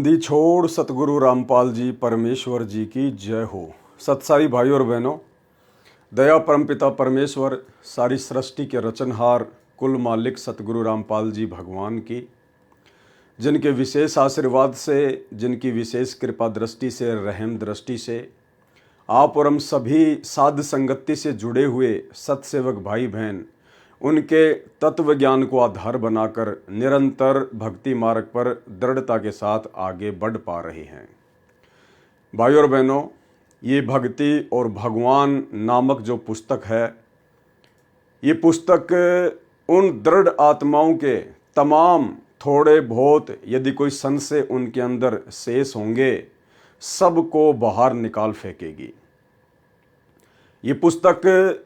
दी छोड़ सतगुरु रामपाल जी परमेश्वर जी की जय हो। सत्साई भाई और बहनों, दया परमपिता परमेश्वर, सारी सृष्टि के रचनहार, कुल मालिक सतगुरु रामपाल जी भगवान की, जिनके विशेष आशीर्वाद से, जिनकी विशेष कृपा दृष्टि से, रहम दृष्टि से आप और हम सभी साध संगति से जुड़े हुए सत्सेवक भाई बहन उनके तत्व ज्ञान को आधार बनाकर निरंतर भक्ति मार्ग पर दृढ़ता के साथ आगे बढ़ पा रहे हैं। भाई और बहनों, ये भक्ति और भगवान नामक जो पुस्तक है, ये पुस्तक उन दृढ़ आत्माओं के तमाम थोड़े बहुत यदि कोई संशय उनके अंदर शेष होंगे, सबको बाहर निकाल फेंकेगी। ये पुस्तक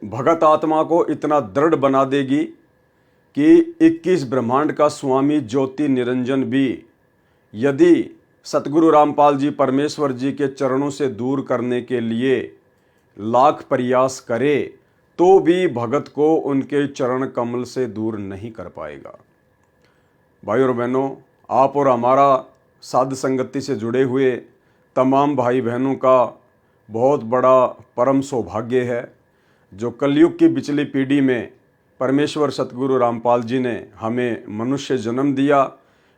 भगत आत्मा को इतना दृढ़ बना देगी कि 21 ब्रह्मांड का स्वामी ज्योति निरंजन भी यदि सतगुरु रामपाल जी परमेश्वर जी के चरणों से दूर करने के लिए लाख प्रयास करे तो भी भगत को उनके चरण कमल से दूर नहीं कर पाएगा। भाई और बहनों, आप और हमारा साध संगति से जुड़े हुए तमाम भाई बहनों का बहुत बड़ा परम सौभाग्य है जो कलयुग की पिछली पीढ़ी में परमेश्वर सतगुरु रामपाल जी ने हमें मनुष्य जन्म दिया,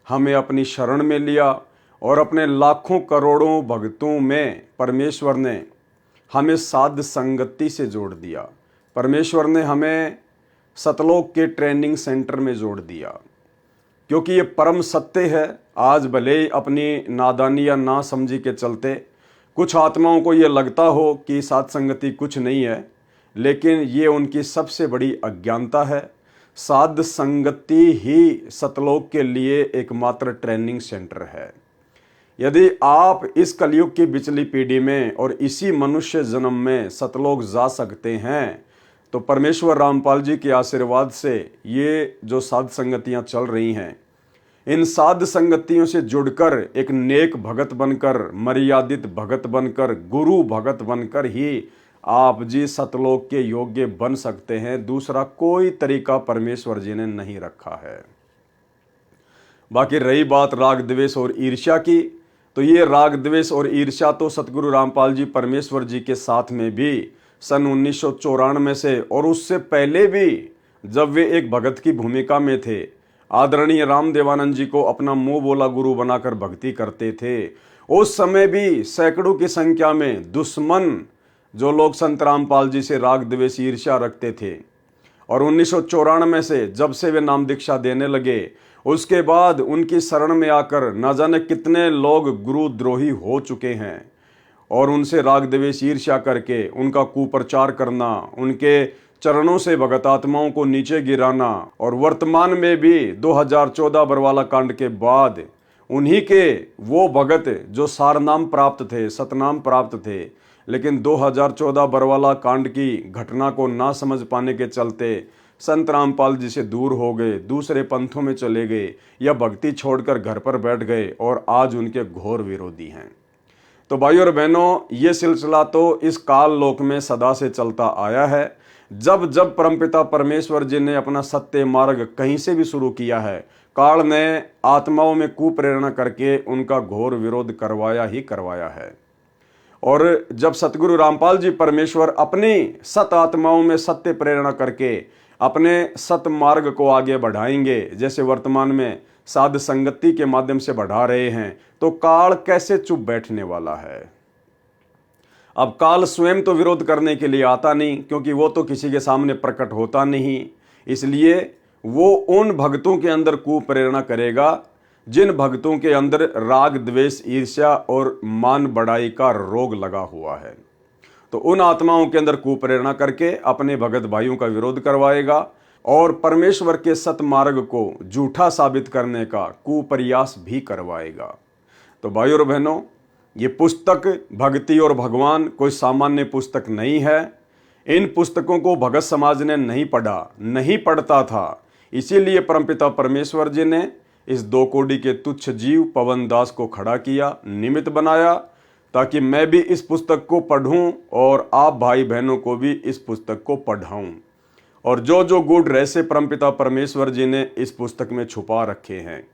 हमें अपनी शरण में लिया और अपने लाखों करोड़ों भक्तों में परमेश्वर ने हमें साध संगति से जोड़ दिया। परमेश्वर ने हमें सतलोक के ट्रेनिंग सेंटर में जोड़ दिया, क्योंकि ये परम सत्य है। आज भले ही अपनी नादानी या ना समझी के चलते कुछ आत्माओं को ये लगता हो कि साध संगति कुछ नहीं है, लेकिन ये उनकी सबसे बड़ी अज्ञानता है। साध संगति ही सतलोक के लिए एकमात्र ट्रेनिंग सेंटर है। यदि आप इस कलयुग की पिछली पीढ़ी में और इसी मनुष्य जन्म में सतलोक जा सकते हैं तो परमेश्वर रामपाल जी के आशीर्वाद से ये जो साध संगतियाँ चल रही हैं, इन साध संगतियों से जुड़कर एक नेक भगत बनकर, मर्यादित भगत बनकर, गुरु भगत बनकर ही आप जी सतलोक के योग्य बन सकते हैं। दूसरा कोई तरीका परमेश्वर जी ने नहीं रखा है। बाकी रही बात राग द्वेष और ईर्ष्या की, तो ये राग द्वेष और ईर्ष्या तो सतगुरु रामपाल जी परमेश्वर जी के साथ में भी सन 1994 से और उससे पहले भी जब वे एक भगत की भूमिका में थे, आदरणीय रामदेवानंद जी को अपना मुंह बोला गुरु बनाकर भक्ति करते थे, उस समय भी सैकड़ों की संख्या में दुश्मन जो लोग संत रामपाल जी से राग द्वेष ईर्ष्या रखते थे। और 1994 से जब से वे नाम दीक्षा देने लगे, उसके बाद उनकी शरण में आकर न जाने कितने लोग गुरुद्रोही हो चुके हैं और उनसे राग द्वेष ईर्ष्या करके उनका कुप्रचार करना, उनके चरणों से भगत आत्माओं को नीचे गिराना, और वर्तमान में भी 2014 बरवाला कांड के बाद उन्हीं के वो भगत जो सारनाम प्राप्त थे, सतनाम प्राप्त थे, लेकिन 2014 बरवाला कांड की घटना को ना समझ पाने के चलते संत रामपाल जी से दूर हो गए, दूसरे पंथों में चले गए या भक्ति छोड़कर घर पर बैठ गए और आज उनके घोर विरोधी हैं। तो भाई और बहनों, ये सिलसिला तो इस काल लोक में सदा से चलता आया है। जब जब परमपिता परमेश्वर जी ने अपना सत्य मार्ग कहीं से भी शुरू किया है, काल ने आत्माओं में कुप्रेरणा करके उनका घोर विरोध करवाया ही करवाया है। और जब सतगुरु रामपाल जी परमेश्वर अपनी सत आत्माओं में सत्य प्रेरणा करके अपने सत मार्ग को आगे बढ़ाएंगे, जैसे वर्तमान में साध संगति के माध्यम से बढ़ा रहे हैं, तो काल कैसे चुप बैठने वाला है। अब काल स्वयं तो विरोध करने के लिए आता नहीं, क्योंकि वो तो किसी के सामने प्रकट होता नहीं, इसलिए वो उन भक्तों के अंदर कुप्रेरणा करेगा जिन भक्तों के अंदर राग द्वेष ईर्ष्या और मान बढ़ाई का रोग लगा हुआ है। तो उन आत्माओं के अंदर कुप्रेरणा करके अपने भगत भाइयों का विरोध करवाएगा और परमेश्वर के सतमार्ग को झूठा साबित करने का कुप्रयास भी करवाएगा। तो भाई और बहनों, ये पुस्तक भक्ति और भगवान कोई सामान्य पुस्तक नहीं है। इन पुस्तकों को भगत समाज ने नहीं पढ़ा, नहीं पढ़ता था, इसीलिए परमपिता परमेश्वर जी ने इस 2 कोड़ी के तुच्छ जीव पवन दास को खड़ा किया, निमित्त बनाया, ताकि मैं भी इस पुस्तक को पढ़ूं और आप भाई बहनों को भी इस पुस्तक को पढ़ाऊं। और जो जो गूढ़ रहस्य परमपिता परमेश्वर जी ने इस पुस्तक में छुपा रखे हैं,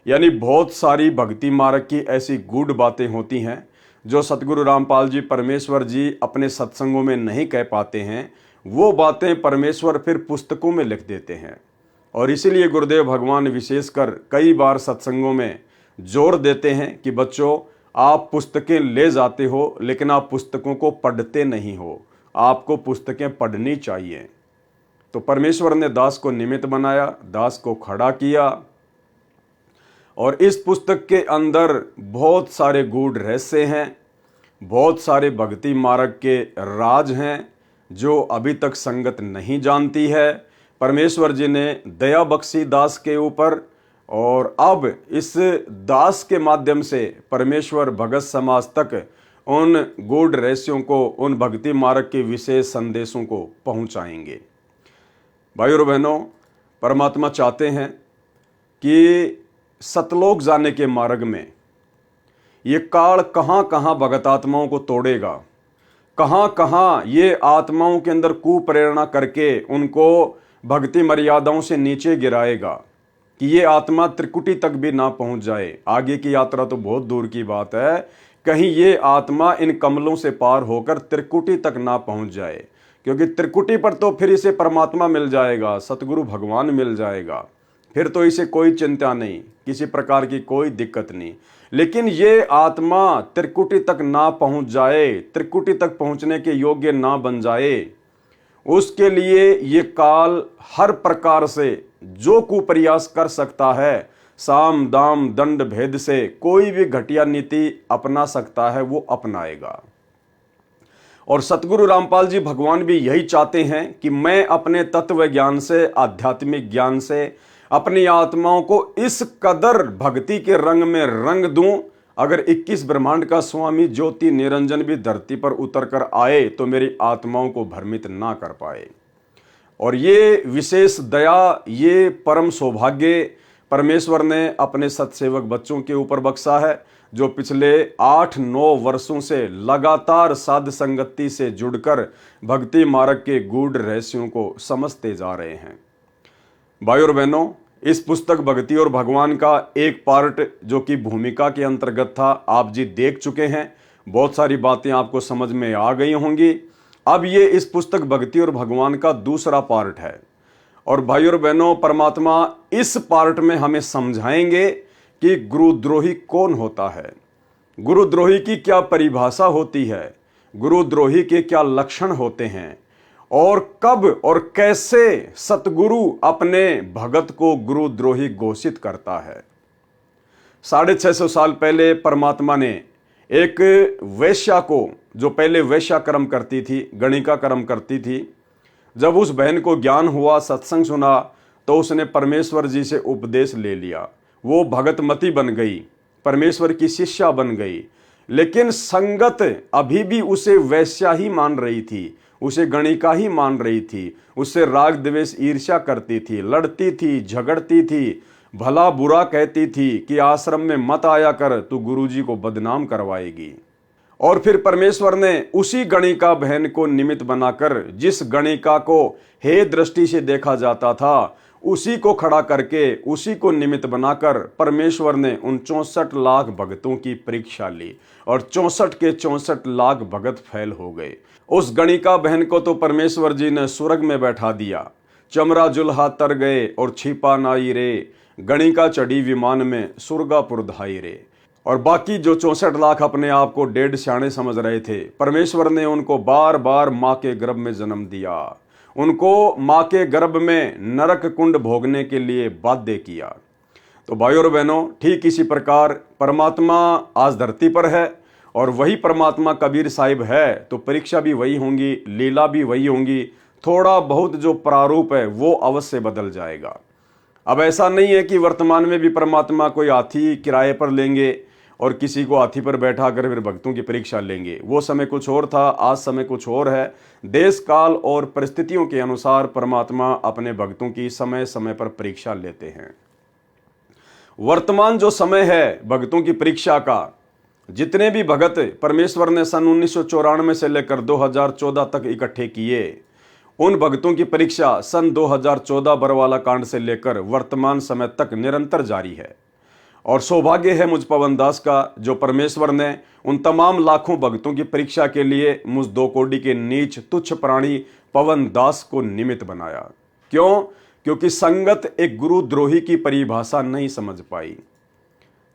यानी बहुत सारी भक्ति मार्ग की ऐसी गूढ़ बातें होती हैं जो सतगुरु रामपाल जी परमेश्वर जी अपने सत्संगों में नहीं कह पाते हैं। वो बातें परमेश्वर फिर पुस्तकों में लिख देते हैं। और इसीलिए गुरुदेव भगवान विशेषकर कई बार सत्संगों में जोर देते हैं कि बच्चों, आप पुस्तकें ले जाते हो लेकिन आप पुस्तकों को पढ़ते नहीं हो, आपको पुस्तकें पढ़नी चाहिए। तो परमेश्वर ने दास को निमित्त बनाया, दास को खड़ा किया, और इस पुस्तक के अंदर बहुत सारे गूढ़ रहस्य हैं, बहुत सारे भक्ति मार्ग के राज हैं जो अभी तक संगत नहीं जानती है। परमेश्वर जी ने दया बख्शी दास के ऊपर, और अब इस दास के माध्यम से परमेश्वर भगत समाज तक उन गूढ़ रहस्यों को, उन भक्ति मार्ग के विशेष संदेशों को पहुंचाएंगे। भाइयों और बहनों, परमात्मा चाहते हैं कि सतलोक जाने के मार्ग में ये काल कहाँ कहाँ भगत आत्माओं को तोड़ेगा, कहाँ कहाँ ये आत्माओं के अंदर कुप्रेरणा करके उनको भक्ति मर्यादाओं से नीचे गिराएगा कि ये आत्मा त्रिकुटी तक भी ना पहुंच जाए। आगे की यात्रा तो बहुत दूर की बात है, कहीं ये आत्मा इन कमलों से पार होकर त्रिकुटी तक ना पहुंच जाए, क्योंकि त्रिकुटी पर तो फिर इसे परमात्मा मिल जाएगा, सतगुरु भगवान मिल जाएगा, फिर तो इसे कोई चिंता नहीं, किसी प्रकार की कोई दिक्कत नहीं। लेकिन ये आत्मा त्रिकुटी तक ना पहुंच जाए, त्रिकुटी तक पहुंचने के योग्य ना बन जाए, उसके लिए ये काल हर प्रकार से जो कुप्रयास कर सकता है, साम दाम दंड भेद से कोई भी घटिया नीति अपना सकता है, वो अपनाएगा। और सतगुरु रामपाल जी भगवान भी यही चाहते हैं कि मैं अपने तत्व ज्ञान से, आध्यात्मिक ज्ञान से अपनी आत्माओं को इस कदर भक्ति के रंग में रंग दूं, अगर 21 ब्रह्मांड का स्वामी ज्योति निरंजन भी धरती पर उतर कर आए तो मेरी आत्माओं को भ्रमित ना कर पाए। और ये विशेष दया, ये परम सौभाग्य परमेश्वर ने अपने सत्सेवक बच्चों के ऊपर बख्शा है, जो पिछले 8-9 वर्षों से लगातार साध संगति से जुड़कर भक्ति मार्ग के गूढ़ रहस्यों को समझते जा रहे हैं। भाइयों और बहनों, इस पुस्तक भक्ति और भगवान का एक पार्ट जो कि भूमिका के अंतर्गत था, आप जी देख चुके हैं, बहुत सारी बातें आपको समझ में आ गई होंगी। अब ये इस पुस्तक भक्ति और भगवान का दूसरा पार्ट है। और भाइयों और बहनों, परमात्मा इस पार्ट में हमें समझाएंगे कि गुरुद्रोही कौन होता है, गुरुद्रोही की क्या परिभाषा होती है, गुरुद्रोही के क्या लक्षण होते हैं, और कब और कैसे सतगुरु अपने भगत को गुरुद्रोही घोषित करता है। 650 साल पहले परमात्मा ने एक वैश्या को, जो पहले वैश्या कर्म करती थी, गणिका कर्म करती थी, जब उस बहन को ज्ञान हुआ, सत्संग सुना, तो उसने परमेश्वर जी से उपदेश ले लिया। वो भगतमती बन गई, परमेश्वर की शिष्या बन गई। लेकिन संगत अभी भी उसे वैश्या ही मान रही थी, उसे गणिका ही मान रही थी, उससे राग द्वेष ईर्ष्या करती थी, लड़ती थी, झगड़ती थी, भला बुरा कहती थी कि आश्रम में मत आया कर, तू गुरुजी को बदनाम करवाएगी। और फिर परमेश्वर ने उसी गणिका बहन को निमित्त बनाकर, जिस गणिका को हे दृष्टि से देखा जाता था, उसी को खड़ा करके, उसी को निमित्त बनाकर परमेश्वर ने उन 64 लाख भगतों की परीक्षा ली, और 64 के 64 लाख भगत फैल हो गए। उस गणिका बहन को तो परमेश्वर जी ने स्वर्ग में बैठा दिया, चमरा जुल्हा तर गए और छिपा नाई रे, गणिका चढ़ी विमान में सुरगापुर धाई रे। और बाकी जो 64 लाख अपने आप को डेढ़ सियाणे समझ रहे थे, परमेश्वर ने उनको बार बार माँ के गर्भ में जन्म दिया, उनको माँ के गर्भ में नरक कुंड भोगने के लिए बाध्य किया। तो भाइयों और बहनों, ठीक इसी प्रकार परमात्मा आज धरती पर है, और वही परमात्मा कबीर साहिब है, तो परीक्षा भी वही होंगी, लीला भी वही होंगी। थोड़ा बहुत जो प्रारूप है वो अवश्य बदल जाएगा। अब ऐसा नहीं है कि वर्तमान में भी परमात्मा कोई हाथी किराए पर लेंगे और किसी को हाथी पर बैठा कर फिर भक्तों की परीक्षा लेंगे। वो समय कुछ और था, आज समय कुछ और है। देश काल और परिस्थितियों के अनुसार परमात्मा अपने भक्तों की समय समय पर परीक्षा लेते हैं। वर्तमान जो समय है भक्तों की परीक्षा का, जितने भी भगत परमेश्वर ने सन 1994 से लेकर 2014 तक इकट्ठे किए, उन भक्तों की परीक्षा सन 2014 बरवाला कांड से लेकर वर्तमान समय तक निरंतर जारी है। और सौभाग्य है मुझ पवन दास का, जो परमेश्वर ने उन तमाम लाखों भक्तों की परीक्षा के लिए मुझ 2 कोड़ी के नीच तुच्छ प्राणी पवन दास को निमित्त बनाया। क्यों? क्योंकि संगत एक गुरुद्रोही की परिभाषा नहीं समझ पाई।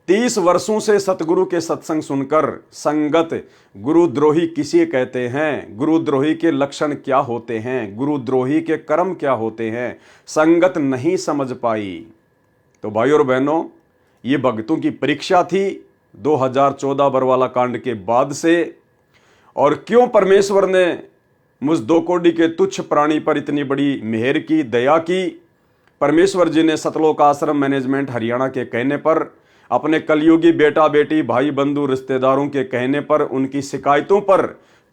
30 वर्षों से सतगुरु के सत्संग सुनकर संगत गुरुद्रोही किसे कहते हैं, गुरुद्रोही के लक्षण क्या होते हैं, गुरुद्रोही के कर्म क्या होते हैं, संगत नहीं समझ पाई। तो भाई और बहनों, ये भक्तों की परीक्षा थी 2014 बरवाला कांड के बाद से। और क्यों परमेश्वर ने मुझ 2 कोड़ी के तुच्छ प्राणी पर इतनी बड़ी मेहर की, दया की? परमेश्वर जी ने सतलोक आश्रम मैनेजमेंट हरियाणा के कहने पर, अपने कलयुगी बेटा बेटी भाई बंधु रिश्तेदारों के कहने पर, उनकी शिकायतों पर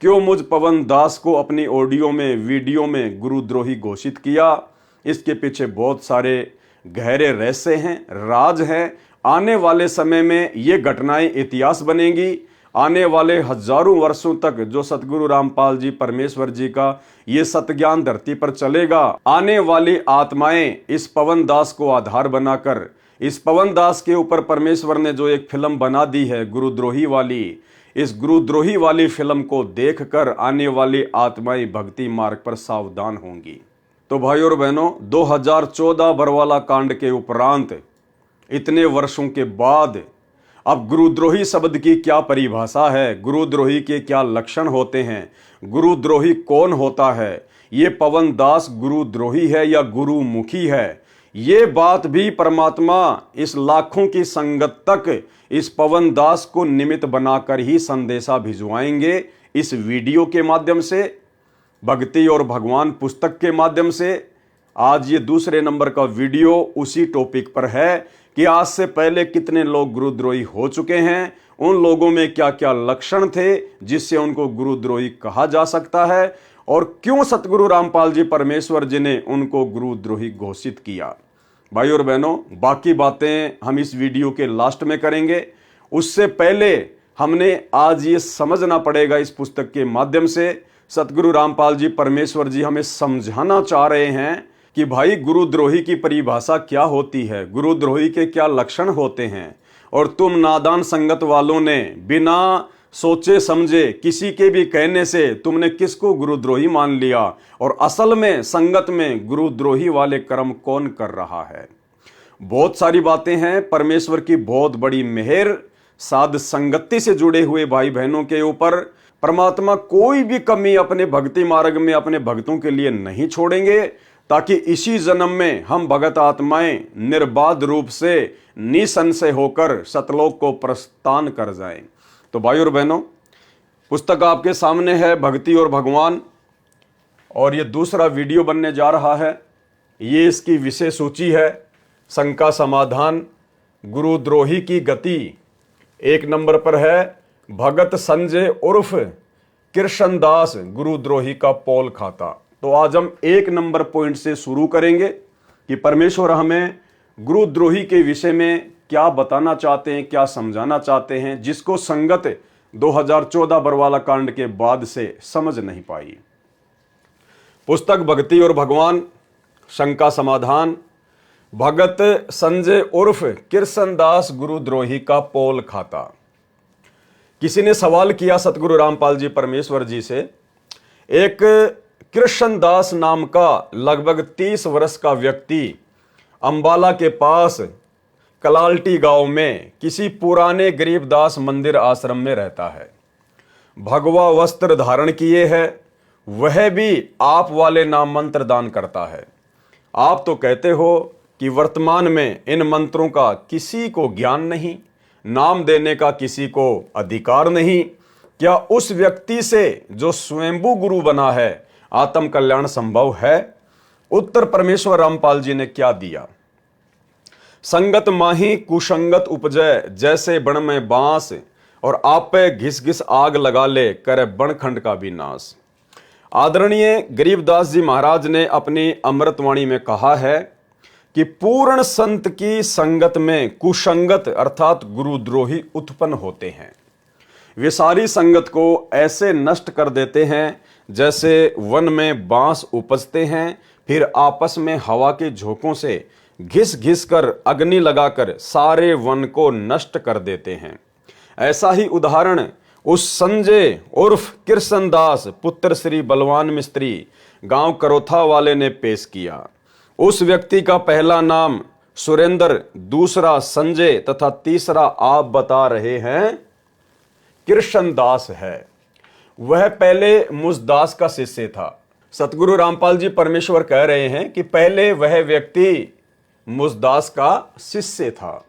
क्यों मुझ पवन दास को अपनी ऑडियो में, वीडियो में गुरुद्रोही घोषित किया? इसके पीछे बहुत सारे गहरे रहस्य हैं, राज हैं। आने वाले समय में ये घटनाएं इतिहास बनेंगी। आने वाले हजारों वर्षों तक जो सतगुरु रामपाल जी परमेश्वर जी का ये सतज्ञान धरती पर चलेगा। आने वाली आत्माएं इस पवन दास को आधार बनाकर, इस पवन दास के ऊपर परमेश्वर ने जो एक फिल्म बना दी है गुरुद्रोही वाली, इस गुरुद्रोही वाली फिल्म को देखकर आने वाली आत्माएं भक्ति मार्ग पर सावधान होंगी। तो भाई और बहनों, 2014 बरवाला कांड के उपरांत इतने वर्षों के बाद अब गुरुद्रोही शब्द की क्या परिभाषा है, गुरुद्रोही के क्या लक्षण होते हैं, गुरुद्रोही कौन होता है, ये पवन दास गुरुद्रोही है या गुरुमुखी है, ये बात भी परमात्मा इस लाखों की संगत तक इस पवन दास को निमित्त बनाकर ही संदेशा भिजवाएंगे। इस वीडियो के माध्यम से, भक्ति और भगवान पुस्तक के माध्यम से। आज ये दूसरे नंबर का वीडियो उसी टॉपिक पर है कि आज से पहले कितने लोग गुरुद्रोही हो चुके हैं, उन लोगों में क्या क्या लक्षण थे जिससे उनको गुरुद्रोही कहा जा सकता है, और क्यों सतगुरु रामपाल जी परमेश्वर जी ने उनको गुरुद्रोही घोषित किया। भाई और बहनों, बाकी बातें हम इस वीडियो के लास्ट में करेंगे। उससे पहले हमने आज ये समझना पड़ेगा, इस पुस्तक के माध्यम से सतगुरु रामपाल जी परमेश्वर जी हमें समझाना चाह रहे हैं कि भाई गुरुद्रोही की परिभाषा क्या होती है, गुरुद्रोही के क्या लक्षण होते हैं। और तुम नादान संगत वालों ने बिना सोचे समझे किसी के भी कहने से तुमने किसको गुरुद्रोही मान लिया, और असल में संगत में गुरुद्रोही वाले कर्म कौन कर रहा है। बहुत सारी बातें हैं, परमेश्वर की बहुत बड़ी मेहर साध संगति से जुड़े हुए भाई बहनों के ऊपर। परमात्मा कोई भी कमी अपने भक्ति मार्ग में अपने भक्तों के लिए नहीं छोड़ेंगे, ताकि इसी जन्म में हम भगत आत्माएं निर्बाध रूप से निसंशय होकर सतलोक को प्रस्थान कर जाएं। तो भाई और बहनों, पुस्तक आपके सामने है, भक्ति और भगवान, और ये दूसरा वीडियो बनने जा रहा है। ये इसकी विषय सूची है, शंका समाधान, गुरुद्रोही की गति। 1 नंबर पर है भगत संजय उर्फ कृष्णदास गुरुद्रोही का पोल खाता। तो आज हम 1 नंबर पॉइंट से शुरू करेंगे कि परमेश्वर हमें गुरुद्रोही के विषय में क्या बताना चाहते हैं, क्या समझाना चाहते हैं, जिसको संगत 2014 बरवाला कांड के बाद से समझ नहीं पाई। पुस्तक भक्ति और भगवान, शंका समाधान, भगत संजय उर्फ कृष्णदास गुरुद्रोही का पोल खाता। किसी ने सवाल किया सतगुरु रामपाल जी परमेश्वर जी से, एक कृष्णदास नाम का लगभग 30 वर्ष का व्यक्ति अंबाला के पास कलाल्टी गांव में किसी पुराने गरीबदास मंदिर आश्रम में रहता है। भगवा वस्त्र धारण किए है, वह भी आप वाले नाम मंत्र दान करता है। आप तो कहते हो कि वर्तमान में इन मंत्रों का किसी को ज्ञान नहीं, नाम देने का किसी को अधिकार नहीं। क्या उस व्यक्ति से जो स्वयंभू गुरु बना है आत्म कल्याण संभव है? उत्तर परमेश्वर रामपाल जी ने क्या दिया? संगत माही कुसंगत उपजय, जैसे बण में बांस, और आप पे घिस घिस आग लगा ले, करे बनखंड का भी नाश। आदरणीय गरीबदास जी महाराज ने अपनी अमृतवाणी में कहा है कि पूर्ण संत की संगत में कुसंगत अर्थात गुरुद्रोही उत्पन्न होते हैं। वे सारी संगत को ऐसे नष्ट कर देते हैं जैसे वन में बांस उपजते हैं, फिर आपस में हवा के झोंकों से घिस घिस कर अग्नि लगाकर सारे वन को नष्ट कर देते हैं। ऐसा ही उदाहरण उस संजय उर्फ कृष्णदास पुत्र श्री बलवान मिस्त्री गांव करोथा वाले ने पेश किया। उस व्यक्ति का पहला नाम सुरेंद्र, दूसरा संजय तथा तीसरा आप बता रहे हैं कृष्णदास है। वह पहले मुझदास का शिष्य था। सतगुरु रामपाल जी परमेश्वर कह रहे हैं कि पहले वह व्यक्ति मुझदास का शिष्य था।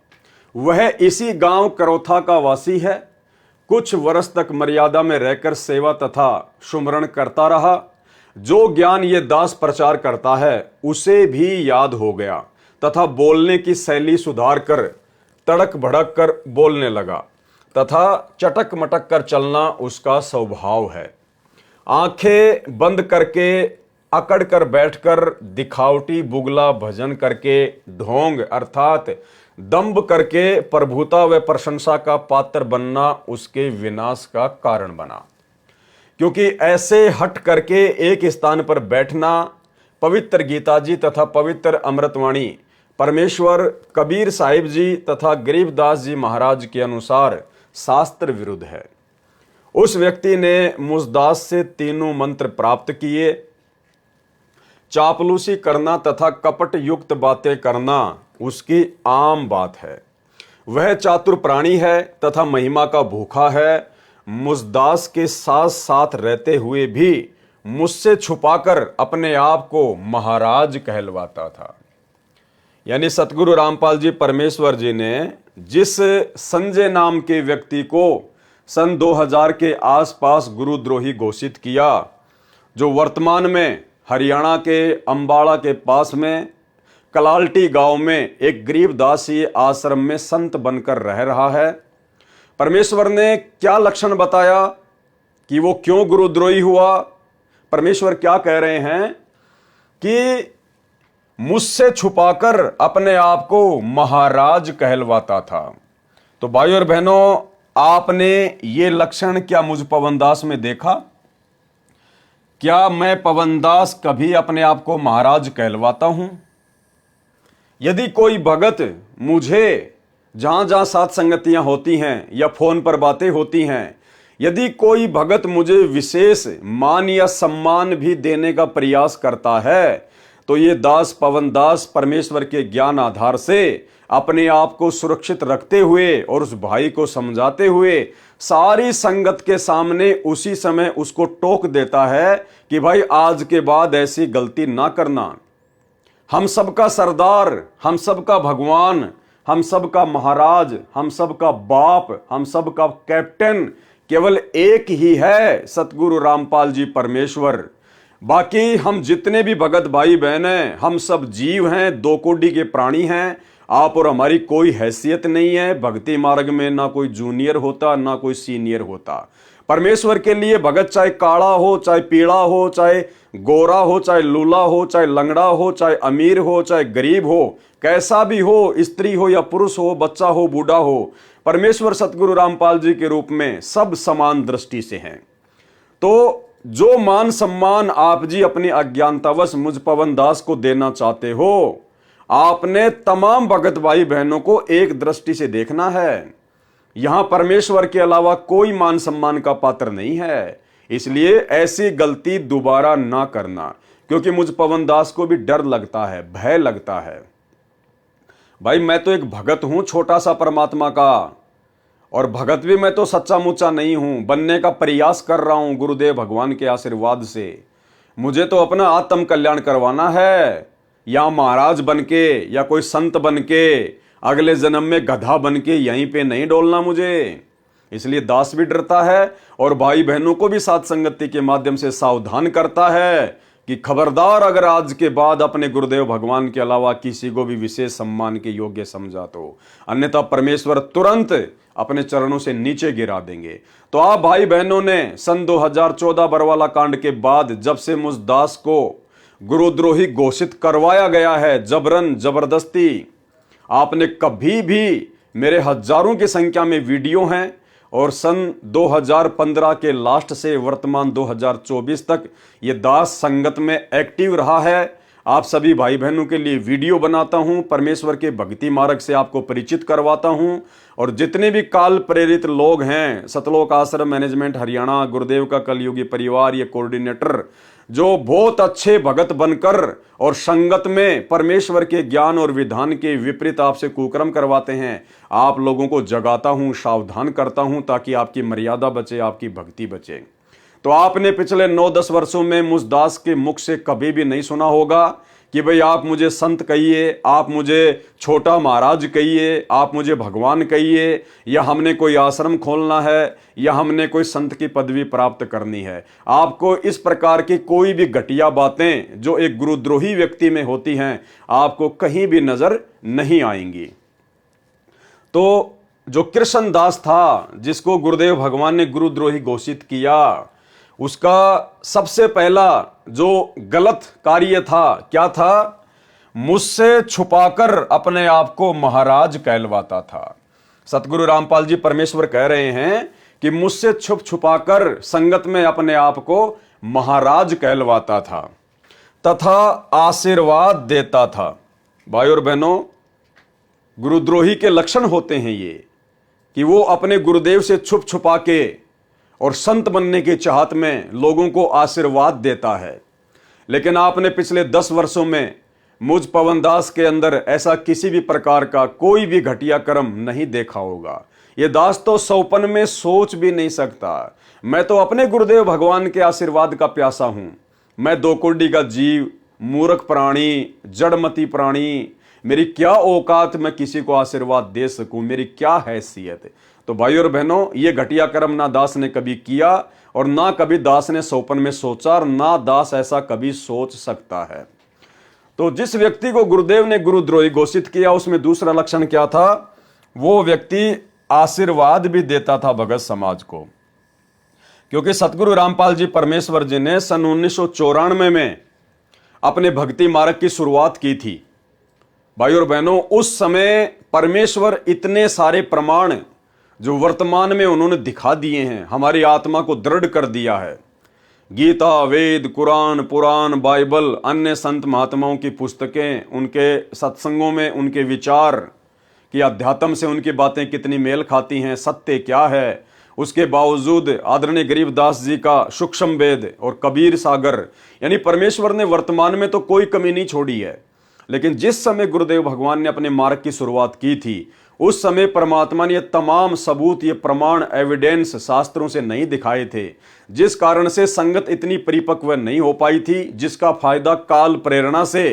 वह इसी गांव करोथा का वासी है। कुछ वर्ष तक मर्यादा में रहकर सेवा तथा सुमरण करता रहा। जो ज्ञान ये दास प्रचार करता है उसे भी याद हो गया तथा बोलने की शैली सुधार कर तड़क भड़क कर बोलने लगा तथा चटक मटक कर चलना उसका स्वभाव है। आंखें बंद करके अकड़ कर बैठकर दिखावटी बुगला भजन करके ढोंग अर्थात दंभ करके प्रभुता व प्रशंसा का पात्र बनना उसके विनाश का कारण बना। क्योंकि ऐसे हट करके एक स्थान पर बैठना पवित्र गीता जी तथा पवित्र अमृतवाणी परमेश्वर कबीर साहिब जी तथा गरीबदास जी महाराज के अनुसार शास्त्र विरुद्ध है। उस व्यक्ति ने मुझदास से तीनों मंत्र प्राप्त किए। चापलूसी करना तथा कपट युक्त बातें करना उसकी आम बात है। वह चातुर प्राणी है तथा महिमा का भूखा है। मुझदास के साथ साथ रहते हुए भी मुझसे छुपाकर अपने आप को महाराज कहलवाता था। यानी सतगुरु रामपाल जी परमेश्वर जी ने जिस संजय नाम के व्यक्ति को सन 2000 के आसपास गुरुद्रोही घोषित किया, जो वर्तमान में हरियाणा के अंबाड़ा के पास में कलाल्टी गांव में एक गरीबदासी आश्रम में संत बनकर रह रहा है, परमेश्वर ने क्या लक्षण बताया कि वो क्यों गुरुद्रोही हुआ। परमेश्वर क्या कह रहे हैं कि मुझसे छुपाकर अपने आप को महाराज कहलवाता था। तो भाइयों और बहनों, आपने ये लक्षण क्या मुझ पवनदास में देखा? क्या मैं पवनदास कभी अपने आप को महाराज कहलवाता हूं? यदि कोई भगत मुझे जहां जहां साथ संगतियां होती हैं या फोन पर बातें होती हैं, यदि कोई भगत मुझे विशेष मान या सम्मान भी देने का प्रयास करता है, तो ये दास पवनदास परमेश्वर के ज्ञान आधार से अपने आप को सुरक्षित रखते हुए और उस भाई को समझाते हुए सारी संगत के सामने उसी समय उसको टोक देता है कि भाई आज के बाद ऐसी गलती ना करना। हम सबका सरदार, हम सबका भगवान, हम सबका महाराज, हम सबका बाप, हम सबका कैप्टन केवल एक ही है, सतगुरु रामपाल जी परमेश्वर। बाकी हम जितने भी भगत भाई बहन हैं, हम सब जीव हैं, दो कोटि के प्राणी हैं। आप और हमारी कोई हैसियत नहीं है। भक्ति मार्ग में ना कोई जूनियर होता ना कोई सीनियर होता। परमेश्वर के लिए भगत चाहे काला हो, चाहे पीला हो, चाहे गोरा हो, चाहे लूला हो, चाहे लंगड़ा हो, चाहे अमीर हो, चाहे गरीब हो, कैसा भी हो, स्त्री हो या पुरुष हो, बच्चा हो, बूढ़ा हो, परमेश्वर सतगुरु रामपाल जी के रूप में सब समान दृष्टि से हैं। तो जो मान सम्मान आप जी अपनी अज्ञानतावश मुझ पवनदास को देना चाहते हो, आपने तमाम भगत भाई बहनों को एक दृष्टि से देखना है। यहां परमेश्वर के अलावा कोई मान सम्मान का पात्र नहीं है। इसलिए ऐसी गलती दोबारा ना करना, क्योंकि मुझ पवनदास को भी डर लगता है, भय लगता है। भाई मैं तो एक भगत हूं छोटा सा परमात्मा का, और भगत भी मैं तो सच्चा मुच्चा नहीं हूं, बनने का प्रयास कर रहा हूं गुरुदेव भगवान के आशीर्वाद से। मुझे तो अपना आत्म कल्याण करवाना है, या महाराज बनके या कोई संत बनके अगले जन्म में गधा बनके यहीं पे नहीं डोलना मुझे। इसलिए दास भी डरता है और भाई बहनों को भी साथ संगति के माध्यम से सावधान करता है कि खबरदार, अगर आज के बाद अपने गुरुदेव भगवान के अलावा किसी को भी विशेष सम्मान के योग्य समझा तो अन्यथा परमेश्वर तुरंत अपने चरणों से नीचे गिरा देंगे। तो आप भाई बहनों ने सन 2014 बरवाला कांड के बाद जब से मुझ दास को गुरुद्रोही घोषित करवाया गया है जबरन जबरदस्ती, आपने कभी भी, मेरे हजारों की संख्या में वीडियो हैं, और सन 2015 के लास्ट से वर्तमान 2024 तक ये दास संगत में एक्टिव रहा है। आप सभी भाई बहनों के लिए वीडियो बनाता हूं, परमेश्वर के भक्ति मार्ग से आपको परिचित करवाता हूं। और जितने भी काल प्रेरित लोग हैं, सतलोक आश्रम मैनेजमेंट हरियाणा, गुरुदेव का कलयुगी परिवार, ये कोऑर्डिनेटर जो बहुत अच्छे भगत बनकर और संगत में परमेश्वर के ज्ञान और विधान के विपरीत आपसे कुकर्म करवाते हैं, आप लोगों को जगाता हूं, सावधान करता हूं, ताकि आपकी मर्यादा बचे, आपकी भक्ति बचे। तो आपने पिछले 9-10 वर्षों में मुझ दास के मुख से कभी भी नहीं सुना होगा कि भाई आप मुझे संत कहिए, आप मुझे छोटा महाराज कहिए, आप मुझे भगवान कहिए, या हमने कोई आश्रम खोलना है, या हमने कोई संत की पदवी प्राप्त करनी है। आपको इस प्रकार की कोई भी घटिया बातें जो एक गुरुद्रोही व्यक्ति में होती हैं, आपको कहीं भी नजर नहीं आएंगी। तो जो कृष्ण दास था, जिसको गुरुदेव भगवान ने गुरुद्रोही घोषित किया, उसका सबसे पहला जो गलत कार्य था क्या था? मुझसे छुपाकर अपने आप को महाराज कहलवाता था। सतगुरु रामपाल जी परमेश्वर कह रहे हैं कि मुझसे छुप छुपाकर संगत में अपने आप को महाराज कहलवाता था तथा आशीर्वाद देता था। भाई और बहनों, गुरुद्रोही के लक्षण होते हैं ये कि वो अपने गुरुदेव से छुप छुपा के और संत बनने की चाहत में लोगों को आशीर्वाद देता है। लेकिन आपने पिछले 10 वर्षों में मुझ पवन दास के अंदर ऐसा किसी भी प्रकार का कोई भी घटिया कर्म नहीं देखा होगा। ये दास तो सौपन में सोच भी नहीं सकता। मैं तो अपने गुरुदेव भगवान के आशीर्वाद का प्यासा हूं। मैं दो कुंडी का जीव, मूर्ख प्राणी, जड़मती प्राणी, मेरी क्या औकात, मैं किसी को आशीर्वाद दे सकूं, मेरी क्या हैसियत। तो भाई और बहनों, ये घटिया कर्म ना दास ने कभी किया और ना कभी दास ने सौपन में सोचा, और ना दास ऐसा कभी सोच सकता है। तो जिस व्यक्ति को गुरुदेव ने गुरुद्रोही घोषित किया, उसमें दूसरा लक्षण क्या था? वो व्यक्ति आशीर्वाद भी देता था भगत समाज को। क्योंकि सतगुरु रामपाल जी परमेश्वर जी ने सन 1994 में अपने भक्ति मार्ग की शुरुआत की थी। भाई और बहनों, उस समय परमेश्वर इतने सारे प्रमाण जो वर्तमान में उन्होंने दिखा दिए हैं, हमारी आत्मा को दृढ़ कर दिया है। गीता, वेद, कुरान, पुराण, बाइबल, अन्य संत महात्माओं की पुस्तकें, उनके सत्संगों में उनके विचार कि अध्यात्म से उनकी बातें कितनी मेल खाती हैं, सत्य क्या है। उसके बावजूद आदरणीय गरीबदास जी का सूक्ष्म वेद और कबीर सागर, यानी परमेश्वर ने वर्तमान में तो कोई कमी नहीं छोड़ी है। लेकिन जिस समय गुरुदेव भगवान ने अपने मार्ग की शुरुआत की थी, उस समय परमात्मा ने ये तमाम सबूत, ये प्रमाण, एविडेंस शास्त्रों से नहीं दिखाए थे, जिस कारण से संगत इतनी परिपक्व नहीं हो पाई थी, जिसका फायदा काल प्रेरणा से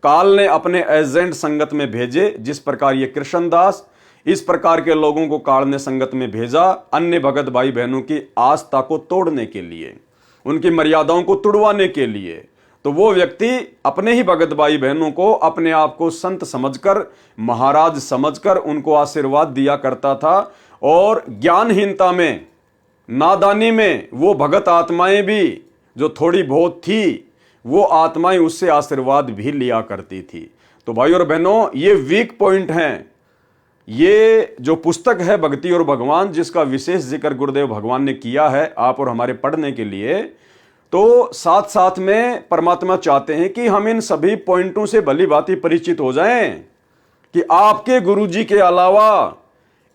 काल ने अपने एजेंट संगत में भेजे। जिस प्रकार ये कृष्णदास, इस प्रकार के लोगों को काल ने संगत में भेजा अन्य भगत भाई बहनों की आस्था को तोड़ने के लिए, उनकी मर्यादाओं को तुड़वाने के लिए। तो वो व्यक्ति अपने ही भगत भाई बहनों को अपने आप को संत समझकर, महाराज समझकर उनको आशीर्वाद दिया करता था। और ज्ञानहीनता में, नादानी में वो भगत आत्माएं भी जो थोड़ी बहुत थी, वो आत्माएं उससे आशीर्वाद भी लिया करती थी। तो भाई और बहनों, ये वीक पॉइंट हैं। ये जो पुस्तक है भक्ति और भगवान, जिसका विशेष जिक्र गुरुदेव भगवान ने किया है आप और हमारे पढ़ने के लिए, तो साथ साथ में परमात्मा चाहते हैं कि हम इन सभी पॉइंटों से भली भांति परिचित हो जाएं कि आपके गुरुजी के अलावा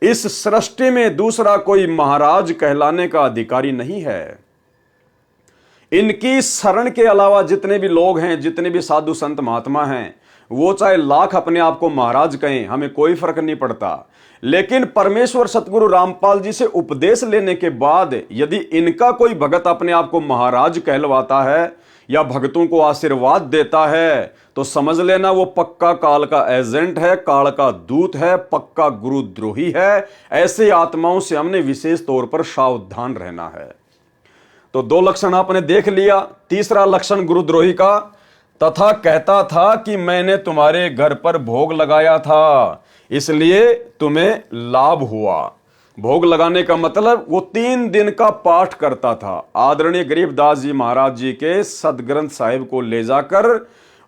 इस सृष्टि में दूसरा कोई महाराज कहलाने का अधिकारी नहीं है। इनकी शरण के अलावा जितने भी लोग हैं, जितने भी साधु संत महात्मा हैं, वो चाहे लाख अपने आप को महाराज कहें, हमें कोई फर्क नहीं पड़ता। लेकिन परमेश्वर सतगुरु रामपाल जी से उपदेश लेने के बाद यदि इनका कोई भगत अपने आप को महाराज कहलवाता है या भक्तों को आशीर्वाद देता है, तो समझ लेना वो पक्का काल का एजेंट है, काल का दूत है, पक्का गुरुद्रोही है। ऐसे आत्माओं से हमने विशेष तौर पर सावधान रहना है। तो 2 लक्षण आपने देख लिया। तीसरा लक्षण गुरुद्रोही का, तथा कहता था कि मैंने तुम्हारे घर पर भोग लगाया था, इसलिए तुम्हें लाभ हुआ। भोग लगाने का मतलब वो 3 दिन का पाठ करता था। आदरणीय गरीबदास जी महाराज जी के सदग्रंथ साहिब को ले जाकर,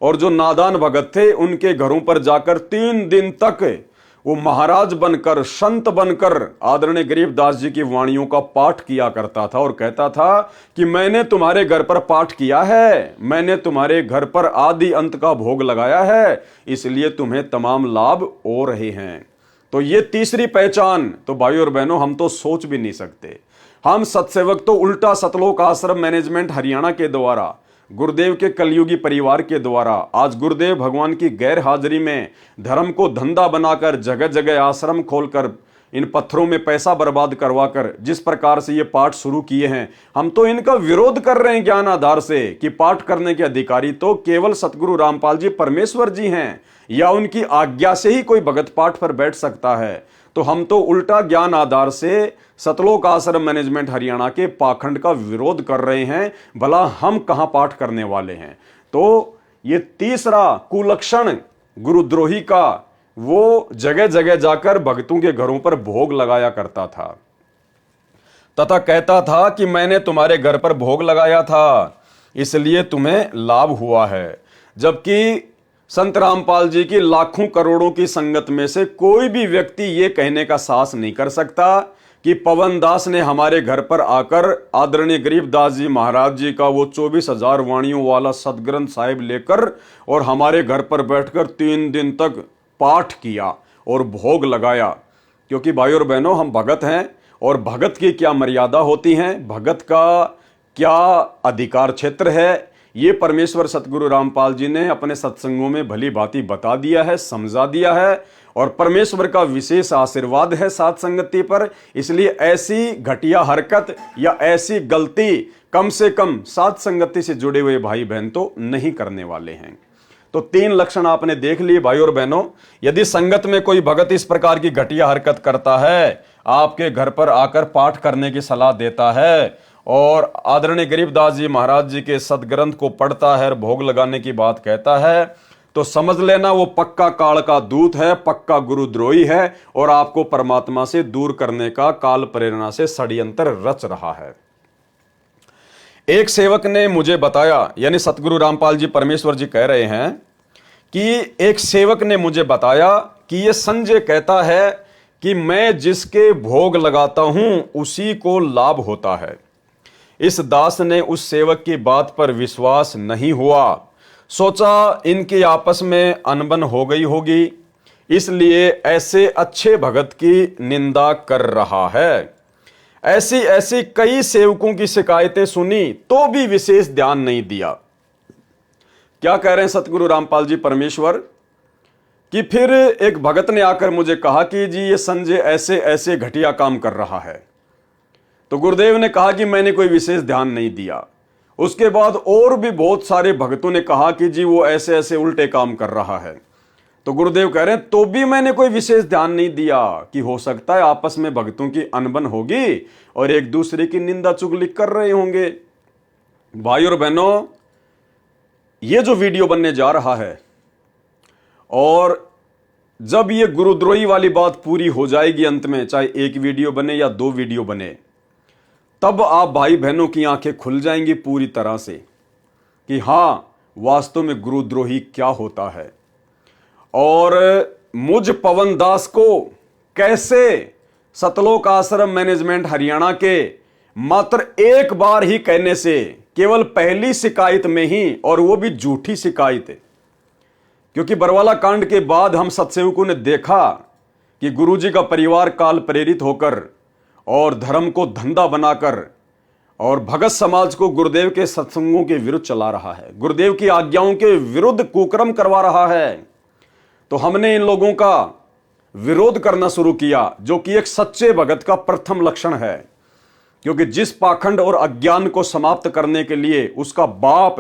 और जो नादान भगत थे उनके घरों पर जाकर 3 दिन तक वो महाराज बनकर, संत बनकर आदरणीय गरीबदास जी की वाणियों का पाठ किया करता था और कहता था कि मैंने तुम्हारे घर पर पाठ किया है, मैंने तुम्हारे घर पर आदि अंत का भोग लगाया है, इसलिए तुम्हें तमाम लाभ हो रहे हैं। तो ये तीसरी पहचान तो भाई और बहनों हम तो सोच भी नहीं सकते। हम सत्सेवक तो उल्टा सतलोक आश्रम मैनेजमेंट हरियाणा के द्वारा, गुरुदेव के कलयुगी परिवार के द्वारा, आज गुरुदेव भगवान की गैर हाजिरी में धर्म को धंधा बनाकर जगह जगह आश्रम खोलकर इन पत्थरों में पैसा बर्बाद करवाकर जिस प्रकार से ये पाठ शुरू किए हैं, हम तो इनका विरोध कर रहे हैं ज्ञान आधार से कि पाठ करने के अधिकारी तो केवल सतगुरु रामपाल जी परमेश्वर जी हैं या उनकी आज्ञा से ही कोई भगत पाठ पर बैठ सकता है। तो हम तो उल्टा ज्ञान आधार से सतलोक आश्रम मैनेजमेंट हरियाणा के पाखंड का विरोध कर रहे हैं, भला हम कहां पाठ करने वाले हैं। तो ये तीसरा कुलक्षण गुरुद्रोही का, वो जगह जगह जाकर भक्तों के घरों पर भोग लगाया करता था तथा कहता था कि मैंने तुम्हारे घर पर भोग लगाया था इसलिए तुम्हें लाभ हुआ है। जबकि संत रामपाल जी की लाखों करोड़ों की संगत में से कोई भी व्यक्ति यह कहने का साहस नहीं कर सकता कि पवन दास ने हमारे घर पर आकर आदरणीय गरीबदास जी महाराज जी का वो 24,000 वाणियों वाला सदग्रंथ साहिब लेकर और हमारे घर पर बैठकर 3 दिन तक पाठ किया और भोग लगाया। क्योंकि भाई और बहनों हम भगत हैं और भगत की क्या मर्यादा होती है, भगत का क्या अधिकार क्षेत्र है, ये परमेश्वर सतगुरु रामपाल जी ने अपने सत्संगों में भली भांति बता दिया है, समझा दिया है और परमेश्वर का विशेष आशीर्वाद है साथ संगति पर। इसलिए ऐसी घटिया हरकत या ऐसी गलती कम से कम साथ संगति से जुड़े हुए भाई बहन तो नहीं करने वाले हैं। तो 3 लक्षण आपने देख लिए भाई और बहनों। यदि संगत में कोई भगत इस प्रकार की घटिया हरकत करता है, आपके घर पर आकर पाठ करने की सलाह देता है और आदरणीय गरीबदास जी महाराज जी के सदग्रंथ को पढ़ता है और भोग लगाने की बात कहता है, तो समझ लेना वो पक्का काल का दूत है, पक्का गुरुद्रोही है और आपको परमात्मा से दूर करने का काल प्रेरणा से षड्यंत्र रच रहा है। एक सेवक ने मुझे बताया, यानी सतगुरु रामपाल जी परमेश्वर जी कह रहे हैं कि एक सेवक ने मुझे बताया कि ये संजय कहता है कि मैं जिसके भोग लगाता हूं उसी को लाभ होता है। इस दास ने उस सेवक की बात पर विश्वास नहीं हुआ, सोचा इनकी आपस में अनबन हो गई होगी, इसलिए ऐसे अच्छे भगत की निंदा कर रहा है। ऐसी ऐसी कई सेवकों की शिकायतें सुनी तो भी विशेष ध्यान नहीं दिया। क्या कह रहे हैं सतगुरु रामपाल जी परमेश्वर कि फिर एक भगत ने आकर मुझे कहा कि जी ये संजय ऐसे ऐसे घटिया काम कर रहा है, तो गुरुदेव ने कहा कि मैंने कोई विशेष ध्यान नहीं दिया। उसके बाद और भी बहुत सारे भक्तों ने कहा कि जी वो ऐसे ऐसे उल्टे काम कर रहा है, तो गुरुदेव कह रहे हैं तो भी मैंने कोई विशेष ध्यान नहीं दिया कि हो सकता है आपस में भक्तों की अनबन होगी और एक दूसरे की निंदा चुगली कर रहे होंगे। भाई और बहनों, ये जो वीडियो बनने जा रहा है और जब ये गुरुद्रोही वाली बात पूरी हो जाएगी, अंत में चाहे एक वीडियो बने या 2 वीडियो बने, तब आप भाई बहनों की आंखें खुल जाएंगी पूरी तरह से कि हां वास्तव में गुरुद्रोही क्या होता है और मुझ पवन दास को कैसे सतलोक आश्रम मैनेजमेंट हरियाणा के मात्र एक बार ही कहने से, केवल पहली शिकायत में ही, और वो भी झूठी शिकायत है। क्योंकि बरवाला कांड के बाद हम सत्सेवकों ने देखा कि गुरुजी का परिवार काल प्रेरित होकर और धर्म को धंधा बनाकर और भगत समाज को गुरुदेव के सत्संगों के विरुद्ध चला रहा है, गुरुदेव की आज्ञाओं के विरुद्ध कुकर्म करवा रहा है। तो हमने इन लोगों का विरोध करना शुरू किया, जो कि एक सच्चे भगत का प्रथम लक्षण है। क्योंकि जिस पाखंड और अज्ञान को समाप्त करने के लिए उसका बाप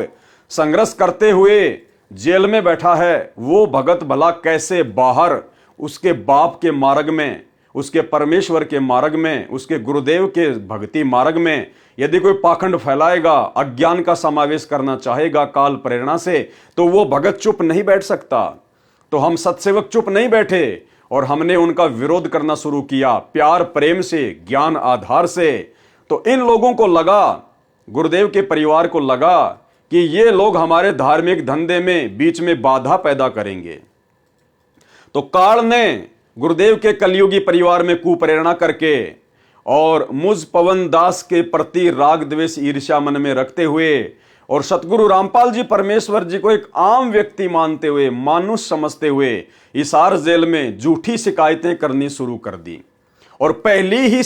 संघर्ष करते हुए जेल में बैठा है, वो भगत भला कैसे बाहर उसके बाप के मार्ग में, उसके परमेश्वर के मार्ग में, उसके गुरुदेव के भक्ति मार्ग में यदि कोई पाखंड फैलाएगा, अज्ञान का समावेश करना चाहेगा काल प्रेरणा से, तो वो भगत चुप नहीं बैठ सकता। तो हम सत्सेवक चुप नहीं बैठे और हमने उनका विरोध करना शुरू किया प्यार प्रेम से, ज्ञान आधार से। तो इन लोगों को लगा, गुरुदेव के परिवार को लगा कि ये लोग हमारे धार्मिक धंधे में बीच में बाधा पैदा करेंगे। तो काल ने गुरुदेव के कलयुगी परिवार में कुप्रेरणा करके और मुझ पवन दास के प्रति राग द्वेष ईर्ष्या मन में रखते हुए और सतगुरु रामपाल जी परमेश्वर जी को एक आम व्यक्ति मानते हुए, मानुष समझते हुए हिसार जेल में झूठी शिकायतें करनी शुरू कर दी। और पहली ही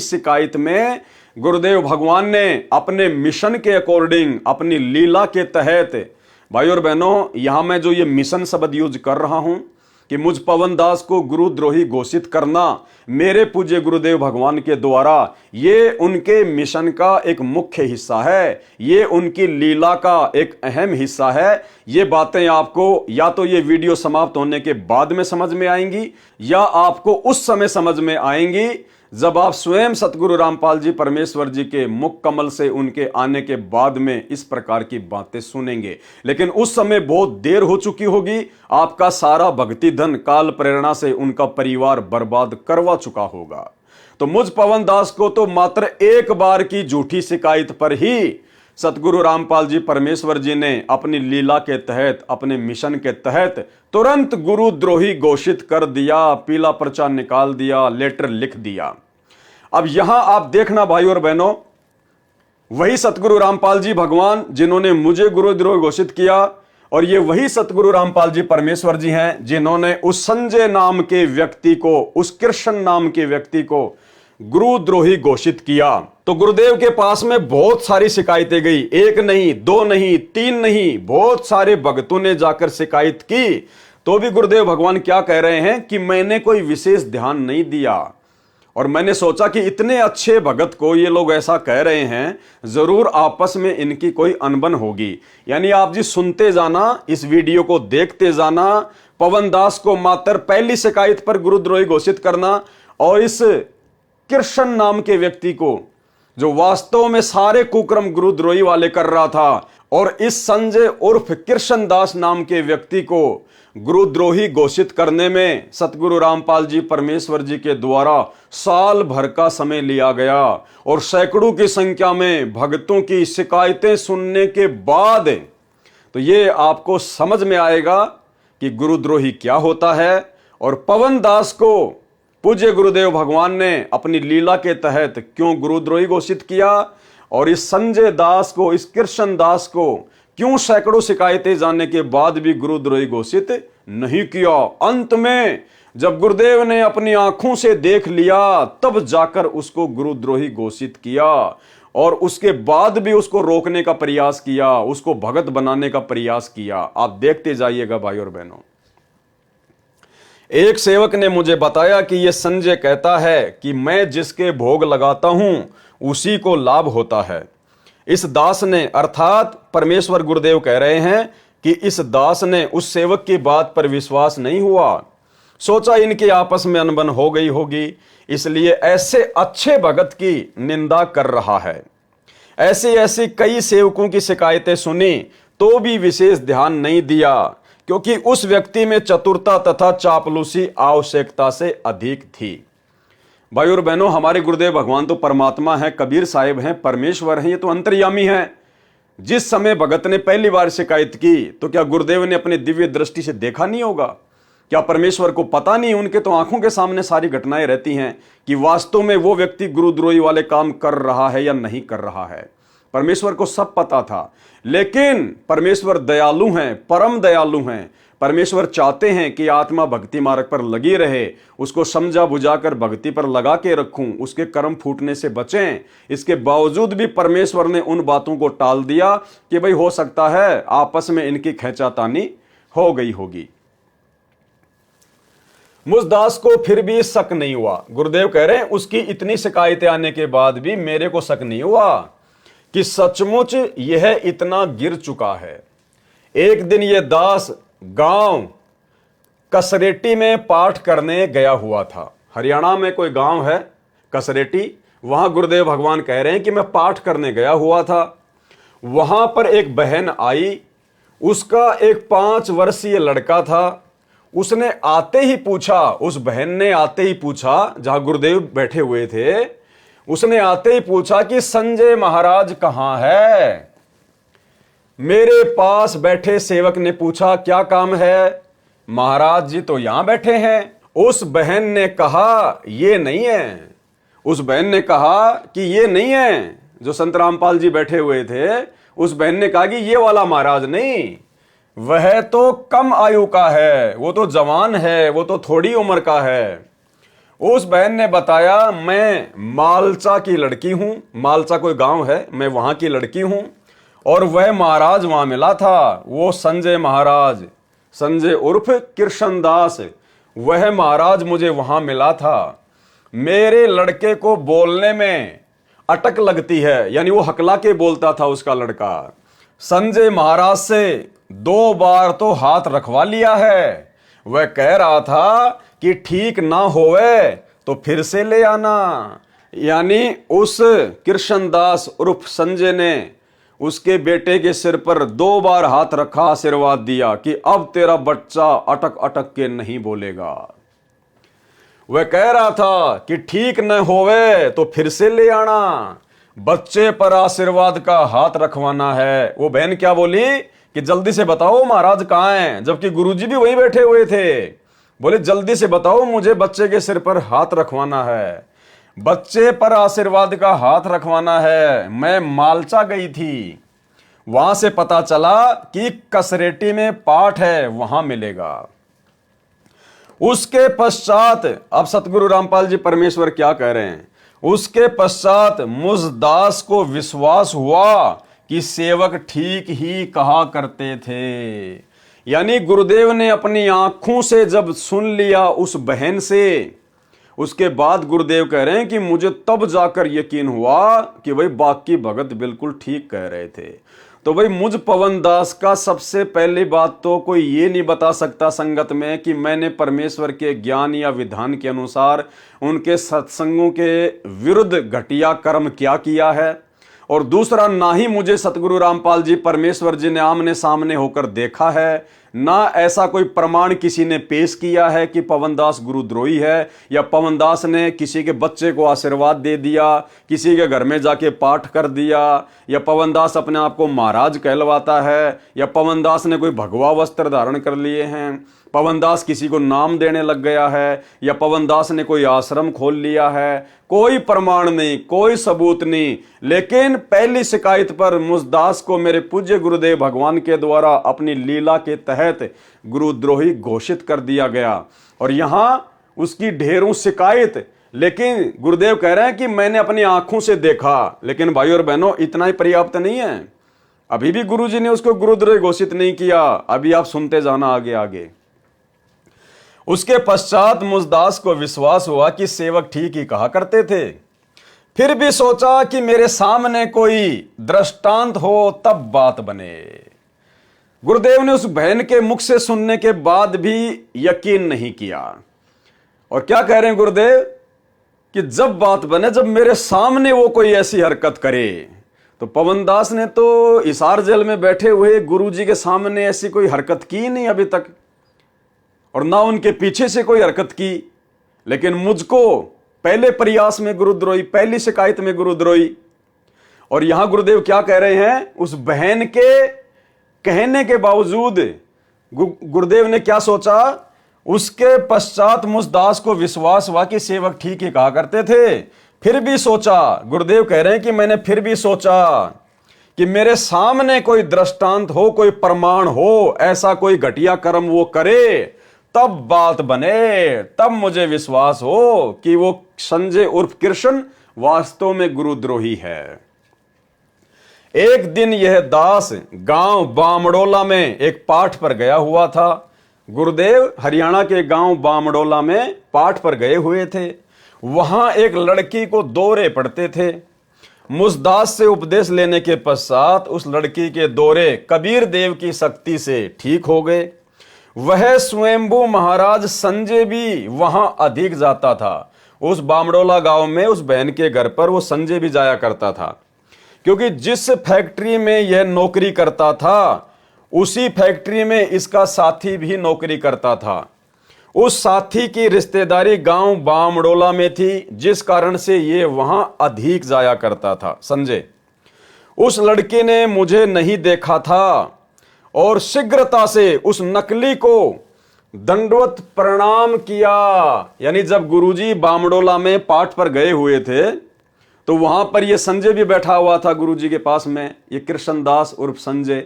शिकायत में गुरुदेव भगवान ने अपने मिशन के अकॉर्डिंग, अपनी लीला के तहत, भाई और बहनों, यहां मैं जो ये मिशन शब्द यूज कर रहा हूं कि मुझ पवन दास को गुरुद्रोही घोषित करना मेरे पूज्य गुरुदेव भगवान के द्वारा, ये उनके मिशन का एक मुख्य हिस्सा है, ये उनकी लीला का एक अहम हिस्सा है। ये बातें आपको या तो ये वीडियो समाप्त होने के बाद में समझ में आएंगी या आपको उस समय समझ में आएंगी जब आप स्वयं सतगुरु रामपाल जी परमेश्वर जी के मुख कमल से उनके आने के बाद में इस प्रकार की बातें सुनेंगे। लेकिन उस समय बहुत देर हो चुकी होगी, आपका सारा भक्ति धन काल प्रेरणा से उनका परिवार बर्बाद करवा चुका होगा। तो मुझ पवन दास को तो मात्र एक बार की झूठी शिकायत पर ही सतगुरु रामपाल जी परमेश्वर जी ने अपनी लीला के तहत, अपने मिशन के तहत तुरंत गुरुद्रोही घोषित कर दिया, पीला पर्चा निकाल दिया, लेटर लिख दिया। अब यहां आप देखना भाई और बहनों, वही सतगुरु रामपाल जी भगवान जिन्होंने मुझे गुरुद्रोही घोषित किया, और ये वही सतगुरु रामपाल जी परमेश्वर जी हैं जिन्होंने उस संजय नाम के व्यक्ति को, उस कृष्ण नाम के व्यक्ति को गुरुद्रोही घोषित किया। तो गुरुदेव के पास में बहुत सारी शिकायतें गई, एक नहीं, दो नहीं, तीन नहीं, बहुत सारे भक्तों ने जाकर शिकायत की। तो भी गुरुदेव भगवान क्या कह रहे हैं कि मैंने कोई विशेष ध्यान नहीं दिया, और मैंने सोचा कि इतने अच्छे भगत को ये लोग ऐसा कह रहे हैं, जरूर आपस में इनकी कोई अनबन होगी। यानी आप जी सुनते जाना, इस वीडियो को देखते जाना। पवन दास को मात्र पहली शिकायत पर गुरुद्रोही घोषित करना, और इस कृष्ण नाम के व्यक्ति को जो वास्तव में सारे कुक्रम गुरुद्रोही वाले कर रहा था, और इस संजय उर्फ कृष्ण दास नाम के व्यक्ति को गुरुद्रोही घोषित करने में सतगुरु रामपाल जी परमेश्वर जी के द्वारा साल भर का समय लिया गया। और सैकड़ों की संख्या में भक्तों की शिकायतें सुनने के बाद तो ये आपको समझ में आएगा कि गुरुद्रोही क्या होता है। और पवन दास को पूज्य गुरुदेव भगवान ने अपनी लीला के तहत क्यों गुरुद्रोही घोषित किया, और इस संजय दास को, इस कृष्ण दास को क्यों सैकड़ों शिकायतें जानने के बाद भी गुरुद्रोही घोषित नहीं किया। अंत में जब गुरुदेव ने अपनी आंखों से देख लिया, तब जाकर उसको गुरुद्रोही घोषित किया, और उसके बाद भी उसको रोकने का प्रयास किया, उसको भगत बनाने का प्रयास किया। आप देखते जाइएगा भाई और बहनों। एक सेवक ने मुझे बताया कि यह संजय कहता है कि मैं जिसके भोग लगाता हूं उसी को लाभ होता है। इस दास ने, अर्थात परमेश्वर गुरुदेव कह रहे हैं कि इस दास ने उस सेवक की बात पर विश्वास नहीं हुआ, सोचा इनके आपस में अनबन हो गई होगी, इसलिए ऐसे अच्छे भगत की निंदा कर रहा है। ऐसी ऐसी कई सेवकों की शिकायतें सुनी तो भी विशेष ध्यान नहीं दिया, क्योंकि उस व्यक्ति में चतुरता तथा चापलूसी आवश्यकता से अधिक थी। भाई और बहनों, हमारे गुरुदेव भगवान तो परमात्मा है, कबीर साहिब हैं, परमेश्वर हैं, ये तो अंतर्यामी हैं। जिस समय भगत ने पहली बार शिकायत की तो क्या गुरुदेव ने अपने दिव्य दृष्टि से देखा नहीं होगा? क्या परमेश्वर को पता नहीं? उनके तो आंखों के सामने सारी घटनाएं रहती हैं कि वास्तव में वो व्यक्ति गुरुद्रोही वाले काम कर रहा है या नहीं कर रहा है। परमेश्वर को सब पता था, लेकिन परमेश्वर दयालु हैं, परम दयालु हैं। परमेश्वर चाहते हैं कि आत्मा भक्ति मार्ग पर लगी रहे, उसको समझा बुझाकर भक्ति पर लगा के रखूं, उसके कर्म फूटने से बचें। इसके बावजूद भी परमेश्वर ने उन बातों को टाल दिया कि भाई हो सकता है आपस में इनकी खींचातानी हो गई होगी। मुझ दास को फिर भी शक नहीं हुआ। गुरुदेव कह रहे हैं उसकी इतनी शिकायतें आने के बाद भी मेरे को शक नहीं हुआ कि सचमुच यह इतना गिर चुका है। एक दिन यह दास गांव कसरेटी में पाठ करने गया हुआ था। हरियाणा में कोई गांव है कसरेटी, वहां गुरुदेव भगवान कह रहे हैं कि मैं पाठ करने गया हुआ था। वहां पर एक बहन आई, उसका एक 5 वर्षीय लड़का था। उसने आते ही पूछा, उस बहन ने आते ही पूछा, जहां गुरुदेव बैठे हुए थे, उसने आते ही पूछा कि संजय महाराज कहां है। मेरे पास बैठे सेवक ने पूछा क्या काम है? महाराज जी तो यहां बैठे हैं। उस बहन ने कहा ये नहीं है। उस बहन ने कहा कि ये नहीं है। जो संत रामपाल जी बैठे हुए थे, उस बहन ने कहा कि ये वाला महाराज नहीं, वह तो कम आयु का है, वो तो जवान है, वो तो थोड़ी उम्र का है। उस बहन ने बताया मैं मालचा की लड़की हूं। मालचा कोई गांव है, मैं वहां की लड़की हूं। और वह महाराज वहां मिला था, वो संजय महाराज, संजय उर्फ कृष्णदास, वह महाराज मुझे वहां मिला था। मेरे लड़के को बोलने में अटक लगती है, यानी वो हकला के बोलता था उसका लड़का। संजय महाराज से 2 बार तो हाथ रखवा लिया है। वह कह रहा था कि ठीक ना होवे तो फिर से ले आना। यानी उस कृष्णदास उर्फ संजय ने उसके बेटे के सिर पर 2 बार हाथ रखा, आशीर्वाद दिया कि अब तेरा बच्चा अटक अटक के नहीं बोलेगा। वह कह रहा था कि ठीक न होवे तो फिर से ले आना, बच्चे पर आशीर्वाद का हाथ रखवाना है। वो बहन क्या बोली कि जल्दी से बताओ महाराज कहां हैं, जबकि गुरुजी भी वहीं बैठे हुए थे। बोले जल्दी से बताओ, मुझे बच्चे के सिर पर हाथ रखवाना है, बच्चे पर आशीर्वाद का हाथ रखवाना है। मैं मालचा गई थी, वहां से पता चला कि कसरेटी में पाठ है, वहां मिलेगा। उसके पश्चात अब सतगुरु रामपाल जी परमेश्वर क्या कह रहे हैं, उसके पश्चात मुझ दास को विश्वास हुआ कि सेवक ठीक ही कहा करते थे। यानी गुरुदेव ने अपनी आंखों से जब सुन लिया उस बहन से, उसके बाद गुरुदेव कह रहे हैं कि मुझे तब जाकर यकीन हुआ कि भाई बाकी भगत बिल्कुल ठीक कह रहे थे। तो भाई मुझ पवन दास का सबसे पहली बात तो कोई ये नहीं बता सकता संगत में कि मैंने परमेश्वर के ज्ञान या विधान के अनुसार उनके सत्संगों के विरुद्ध घटिया कर्म क्या किया है। और दूसरा, ना ही मुझे सतगुरु रामपाल जी परमेश्वर जी ने आमने सामने होकर देखा है, ना ऐसा कोई प्रमाण किसी ने पेश किया है कि पवनदास गुरुद्रोही है, या पवनदास ने किसी के बच्चे को आशीर्वाद दे दिया, किसी के घर में जाके पाठ कर दिया, या पवनदास अपने आप को महाराज कहलवाता है, या पवनदास ने कोई भगवा वस्त्र धारण कर लिए हैं, पवनदास किसी को नाम देने लग गया है, या पवनदास ने कोई आश्रम खोल लिया है। कोई प्रमाण नहीं, कोई सबूत नहीं। लेकिन पहली शिकायत पर मुझदास को मेरे पूज्य गुरुदेव भगवान के द्वारा अपनी लीला के तहत गुरुद्रोही घोषित कर दिया गया। और यहां उसकी ढेरों शिकायत, लेकिन गुरुदेव कह रहे हैं कि मैंने अपनी आंखों से देखा। लेकिन भाई और बहनों, इतना ही पर्याप्त नहीं है। अभी भी गुरुजी ने उसको गुरुद्रोही घोषित नहीं किया। अभी आप सुनते जाना आगे आगे। उसके पश्चात मुझदास को विश्वास हुआ कि सेवक ठीक ही कहा करते थे। फिर भी सोचा कि मेरे सामने कोई दृष्टांत हो तब बात बने। गुरुदेव ने उस बहन के मुख से सुनने के बाद भी यकीन नहीं किया। और क्या कह रहे हैं गुरुदेव कि जब बात बने, जब मेरे सामने वो कोई ऐसी हरकत करे। तो पवनदास ने तो हिसार जेल में बैठे हुए गुरुजी के सामने ऐसी कोई हरकत की नहीं अभी तक, और ना उनके पीछे से कोई हरकत की। लेकिन मुझको पहले प्रयास में गुरुद्रोही, पहली शिकायत में गुरुद्रोही। और यहां गुरुदेव क्या कह रहे हैं, उस बहन के कहने के बावजूद गुरुदेव ने क्या सोचा, उसके पश्चात मुझदास को विश्वास हुआ कि सेवक ठीक ही कहा करते थे। फिर भी सोचा, गुरुदेव कह रहे हैं कि मैंने फिर भी सोचा कि मेरे सामने कोई दृष्टांत हो, कोई प्रमाण हो, ऐसा कोई घटिया कर्म वो करे, तब बात बने, तब मुझे विश्वास हो कि वो संजय उर्फ कृष्ण वास्तव में गुरुद्रोही है। एक दिन यह दास गांव बामड़ोला में एक पाठ पर गया हुआ था। गुरुदेव हरियाणा के गांव बामड़ोला में पाठ पर गए हुए थे। वहां एक लड़की को दौरे पड़ते थे। मुझदास से उपदेश लेने के पश्चात उस लड़की के दौरे कबीर देव की शक्ति से ठीक हो गए। वह स्वयंभू महाराज संजय भी वहां अधिक जाता था। उस बामड़ोला गांव में उस बहन के घर पर वो संजय भी जाया करता था, क्योंकि जिस फैक्ट्री में यह नौकरी करता था उसी फैक्ट्री में इसका साथी भी नौकरी करता था। उस साथी की रिश्तेदारी गांव बामड़ोला में थी, जिस कारण से ये वहां अधिक जाया करता था संजय। उस लड़के ने मुझे नहीं देखा था और शीघ्रता से उस नकली को दंडवत प्रणाम किया। यानी जब गुरुजी बामडोला में पाठ पर गए हुए थे तो वहां पर ये संजय भी बैठा हुआ था गुरुजी के पास में, ये कृष्णदास उर्फ संजय।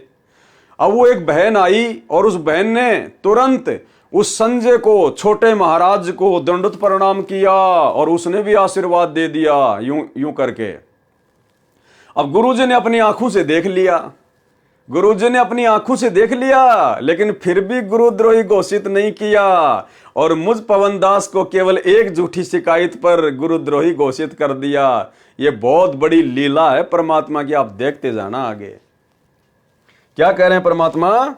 अब वो एक बहन आई और उस बहन ने तुरंत उस संजय को, छोटे महाराज को दंडवत प्रणाम किया और उसने भी आशीर्वाद दे दिया यूं यूं करके। अब गुरुजी ने अपनी आंखों से देख लिया, गुरुजी ने अपनी आंखों से देख लिया, लेकिन फिर भी गुरुद्रोही घोषित नहीं किया और मुझ पवनदास को केवल एक झूठी शिकायत पर गुरुद्रोही घोषित कर दिया। यह बहुत बड़ी लीला है परमात्मा की, आप देखते जाना आगे क्या कह रहे हैं परमात्मा।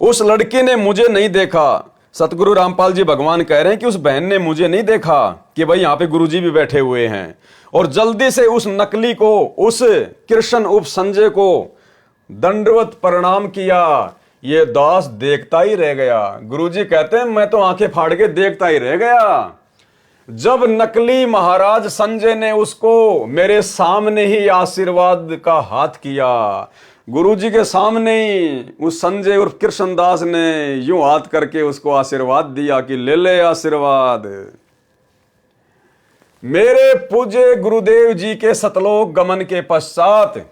उस लड़के ने मुझे नहीं देखा, सतगुरु रामपाल जी भगवान कह रहे हैं कि उस बहन ने मुझे नहीं देखा कि भाई यहां पे गुरुजी भी बैठे हुए हैं, और जल्दी से उस नकली को, उस कृष्ण उप संजय को दंडवत प्रणाम किया। ये दास देखता ही रह गया। गुरुजी कहते हैं मैं तो आंखें फाड़ के देखता ही रह गया। जब नकली महाराज संजय ने उसको मेरे सामने ही आशीर्वाद का हाथ किया, गुरुजी के सामने ही उस संजय और कृष्णदास ने यूं हाथ करके उसको आशीर्वाद दिया कि ले ले आशीर्वाद। मेरे पूज्य गुरुदेव जी के सतलोक गमन के पश्चात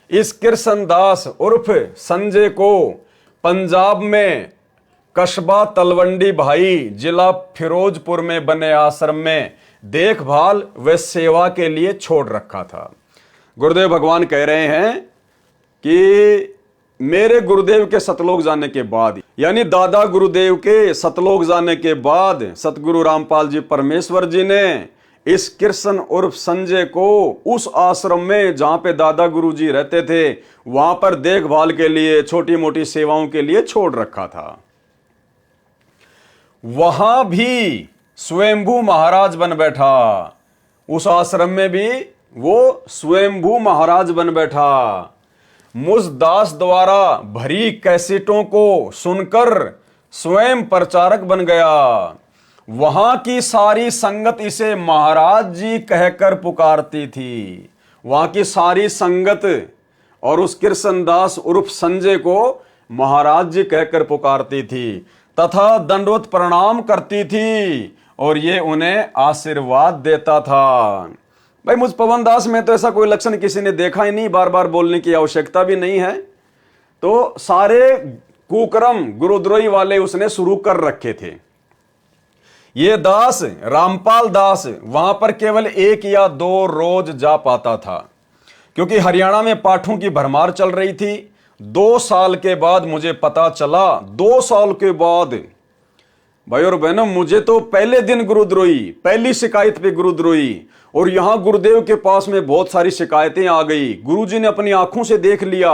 इस कृष्णदास उर्फ संजय को पंजाब में कस्बा तलवंडी भाई जिला फिरोजपुर में बने आश्रम में देखभाल व सेवा के लिए छोड़ रखा था। गुरुदेव भगवान कह रहे हैं कि मेरे गुरुदेव के सतलोक जाने के बाद, यानी दादा गुरुदेव के सतलोक जाने के बाद, सतगुरु रामपाल जी परमेश्वर जी ने इस कृष्ण उर्फ संजय को उस आश्रम में जहां पे दादा गुरुजी रहते थे वहां पर देखभाल के लिए, छोटी मोटी सेवाओं के लिए छोड़ रखा था। वहां भी स्वयंभू महाराज बन बैठा, उस आश्रम में भी वो स्वयंभू महाराज बन बैठा। मुझ दास द्वारा भरी कैसेटों को सुनकर स्वयं प्रचारक बन गया। वहां की सारी संगत इसे महाराज जी कहकर पुकारती थी। वहां की सारी संगत और उस कृष्णदास उर्फ संजय को महाराज जी कहकर पुकारती थी तथा दंडवत प्रणाम करती थी और ये उन्हें आशीर्वाद देता था। भाई मुझ पवनदास में तो ऐसा कोई लक्षण किसी ने देखा ही नहीं, बार बार बोलने की आवश्यकता भी नहीं है। तो सारे कुकर्म गुरुद्रोही वाले उसने शुरू कर रखे थे। ये दास रामपाल दास वहां पर केवल 1 या 2 रोज जा पाता था, क्योंकि हरियाणा में पाठों की भरमार चल रही थी। 2 साल के बाद मुझे पता चला, 2 साल के बाद भाई और बहनों, मुझे तो पहले दिन गुरुद्रोही, पहली शिकायत पे गुरुद्रोही, और यहां गुरुदेव के पास में बहुत सारी शिकायतें आ गई। गुरुजी ने अपनी आंखों से देख लिया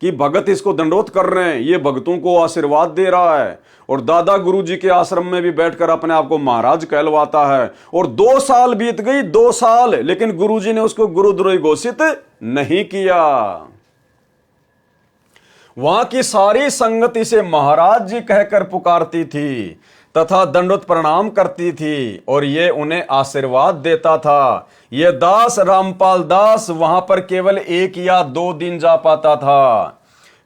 कि भगत इसको दंडोत कर रहे हैं, ये भगतों को आशीर्वाद दे रहा है, और दादा गुरुजी के आश्रम में भी बैठकर अपने आप को महाराज कहलवाता है। और 2 साल बीत गई, 2 साल, लेकिन गुरुजी ने उसको गुरुद्रोही घोषित नहीं किया। वहां की सारी संगत इसे महाराज जी कहकर पुकारती थी तथा दंडवत प्रणाम करती थी और ये उन्हें आशीर्वाद देता था। ये दास रामपाल दास वहां पर केवल 1 या 2 दिन जा पाता था,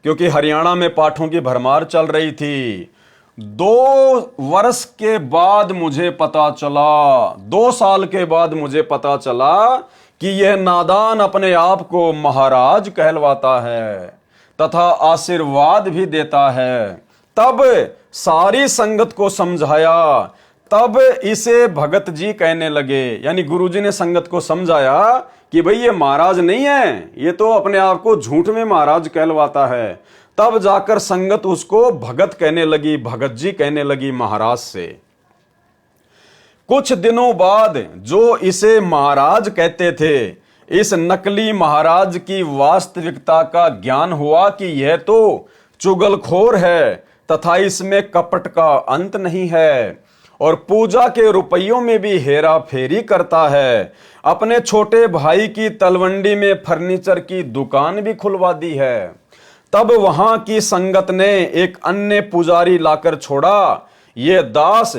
क्योंकि हरियाणा में पाठों की भरमार चल रही थी। 2 वर्ष के बाद मुझे पता चला, 2 साल के बाद मुझे पता चला कि यह नादान अपने आप को महाराज कहलवाता है तथा आशीर्वाद भी देता है। तब सारी संगत को समझाया, तब इसे भगत जी कहने लगे। यानी गुरुजी ने संगत को समझाया कि भाई ये महाराज नहीं है, ये तो अपने आप को झूठ में महाराज कहलवाता है। तब जाकर संगत उसको भगत कहने लगी, भगत जी कहने लगी महाराज से। कुछ दिनों बाद जो इसे महाराज कहते थे, इस नकली महाराज की वास्तविकता का ज्ञान हुआ कि यह तो चुगलखोर है तथा इसमें कपट का अंत नहीं है, और पूजा के रुपयों में भी हेरा फेरी करता है। अपने छोटे भाई की तलवंडी में फर्नीचर की दुकान भी खुलवा दी है। तब वहां की संगत ने एक अन्य पुजारी लाकर छोड़ा। ये दास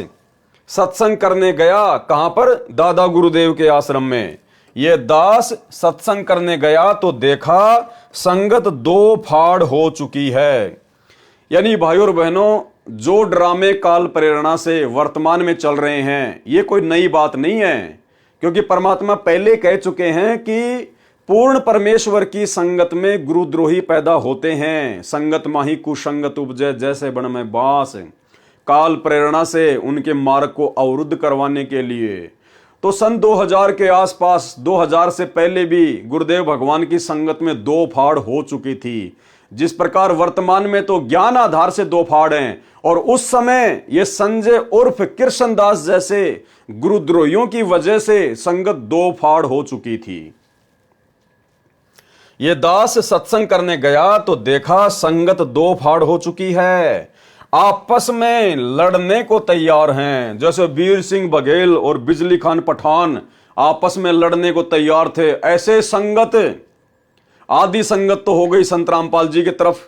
सत्संग करने गया, कहां पर? दादा गुरुदेव के आश्रम में। ये दास सत्संग करने गया तो देखा संगत 2 फाड़ हो चुकी है। यानी भाइयों और बहनों, जो ड्रामे काल प्रेरणा से वर्तमान में चल रहे हैं ये कोई नई बात नहीं है, क्योंकि परमात्मा पहले कह चुके हैं कि पूर्ण परमेश्वर की संगत में गुरुद्रोही पैदा होते हैं। संगत माही कुसंगत उपजय जैसे बन में बांस। काल प्रेरणा से उनके मार्ग को अवरुद्ध करवाने के लिए तो सन 2000 के आसपास, 2000 से पहले भी गुरुदेव भगवान की संगत में दो फाड़ हो चुकी थी। जिस प्रकार वर्तमान में तो ज्ञान आधार से दो फाड़ हैं, और उस समय ये संजय उर्फ कृष्णदास जैसे गुरुद्रोहियों की वजह से संगत दो फाड़ हो चुकी थी। ये दास सत्संग करने गया तो देखा संगत दो फाड़ हो चुकी है, आपस में लड़ने को तैयार हैं। जैसे वीर सिंह बघेल और बिजली खान पठान आपस में लड़ने को तैयार थे, ऐसे संगत आदि संगत तो हो गई संत रामपाल जी की तरफ,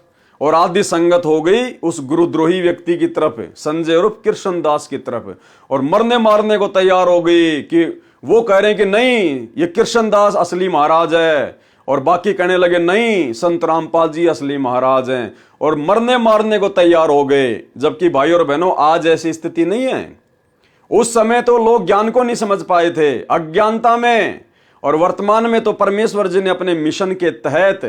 और आदि संगत हो गई उस गुरुद्रोही व्यक्ति की तरफ, संजय उर्फ कृष्णदास की तरफ, और मरने मारने को तैयार हो गई कि वो कह रहे हैं कि नहीं ये कृष्णदास असली महाराज है, और बाकी कहने लगे नहीं संत रामपाल जी असली महाराज हैं, और मरने मारने को तैयार हो गए। जबकि भाई और बहनों आज ऐसी स्थिति नहीं है। उस समय तो लोग ज्ञान को नहीं समझ पाए थे, अज्ञानता में, और वर्तमान में तो परमेश्वर जी ने अपने मिशन के तहत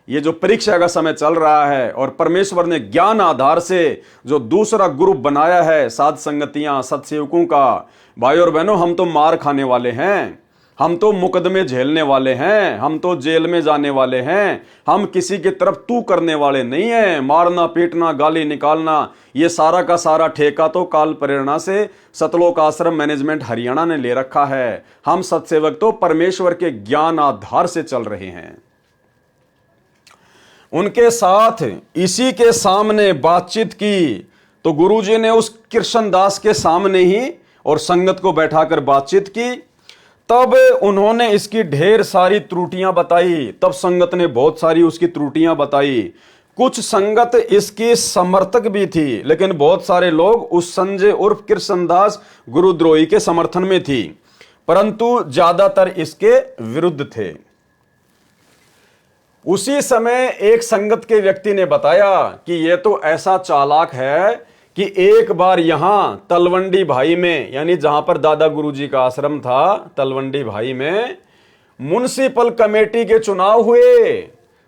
ये जो परीक्षा का समय चल रहा है, और परमेश्वर ने ज्ञान आधार से जो दूसरा ग्रुप बनाया है साध संगतियां सत्सेवकों का, भाई और बहनों हम तो मार खाने वाले हैं, हम तो मुकदमे झेलने वाले हैं, हम तो जेल में जाने वाले हैं। हम किसी की तरफ तू करने वाले नहीं हैं। मारना पीटना गाली निकालना ये सारा का सारा ठेका तो काल प्रेरणा से सतलोक आश्रम मैनेजमेंट हरियाणा ने ले रखा है। हम सत्सेवक तो परमेश्वर के ज्ञान आधार से चल रहे हैं। उनके साथ इसी के सामने बातचीत की तो गुरुजी ने उस कृष्णदास के सामने ही और संगत को बैठाकर बातचीत की। तब उन्होंने इसकी ढेर सारी त्रुटियां बताई। तब संगत ने बहुत सारी उसकी त्रुटियां बताई। कुछ संगत इसकी समर्थक भी थी, लेकिन बहुत सारे लोग उस संजय उर्फ कृष्णदास गुरुद्रोही के समर्थन में थी, परंतु ज्यादातर इसके विरुद्ध थे। उसी समय एक संगत के व्यक्ति ने बताया कि यह तो ऐसा चालाक है कि एक बार यहां तलवंडी भाई में, यानी जहां पर दादा गुरुजी का आश्रम था, तलवंडी भाई में म्युनिसिपल कमेटी के चुनाव हुए।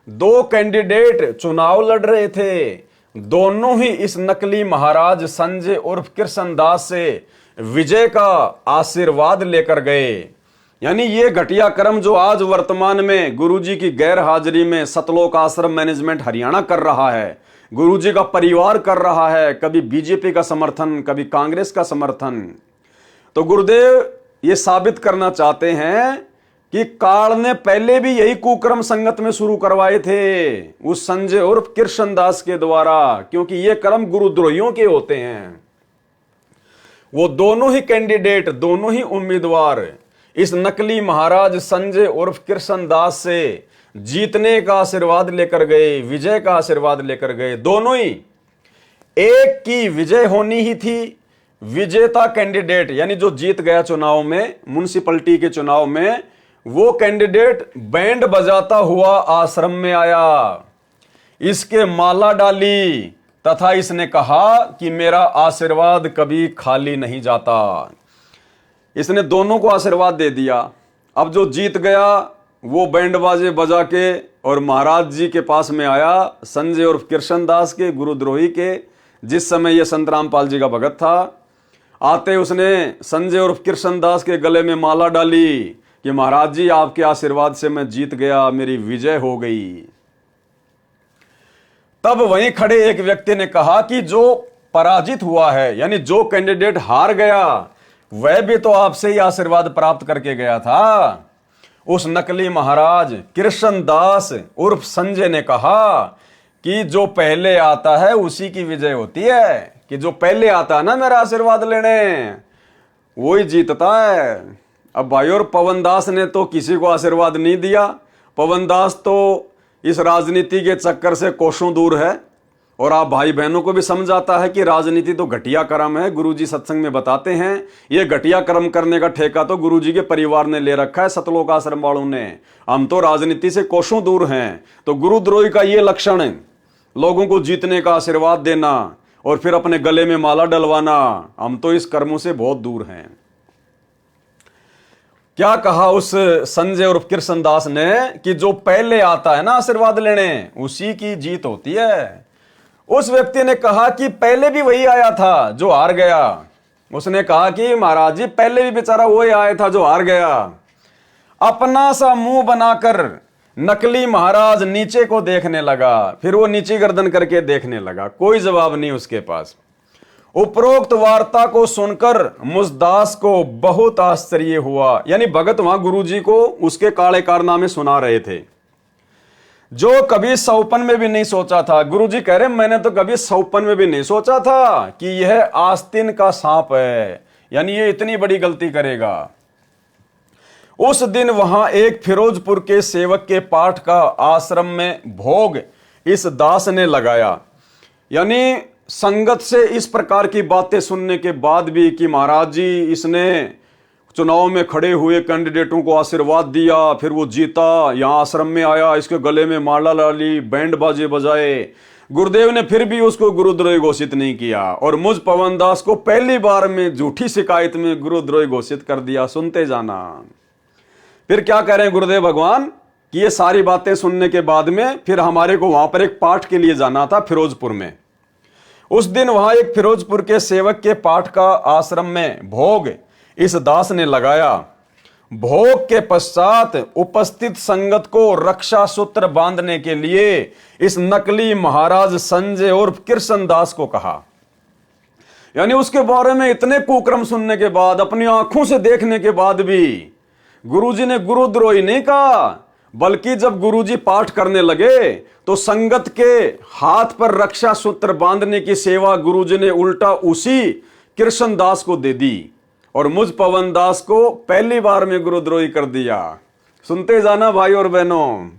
दो कैंडिडेट चुनाव लड़ रहे थे। दोनों ही इस नकली महाराज संजय उर्फ कृष्णदास से विजय का आशीर्वाद लेकर गए। यानी ये घटिया कर्म जो आज वर्तमान में गुरुजी की गैर हाजिरी में सतलोक आश्रम मैनेजमेंट हरियाणा कर रहा है, गुरुजी का परिवार कर रहा है, कभी बीजेपी का समर्थन, कभी कांग्रेस का समर्थन। तो गुरुदेव ये साबित करना चाहते हैं कि काल ने पहले भी यही कुकर्म संगत में शुरू करवाए थे उस संजय उर्फ कृष्णदास के द्वारा, क्योंकि ये कर्म गुरुद्रोहियों के होते हैं। वो दोनों ही कैंडिडेट, दोनों ही उम्मीदवार इस नकली महाराज संजय उर्फ कृष्णदास से जीतने का आशीर्वाद लेकर गए, विजय का आशीर्वाद लेकर गए। दोनों ही एक की विजय होनी ही थी। विजेता कैंडिडेट यानी जो जीत गया चुनाव में, म्युनिसिपैलिटी के चुनाव में, वो कैंडिडेट बैंड बजाता हुआ आश्रम में आया, इसके माला डाली तथा इसने कहा कि मेरा आशीर्वाद कभी खाली नहीं जाता। इसने दोनों को आशीर्वाद दे दिया। अब जो जीत गया वो बैंड बाजे बजा के और महाराज जी के पास में आया, संजय उर्फ कृष्णदास के गुरुद्रोही के, जिस समय ये संत रामपाल जी का भगत था। आते उसने संजय उर्फ कृष्णदास के गले में माला डाली कि महाराज जी आपके आशीर्वाद से मैं जीत गया, मेरी विजय हो गई। तब वहीं खड़े एक व्यक्ति ने कहा कि जो पराजित हुआ है, यानी जो कैंडिडेट हार गया, वह भी तो आपसे ही आशीर्वाद प्राप्त करके गया था। उस नकली महाराज कृष्णदास उर्फ संजय ने कहा कि जो पहले आता है उसी की विजय होती है, कि जो पहले आता है ना मेरा आशीर्वाद लेने, वही जीतता है। अब भाई और पवन दास ने तो किसी को आशीर्वाद नहीं दिया। पवन दास तो इस राजनीति के चक्कर से कोसों दूर है, और आप भाई बहनों को भी समझाता है कि राजनीति तो घटिया कर्म है। गुरुजी सत्संग में बताते हैं ये घटिया कर्म करने का ठेका तो गुरुजी के परिवार ने ले रखा है, सतलोक आश्रम वालों ने। हम तो राजनीति से कोसों दूर हैं। तो गुरुद्रोही का ये लक्षण है, लोगों को जीतने का आशीर्वाद देना और फिर अपने गले में माला डलवाना, हम तो इस कर्मों से बहुत दूर हैं। क्या कहा उस संजय और कृष्णदास ने कि जो पहले आता है ना आशीर्वाद लेने, उसी की जीत होती है। उस व्यक्ति ने कहा कि पहले भी वही आया था जो हार गया। उसने कहा कि महाराज जी पहले भी बेचारा वही आया था जो हार गया। अपना सा मुंह बनाकर नकली महाराज नीचे को देखने लगा, फिर वो नीचे गर्दन करके देखने लगा, कोई जवाब नहीं उसके पास। उपरोक्त वार्ता को सुनकर मुसदास को बहुत आश्चर्य हुआ। यानी भगत वहां गुरुजी को उसके काले कारनामे सुना रहे थे, जो कभी सौपन में भी नहीं सोचा था। गुरुजी कह रहे मैंने तो कभी सौपन में भी नहीं सोचा था कि यह आस्तीन का सांप है, यानी ये इतनी बड़ी गलती करेगा। उस दिन वहां एक फिरोजपुर के सेवक के पाठ का आश्रम में भोग इस दास ने लगाया। यानी संगत से इस प्रकार की बातें सुनने के बाद भी कि महाराज जी इसने चुनाव में खड़े हुए कैंडिडेटों को आशीर्वाद दिया, फिर वो जीता, यहाँ आश्रम में आया, इसके गले में माला डाली, बैंड बाजे बजाए, गुरुदेव ने फिर भी उसको गुरुद्रोही घोषित नहीं किया और मुझ पवन दास को पहली बार में झूठी शिकायत में गुरुद्रोही घोषित कर दिया। सुनते जाना। फिर क्या कह रहे हैं गुरुदेव भगवान कि ये सारी बातें सुनने के बाद में फिर हमारे को वहां पर एक पाठ के लिए जाना था फिरोजपुर में। उस दिन वहां एक फिरोजपुर के सेवक के पाठ का आश्रम में भोग इस दास ने लगाया। भोग के पश्चात उपस्थित संगत को रक्षा सूत्र बांधने के लिए इस नकली महाराज संजय और कृष्णदास को कहा। यानी उसके बारे में इतने कुक्रम सुनने के बाद, अपनी आंखों से देखने के बाद भी गुरुजी ने गुरुद्रोही नहीं कहा, बल्कि जब गुरुजी पाठ करने लगे तो संगत के हाथ पर रक्षा सूत्र बांधने की सेवा गुरुजी ने उल्टा उसी कृष्णदास को दे दी और मुझ पवन दास को पहली बार में गुरुद्रोही कर दिया। सुनते जाना भाई और बहनों,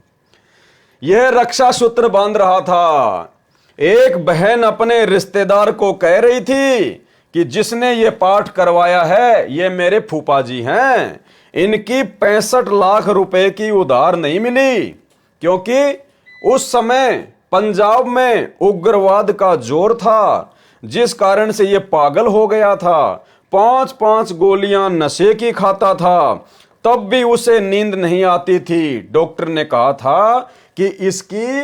यह रक्षा सूत्र बांध रहा था। एक बहन अपने रिश्तेदार को कह रही थी कि जिसने ये पाठ करवाया है ये मेरे फूफा जी हैं, इनकी 65 लाख रुपए की उधार नहीं मिली, क्योंकि उस समय पंजाब में उग्रवाद का जोर था, जिस कारण से ये पागल हो गया था। 5-5 गोलियां नशे की खाता था, तब भी उसे नींद नहीं आती थी। डॉक्टर ने कहा था कि इसकी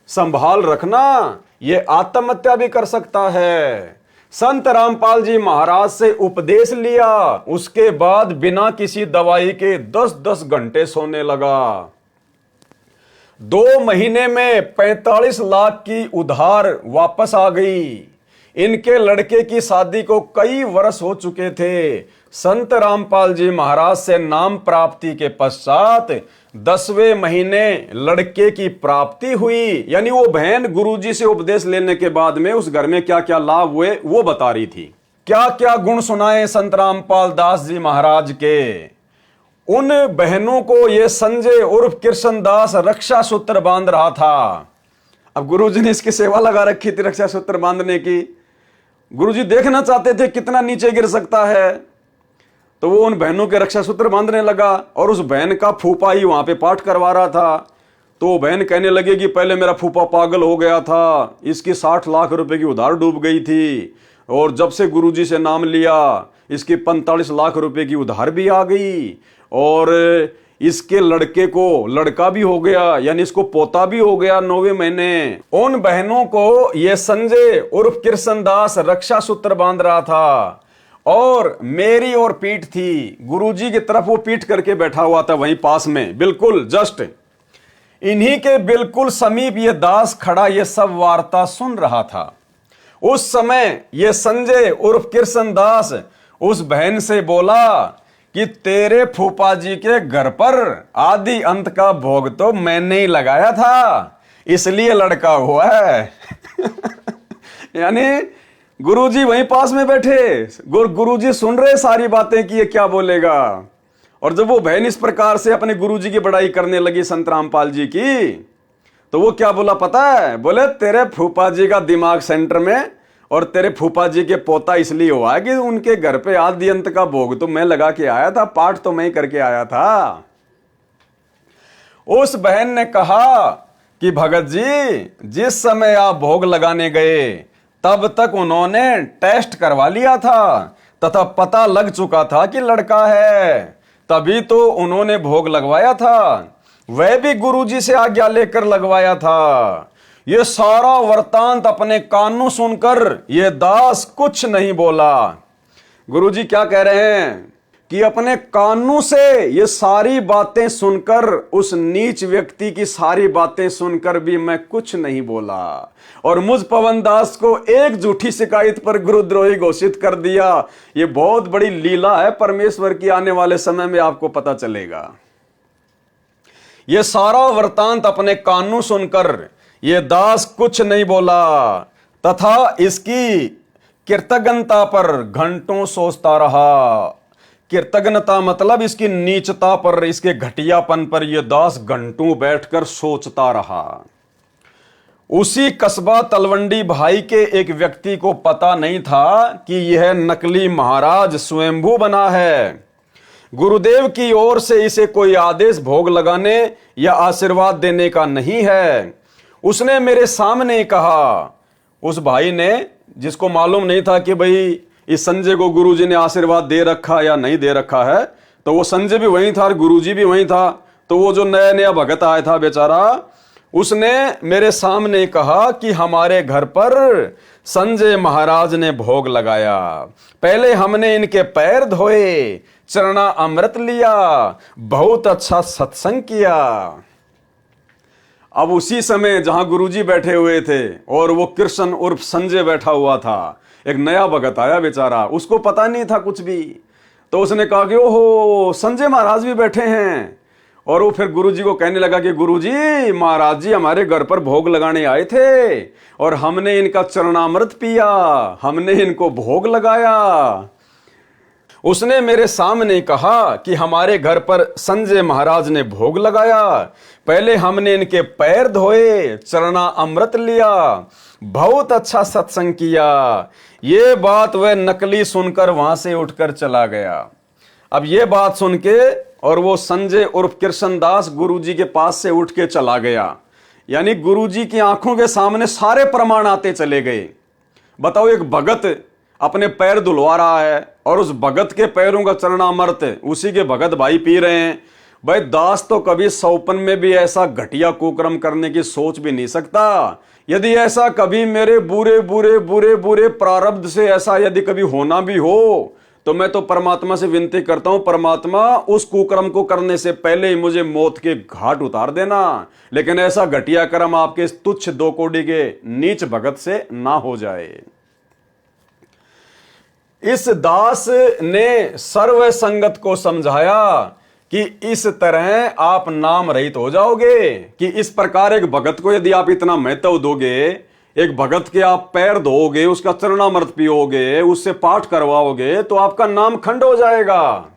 संभाल रखना, ये आत्महत्या भी कर सकता है। संत रामपाल जी महाराज से उपदेश लिया, उसके बाद बिना किसी दवाई के 10-10 घंटे सोने लगा। 2 महीने में 45 लाख की उधार वापस आ गई। इनके लड़के की शादी को कई वर्ष हो चुके थे। संत रामपाल जी महाराज से नाम प्राप्ति के पश्चात 10वें महीने लड़के की प्राप्ति हुई। यानी वो बहन गुरुजी से उपदेश लेने के बाद में उस घर में क्या क्या लाभ हुए वो बता रही थी। क्या क्या गुण सुनाए संत रामपाल दास जी महाराज के। उन बहनों को ये संजय उर्फ कृष्णदास रक्षा सूत्र बांध रहा था। अब गुरुजी ने इसकी सेवा लगा रखी थी रक्षा सूत्र बांधने की। गुरुजी देखना चाहते थे कितना नीचे गिर सकता है, तो वो उन बहनों के रक्षा सूत्र बांधने लगा और उस बहन का फूफा ही वहां पे पाठ करवा रहा था। तो वो बहन कहने लगी कि पहले मेरा फूफा पागल हो गया था, इसकी 60 लाख रुपए की उधार डूब गई थी, और जब से गुरुजी से नाम लिया इसकी 45 लाख रुपए की उधार भी आ गई, और इसके लड़के को लड़का भी हो गया, यानी इसको पोता भी हो गया 9वें महीने। उन बहनों को ये संजय उर्फ कृष्णदास रक्षा सूत्र बांध रहा था, और मेरी और पीठ थी, गुरुजी की तरफ वो पीठ करके बैठा हुआ था वहीं पास में, बिल्कुल जस्ट इन्हीं के बिल्कुल समीप ये दास खड़ा ये सब वार्ता सुन रहा था। उस समय ये संजय उर्फ कृष्णदास उस बहन से बोला कि तेरे फूफा जी के घर पर आदि अंत का भोग तो मैंने ही लगाया था, इसलिए लड़का हुआ है। यानी गुरुजी वहीं पास में बैठे, गुरुजी सुन रहे सारी बातें कि ये क्या बोलेगा। और जब वो बहन इस प्रकार से अपने गुरुजी की बड़ाई करने लगी संत रामपाल जी की, तो वो क्या बोला पता है? बोले तेरे फूफा जी का दिमाग सेंटर में, और तेरे फूफा जी के पोता इसलिए हुआ है कि उनके घर पे आदि अंत का भोग तो मैं लगा के आया था, पाठ तो मैं ही करके आया था। उस बहन ने कहा कि भगत जी जिस समय आप भोग लगाने गए तब तक उन्होंने टेस्ट करवा लिया था तथा पता लग चुका था कि लड़का है, तभी तो उन्होंने भोग लगवाया था। वह भी गुरुजी से आज्ञा लेकर लगवाया था। ये सारा वृतांत अपने कानों सुनकर ये दास कुछ नहीं बोला। गुरुजी क्या कह रहे हैं कि अपने कानों से ये सारी बातें सुनकर, उस नीच व्यक्ति की सारी बातें सुनकर भी मैं कुछ नहीं बोला और मुझ पवन दास को एक झूठी शिकायत पर गुरुद्रोही घोषित कर दिया। ये बहुत बड़ी लीला है परमेश्वर की, आने वाले समय में आपको पता चलेगा। ये सारा वृतांत अपने कानों सुनकर ये दास कुछ नहीं बोला तथा इसकी कृतज्ञता पर घंटों सोचता रहा। कृतज्ञता मतलब इसकी नीचता पर, इसके घटियापन पर यह दास घंटों बैठकर सोचता रहा। उसी कस्बा तलवंडी भाई के एक व्यक्ति को पता नहीं था कि यह नकली महाराज स्वयंभू बना है। गुरुदेव की ओर से इसे कोई आदेश भोग लगाने या आशीर्वाद देने का नहीं है। उसने मेरे सामने कहा, उस भाई ने, जिसको मालूम नहीं था कि भाई इस संजय को गुरुजी ने आशीर्वाद दे रखा या नहीं दे रखा है, तो वो संजय भी वहीं था और गुरुजी भी वहीं था। तो वो जो नया नया भगत आया था बेचारा, उसने मेरे सामने कहा कि हमारे घर पर संजय महाराज ने भोग लगाया। पहले हमने इनके पैर धोए, चरना अमृत लिया, बहुत अच्छा सत्संग किया। अब उसी समय जहां गुरुजी बैठे हुए थे और वो कृष्ण उर्फ संजय बैठा हुआ था, एक नया भगत आया बेचारा, उसको पता नहीं था कुछ भी। तो उसने कहा कि ओहो, संजय महाराज भी बैठे हैं। और वो फिर गुरुजी को कहने लगा कि गुरुजी, महाराज जी हमारे घर पर भोग लगाने आए थे और हमने इनका चरणामृत पिया, हमने इनको भोग लगाया। उसने मेरे सामने कहा कि हमारे घर पर संजय महाराज ने भोग लगाया, पहले हमने इनके पैर धोए, चरना अमृत लिया, बहुत अच्छा सत्संग किया। ये बात वह नकली सुनकर वहां से उठकर चला गया। अब ये बात सुन के और वो संजय उर्फ कृष्णदास गुरुजी के पास से उठ के चला गया। यानी गुरुजी की आंखों के सामने सारे प्रमाण आते चले गए। बताओ, एक भगत अपने पैर धुलवा रहा है और उस भगत के पैरों का चरणामृत उसी के भगत भाई पी रहे हैं। भाई दास तो कभी सौपन में भी ऐसा घटिया कुकर्म करने की सोच भी नहीं सकता। यदि ऐसा कभी मेरे बुरे बुरे बुरे बुरे प्रारब्ध से ऐसा यदि कभी होना भी हो, तो मैं तो परमात्मा से विनती करता हूं, परमात्मा उस कुकर्म को करने से पहले ही मुझे मौत के घाट उतार देना, लेकिन ऐसा घटिया कर्म आपके इस तुच्छ दो कोड़ी के नीच भगत से ना हो जाए। इस दास ने सर्व संगत को समझाया कि इस तरह आप नाम रहित हो जाओगे, कि इस प्रकार एक भगत को यदि आप इतना महत्व दोगे, एक भगत के आप पैर धोओगे, उसका चरणामृत पियोगे, उससे पाठ करवाओगे, तो आपका नाम खंड हो जाएगा।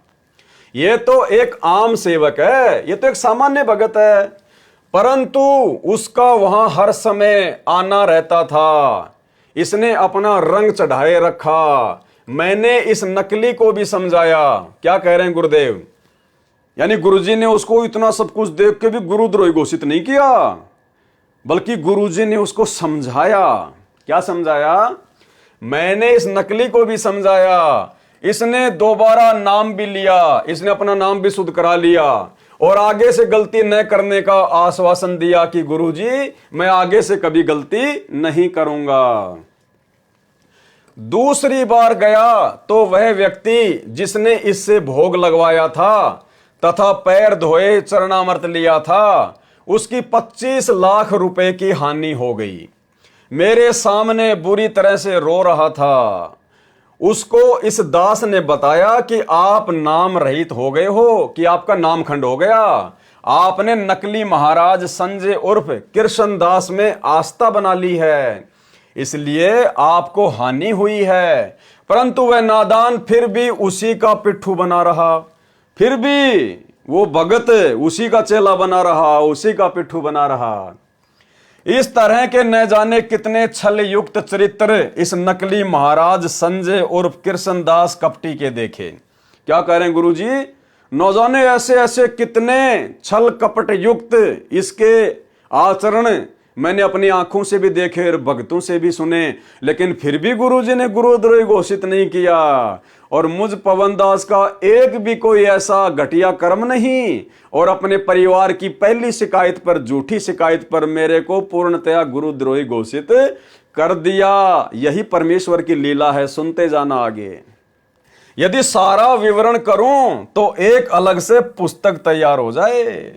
ये तो एक आम सेवक है, ये तो एक सामान्य भगत है, परंतु उसका वहां हर समय आना रहता था। इसने अपना रंग चढ़ाए रखा। मैंने इस नकली को भी समझाया। क्या कह रहे हैं गुरुदेव? यानी गुरुजी ने उसको इतना सब कुछ देख के भी गुरुद्रोही घोषित नहीं किया, बल्कि गुरुजी ने उसको समझाया। क्या समझाया? मैंने इस नकली को भी समझाया। इसने दोबारा नाम भी लिया, इसने अपना नाम भी शुद्ध करा लिया और आगे से गलती न करने का आश्वासन दिया कि गुरुजी मैं आगे से कभी गलती नहीं करूंगा। दूसरी बार गया तो वह व्यक्ति जिसने इससे भोग लगवाया था तथा पैर धोए चरणामृत लिया था, उसकी 25 लाख रुपए की हानि हो गई। मेरे सामने बुरी तरह से रो रहा था। उसको इस दास ने बताया कि आप नाम रहित हो गए हो, कि आपका नाम खंड हो गया। आपने नकली महाराज संजय उर्फ कृष्ण दास में आस्था बना ली है, इसलिए आपको हानि हुई है। परंतु वह नादान फिर भी उसी का पिट्ठू बना रहा, फिर भी वो भगत उसी का चेला बना रहा, उसी का पिट्ठू बना रहा। इस तरह के न जाने कितने छल युक्त चरित्र इस नकली महाराज संजय उर्फ कृष्णदास कपटी के देखे। क्या कह रहे हैं गुरुजी? न जाने ऐसे ऐसे कितने छल कपट युक्त इसके आचरण मैंने अपनी आंखों से भी देखे और भक्तों से भी सुने, लेकिन फिर भी गुरुजी ने गुरुद्रोही घोषित नहीं किया। और मुझ पवनदास का एक भी कोई ऐसा घटिया कर्म नहीं, और अपने परिवार की पहली शिकायत पर, झूठी शिकायत पर मेरे को पूर्णतया गुरुद्रोही घोषित कर दिया। यही परमेश्वर की लीला है। सुनते जाना आगे। यदि सारा विवरण करूं तो एक अलग से पुस्तक तैयार हो जाए।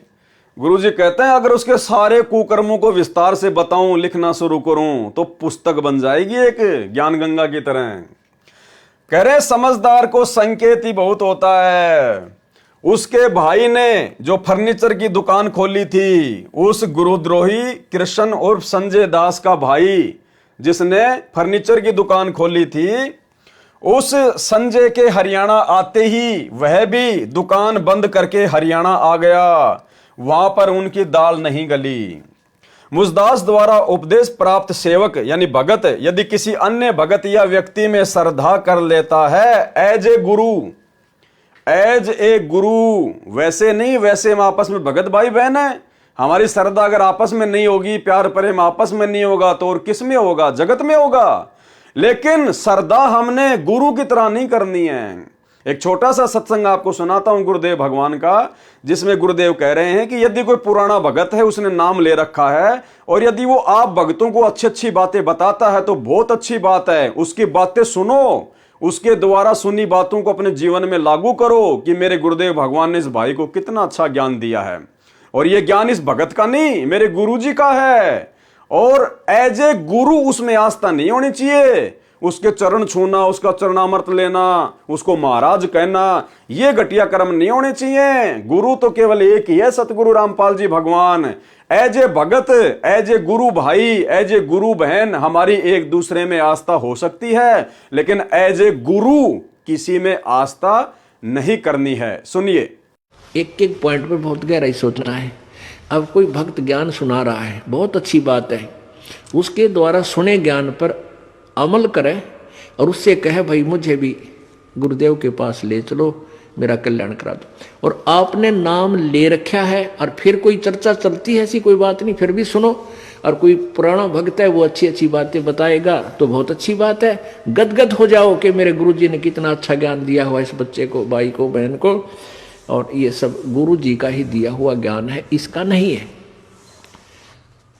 गुरुजी कहते हैं अगर उसके सारे कुकर्मों को विस्तार से बताऊं, लिखना शुरू करूं, तो पुस्तक बन जाएगी एक ज्ञान गंगा की तरह। कह रहे समझदार को संकेत ही बहुत होता है। उसके भाई ने जो फर्नीचर की दुकान खोली थी, उस गुरुद्रोही कृष्ण और संजय दास का भाई जिसने फर्नीचर की दुकान खोली थी, उस संजय के हरियाणा आते ही वह भी दुकान बंद करके हरियाणा आ गया। वहां पर उनकी दाल नहीं गली। मुझदास द्वारा उपदेश प्राप्त सेवक यानी भगत यदि किसी अन्य भगत या व्यक्ति में श्रद्धा कर लेता है, एज ए गुरु, वैसे नहीं, वैसे हम आपस में भगत भाई बहन है। हमारी श्रद्धा अगर आपस में नहीं होगी, प्यार प्रेम आपस में नहीं होगा, तो और किस में होगा? जगत में होगा। लेकिन श्रद्धा हमने गुरु की तरह नहीं करनी है। एक छोटा सा सत्संग आपको सुनाता हूं गुरुदेव भगवान का, जिसमें गुरुदेव कह रहे हैं कि यदि कोई पुराना भगत है, उसने नाम ले रखा है, और यदि वो आप भक्तों को अच्छी अच्छी बातें बताता है तो बहुत अच्छी बात है। उसकी बातें सुनो, उसके द्वारा सुनी बातों को अपने जीवन में लागू करो कि मेरे गुरुदेव भगवान ने इस भाई को कितना अच्छा ज्ञान दिया है, और ये ज्ञान इस भगत का नहीं, मेरे गुरुजी का है। और एज ए गुरु उसमें आस्था नहीं होनी चाहिए। उसके चरण छूना, उसका चरणामृत लेना, उसको महाराज कहना, ये घटिया कर्म नहीं होने चाहिए। गुरु तो केवल एक ही है, सतगुरु रामपाल जी भगवान। As a Bhagat, as a गुरु भाई, एज ए गुरु बहन, हमारी एक दूसरे में आस्था हो सकती है, लेकिन एज ए गुरु किसी में आस्था नहीं करनी है। सुनिए, एक एक पॉइंट पे बहुत गहराई सोचना है। अब कोई भक्त ज्ञान सुना रहा है, बहुत अच्छी बात है, उसके द्वारा सुने ज्ञान पर अमल करे और उससे कहे भाई मुझे भी गुरुदेव के पास ले चलो, मेरा कल्याण करा दो। और आपने नाम ले रखा है और फिर कोई चर्चा चलती है, ऐसी कोई बात नहीं, फिर भी सुनो। और कोई पुराना भक्त है वो अच्छी अच्छी बातें बताएगा तो बहुत अच्छी बात है। गदगद हो जाओ कि मेरे गुरुजी ने कितना अच्छा ज्ञान दिया हुआ इस बच्चे को, भाई को, बहन को, और ये सब गुरुजी का ही दिया हुआ ज्ञान है, इसका नहीं है।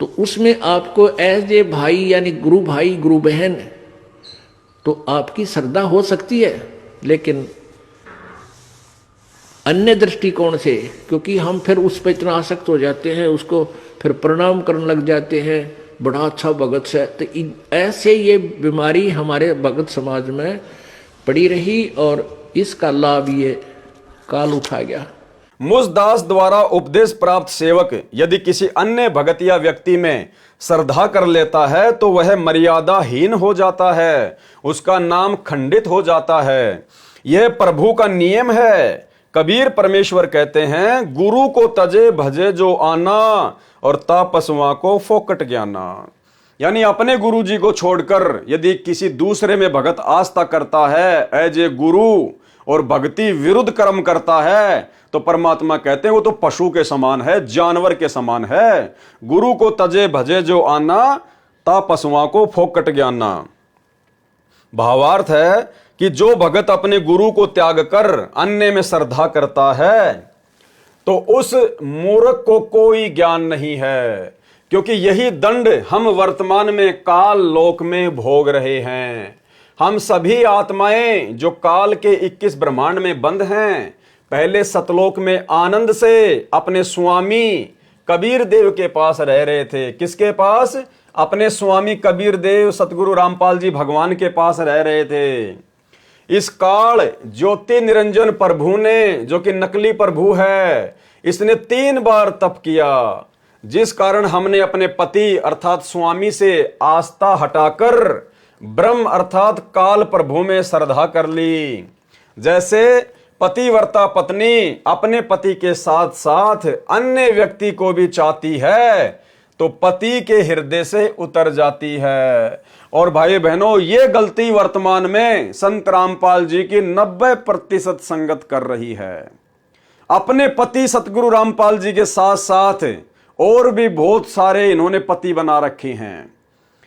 तो उसमें आपको एज ए भाई यानी गुरु भाई, गुरु बहन, तो आपकी श्रद्धा हो सकती है, लेकिन अन्य दृष्टिकोण से, क्योंकि हम फिर उस पर इतना आसक्त हो जाते हैं, उसको फिर प्रणाम करने लग जाते हैं, बड़ा अच्छा भगत से। तो ऐसे ये बीमारी हमारे भगत समाज में पड़ी रही और इसका लाभ ये काल उठा गया। मुझदास द्वारा उपदेश प्राप्त सेवक यदि किसी अन्य भगत या व्यक्ति में श्रद्धा कर लेता है तो वह मर्यादाहीन हो जाता है, उसका नाम खंडित हो जाता है। यह प्रभु का नियम है। कबीर परमेश्वर कहते हैं, गुरु को तजे भजे जो आना और तापसुआ को फोकट ज्ञाना। यानी अपने गुरु जी को छोड़कर यदि किसी दूसरे में भगत आस्था करता है एज ए गुरु और भक्ति विरुद्ध कर्म करता है, तो परमात्मा कहते हैं वो तो पशु के समान है, जानवर के समान है। गुरु को तजे भजे जो आना, ता पशुओं को फोकट ज्ञाना। भावार्थ है कि जो भगत अपने गुरु को त्याग कर अन्य में श्रद्धा करता है तो उस मूर्ख को कोई ज्ञान नहीं है, क्योंकि यही दंड हम वर्तमान में काल लोक में भोग रहे हैं। हम सभी आत्माएं जो काल के 21 ब्रह्मांड में बंद हैं, पहले सतलोक में आनंद से अपने स्वामी कबीर देव के पास रह रहे थे। किसके पास? अपने स्वामी कबीर देव सतगुरु रामपाल जी भगवान के पास रह रहे थे। इस काल ज्योति निरंजन प्रभु ने, जो कि नकली प्रभु है, इसने 3 बार तप किया, जिस कारण हमने अपने पति अर्थात स्वामी से आस्था हटाकर ब्रह्म अर्थात काल प्रभु में श्रद्धा कर ली। जैसे पतिव्रता पत्नी अपने पति के साथ साथ अन्य व्यक्ति को भी चाहती है तो पति के हृदय से उतर जाती है। और भाई बहनों, ये गलती वर्तमान में संत रामपाल जी की 90% संगत कर रही है। अपने पति सतगुरु रामपाल जी के साथ साथ और भी बहुत सारे इन्होंने पति बना रखे हैं।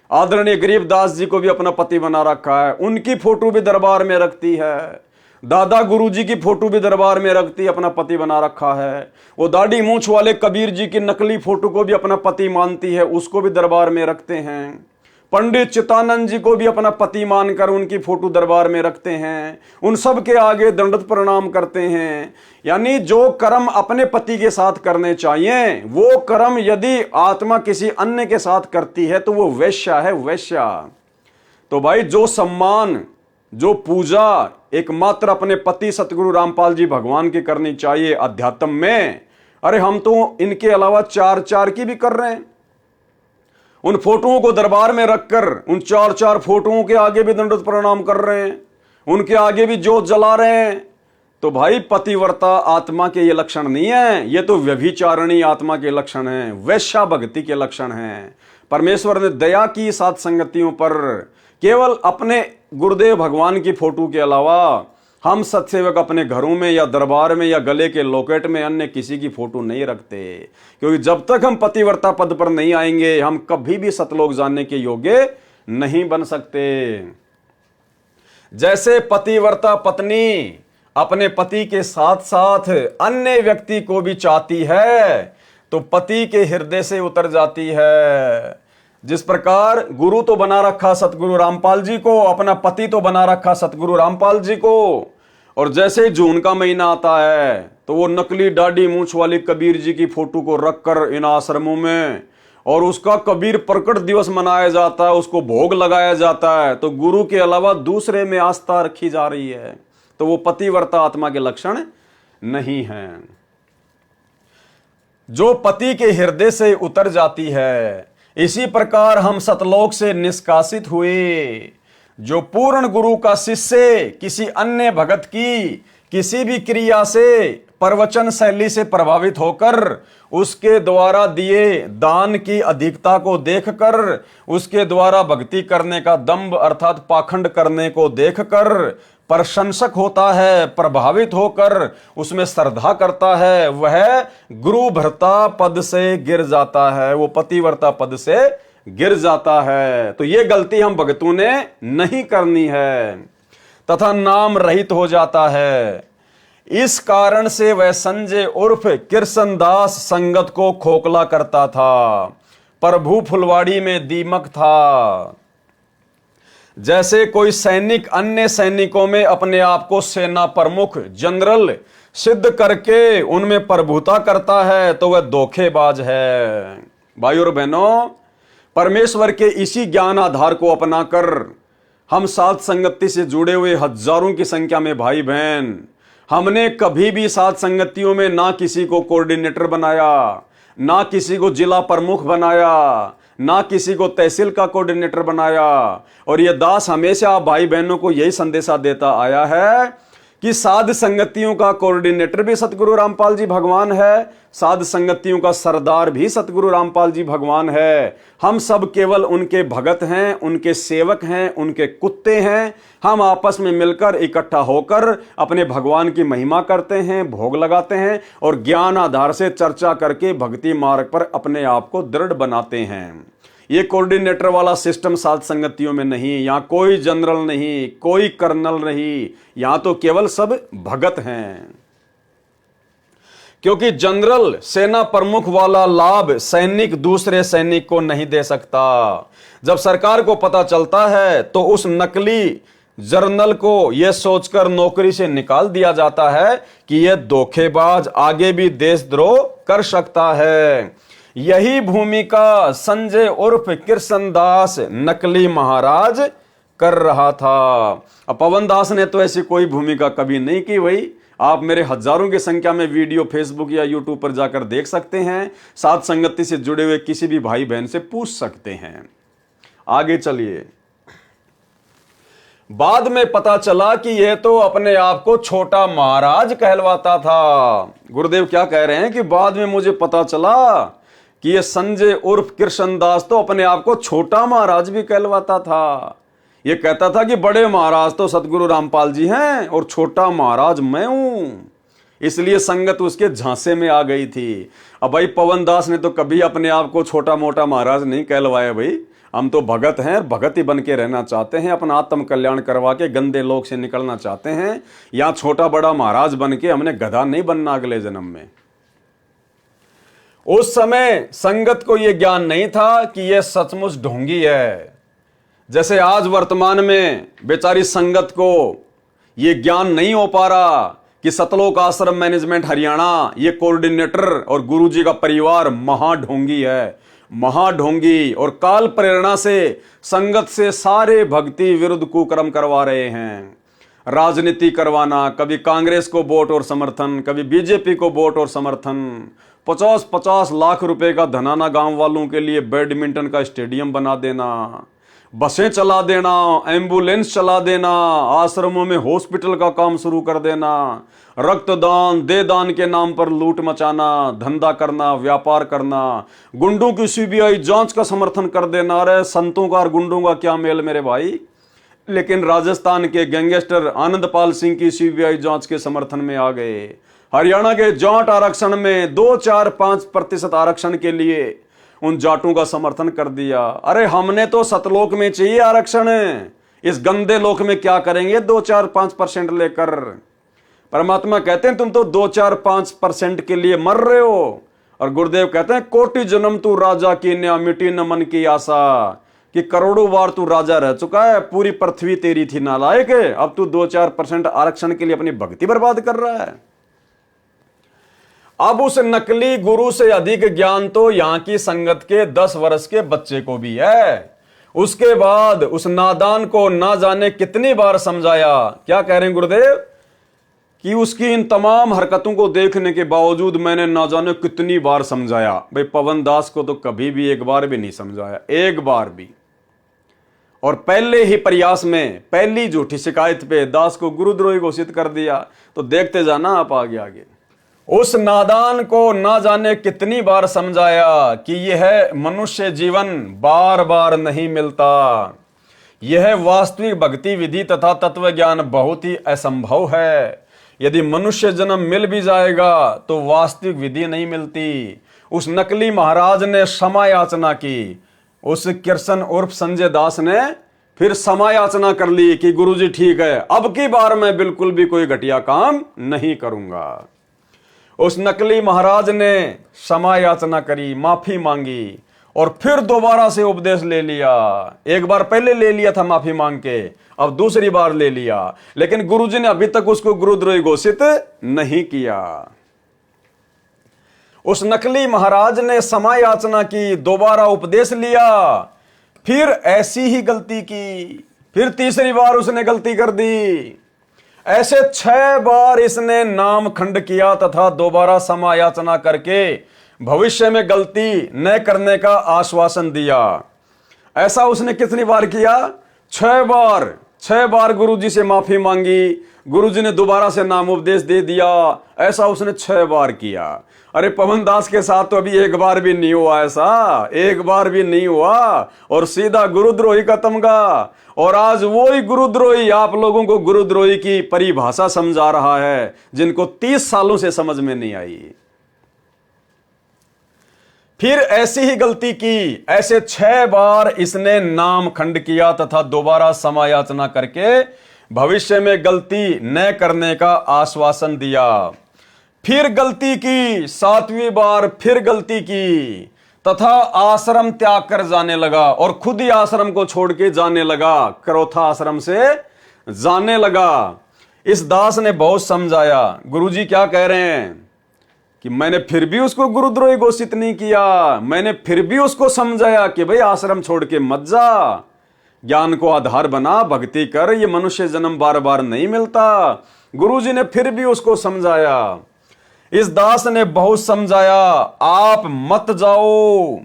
आदरणीय गरीबदास जी को भी अपना पति बना रखा है, उनकी फोटो भी दरबार में रखती है। दादा गुरु जी की फोटो भी दरबार में रखती, अपना पति बना रखा है। वो दाढ़ी मूंछ वाले कबीर जी की नकली फोटो को भी अपना पति मानती है, उसको भी दरबार में रखते हैं। पंडित चित्तानंद जी को भी अपना पति मानकर उनकी फोटो दरबार में रखते हैं। उन सब के आगे दंडवत प्रणाम करते हैं। यानी जो कर्म अपने पति के साथ करने चाहिए, वो कर्म यदि आत्मा किसी अन्य के साथ करती है तो वो वैश्या है, वैश्या। तो भाई जो सम्मान, जो पूजा एकमात्र अपने पति सतगुरु रामपाल जी भगवान की करनी चाहिए अध्यात्म में, अरे हम तो इनके अलावा 4 की भी कर रहे हैं। उन फोटोओं को दरबार में रखकर उन 4 फोटोओं के आगे भी दंडवत प्रणाम कर रहे हैं, उनके आगे भी जोत जला रहे हैं। तो भाई पतिव्रता आत्मा के ये लक्षण नहीं है, ये तो व्यभिचारिणी आत्मा के लक्षण हैं, वैश्या भक्ति के लक्षण हैं। परमेश्वर ने दया की सात संगतियों पर। केवल अपने गुरुदेव भगवान की फोटो के अलावा हम सत्सेवक अपने घरों में या दरबार में या गले के लॉकेट में अन्य किसी की फोटो नहीं रखते, क्योंकि जब तक हम पतिव्रता पद पर नहीं आएंगे हम कभी भी सतलोक जानने के योग्य नहीं बन सकते। जैसे पतिव्रता पत्नी अपने पति के साथ साथ अन्य व्यक्ति को भी चाहती है तो पति के हृदय से उतर जाती है। जिस प्रकार गुरु तो बना रखा सतगुरु रामपाल जी को, अपना पति तो बना रखा सतगुरु रामपाल जी को, और जैसे ही जून का महीना आता है तो वो नकली दाढ़ी मूंछ वाली कबीर जी की फोटो को रखकर इन आश्रमों में और उसका कबीर प्रकट दिवस मनाया जाता है, उसको भोग लगाया जाता है। तो गुरु के अलावा दूसरे में आस्था रखी जा रही है, तो वो पतिव्रता आत्मा के लक्षण नहीं हैं। जो पति के हृदय से उतर जाती है, इसी प्रकार हम सतलोक से निष्कासित हुए। जो पूर्ण गुरु का शिष्य किसी अन्य भगत की किसी भी क्रिया से, प्रवचन शैली से प्रभावित होकर उसके द्वारा दिए दान की अधिकता को देखकर, उसके द्वारा भक्ति करने का दंभ अर्थात पाखंड करने को देखकर प्रशंसक होता है, प्रभावित होकर उसमें श्रद्धा करता है, वह गुरु भर्ता पद से गिर जाता है, वो पतिव्रता पद से गिर जाता है। तो ये गलती हम भक्तों ने नहीं करनी है तथा नाम रहित हो जाता है। इस कारण से वह संजय उर्फ कृष्णदास संगत को खोखला करता था, प्रभु फुलवाड़ी में दीमक था। जैसे कोई सैनिक अन्य सैनिकों में अपने आप को सेना प्रमुख जनरल सिद्ध करके उनमें प्रभुता करता है तो वह धोखेबाज है। भाइयों और बहनों, परमेश्वर के इसी ज्ञान आधार को अपनाकर हम साध संगति से जुड़े हुए हजारों की संख्या में भाई बहन, हमने कभी भी साध संगतियों में ना किसी को कोऑर्डिनेटर बनाया, ना किसी को जिला प्रमुख बनाया, ना किसी को तहसील का कोऑर्डिनेटर बनाया। और यह दास हमेशा भाई बहनों को यही संदेशा देता आया है कि साध संगतियों का कोऑर्डिनेटर भी सतगुरु रामपाल जी भगवान है, साध संगतियों का सरदार भी सतगुरु रामपाल जी भगवान है। हम सब केवल उनके भगत हैं, उनके सेवक हैं, उनके कुत्ते हैं। हम आपस में मिलकर इकट्ठा होकर अपने भगवान की महिमा करते हैं, भोग लगाते हैं और ज्ञान आधार से चर्चा करके भक्ति मार्ग पर अपने आप को दृढ़ बनाते हैं। ये कोऑर्डिनेटर वाला सिस्टम साध संगतियों में नहीं, यहाँ कोई जनरल नहीं, कोई कर्नल नहीं, यहाँ तो केवल सब भगत हैं। क्योंकि जनरल सेना प्रमुख वाला लाभ सैनिक दूसरे सैनिक को नहीं दे सकता। जब सरकार को पता चलता है तो उस नकली जर्नल को यह सोचकर नौकरी से निकाल दिया जाता है कि यह धोखेबाज आगे भी देशद्रोह कर सकता है। यही भूमिका संजय उर्फ कृष्णदास नकली महाराज कर रहा था। अब पवन दास ने तो ऐसी कोई भूमिका कभी नहीं की। वही आप मेरे हजारों की संख्या में वीडियो फेसबुक या यूट्यूब पर जाकर देख सकते हैं। साध संगति से जुड़े हुए किसी भी भाई बहन से पूछ सकते हैं। आगे चलिए। बाद में पता चला कि यह तो अपने आप को छोटा महाराज कहलवाता था। गुरुदेव क्या कह रहे हैं कि बाद में मुझे पता चला कि यह संजय उर्फ कृष्णदास तो अपने आप को छोटा महाराज भी कहलवाता था। यह कहता था कि बड़े महाराज तो सतगुरु रामपाल जी हैं और छोटा महाराज मैं हूं। इसलिए संगत उसके झांसे में आ गई थी। अब भाई पवन दास ने तो कभी अपने आप को छोटा मोटा महाराज नहीं कहलवाया भाई। हम तो भगत हैं, भगत ही बन के रहना चाहते हैं, अपना आत्म कल्याण करवा के गंदे लोग से निकलना चाहते हैं। यहां छोटा बड़ा महाराज बन के हमने गधा नहीं बनना अगले जन्म में। उस समय संगत को यह ज्ञान नहीं था कि यह सचमुच ढोंगी है। जैसे आज वर्तमान में बेचारी संगत को यह ज्ञान नहीं हो पा रहा कि सतलोक आश्रम मैनेजमेंट हरियाणा ये कोऑर्डिनेटर और गुरुजी का परिवार महाढोंगी है, महाढोंगी, और काल प्रेरणा से संगत से सारे भक्ति विरुद्ध कुकर्म करवा रहे हैं। राजनीति करवाना, कभी कांग्रेस को वोट और समर्थन, कभी बीजेपी को वोट और समर्थन, 50-50 लाख रुपए का धनाना गांव वालों के लिए बैडमिंटन का स्टेडियम बना देना, बसें चला देना, एम्बुलेंस चला देना, आश्रमों में हॉस्पिटल का काम शुरू कर देना, रक्तदान दे दान के नाम पर लूट मचाना, धंधा करना, व्यापार करना, गुंडों की सीबीआई जांच का समर्थन कर देना। अरे संतों का और गुंडों का क्या मेल मेरे भाई। लेकिन राजस्थान के गैंगस्टर आनंदपाल सिंह की सीबीआई जांच के समर्थन में आ गए। हरियाणा के जाट आरक्षण में 2-4-5% आरक्षण के लिए उन जाटों का समर्थन कर दिया। अरे हमने तो सतलोक में चाहिए आरक्षण, इस गंदे लोक में क्या करेंगे 2-4-5% लेकर। परमात्मा कहते हैं तुम तो 2-4-5% के लिए मर रहे हो, और गुरुदेव कहते हैं कोटि जन्म तू राजा की न्या मिटी न मन की आशा, कि करोड़ों बार तू राजा रह चुका है, पूरी पृथ्वी तेरी थी नालायक, अब तू 2-4% आरक्षण के लिए अपनी भक्ति बर्बाद कर रहा है। अब उस नकली गुरु से अधिक ज्ञान तो यहां की संगत के 10 वर्ष के बच्चे को भी है। उसके बाद उस नादान को ना जाने कितनी बार समझाया। क्या कह रहे हैं गुरुदेव कि उसकी इन तमाम हरकतों को देखने के बावजूद मैंने ना जाने कितनी बार समझाया। भाई पवन दास को तो कभी भी एक बार भी नहीं समझाया, एक बार भी। और पहले ही प्रयास में पहली झूठी शिकायत पे दास को गुरुद्रोही घोषित कर दिया। तो देखते जाना आप आगे आगे। उस नादान को ना जाने कितनी बार समझाया कि यह मनुष्य जीवन बार बार नहीं मिलता, यह वास्तविक भक्ति विधि तथा तत्व ज्ञान बहुत ही असंभव है। यदि मनुष्य जन्म मिल भी जाएगा तो वास्तविक विधि नहीं मिलती। उस नकली महाराज ने क्षमा याचना की। उस कृष्ण उर्फ संजय दास ने फिर क्षमा याचना कर ली कि गुरुजी ठीक है, अब की बार मैं बिल्कुल भी कोई घटिया काम नहीं करूंगा। उस नकली महाराज ने क्षमा याचना करी, माफी मांगी, और फिर दोबारा से उपदेश ले लिया। एक बार पहले ले लिया था माफी मांग के, अब दूसरी बार ले लिया, लेकिन गुरुजी ने अभी तक उसको गुरुद्रोही घोषित नहीं किया। उस नकली महाराज ने क्षमा याचना की, दोबारा उपदेश लिया, फिर ऐसी ही गलती की, फिर तीसरी बार उसने गलती कर दी। ऐसे 6 बार इसने नाम खंड किया तथा दोबारा क्षमा याचना करके भविष्य में गलती न करने का आश्वासन दिया। ऐसा उसने कितनी बार किया? 6 बार। 6 बार गुरुजी से माफी मांगी, गुरुजी ने दोबारा से नाम उपदेश दे दिया। ऐसा उसने 6 बार किया। अरे पवन दास के साथ तो अभी एक बार भी नहीं हुआ, ऐसा एक बार भी नहीं हुआ, और सीधा गुरुद्रोही का तमगा। और आज वही गुरुद्रोही आप लोगों को गुरुद्रोही की परिभाषा समझा रहा है, जिनको 30 सालों से समझ में नहीं आई। फिर ऐसी ही गलती की। ऐसे 6 बार इसने नाम खंड किया तथा दोबारा क्षमा याचना करके भविष्य में गलती न करने का आश्वासन दिया। फिर गलती की, 7वीं बार फिर गलती की तथा आश्रम त्याग कर जाने लगा, और खुद ही आश्रम को छोड़ के जाने लगा, करोथा आश्रम से जाने लगा। इस दास ने बहुत समझाया। गुरुजी क्या कह रहे हैं कि मैंने फिर भी उसको गुरुद्रोही घोषित नहीं किया, मैंने फिर भी उसको समझाया कि भाई आश्रम छोड़ के मत जा, ज्ञान को आधार बना, भक्ति कर, ये मनुष्य जन्म बार बार नहीं मिलता। गुरुजी ने फिर भी उसको समझाया। इस दास ने बहुत समझाया, आप मत जाओ,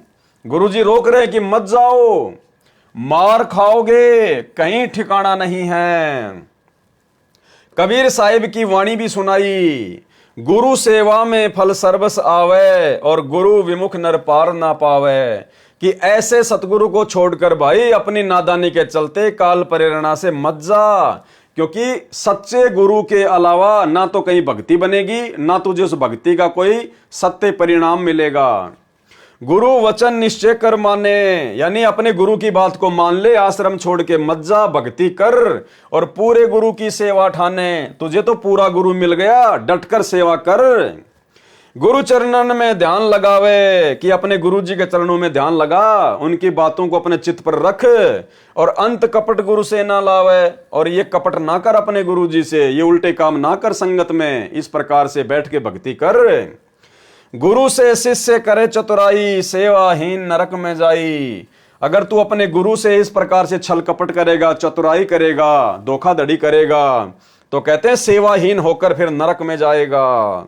गुरुजी रोक रहे कि मत जाओ, मार खाओगे, कहीं ठिकाना नहीं है। कबीर साहिब की वाणी भी सुनाई, गुरु सेवा में फल सर्वस आवे, और गुरु विमुख नर पार ना पावे। कि ऐसे सतगुरु को छोड़कर भाई अपनी नादानी के चलते काल प्रेरणा से मत जा, क्योंकि सच्चे गुरु के अलावा ना तो कहीं भक्ति बनेगी, ना तुझे उस भक्ति का कोई सत्य परिणाम मिलेगा। गुरु वचन निश्चय कर माने, यानी अपने गुरु की बात को मान ले, आश्रम छोड़ के मत जा, भक्ति कर और पूरे गुरु की सेवा ठाने। तुझे तो पूरा गुरु मिल गया, डटकर सेवा कर। गुरु चरणन में ध्यान लगावे, कि अपने गुरु जी के चरणों में ध्यान लगा, उनकी बातों को अपने चित्त पर रख और अंत कपट गुरु से ना लावे। और ये कपट ना कर अपने गुरु जी से, ये उल्टे काम ना कर संगत में, इस प्रकार से बैठ के भक्ति कर। गुरु से शिष्य करे चतुराई, सेवाहीन नरक में जाई। अगर तू अपने गुरु से इस प्रकार से छल कपट करेगा, चतुराई करेगा, धोखाधड़ी करेगा, तो कहते हैं सेवाहीन होकर फिर नरक में जाएगा।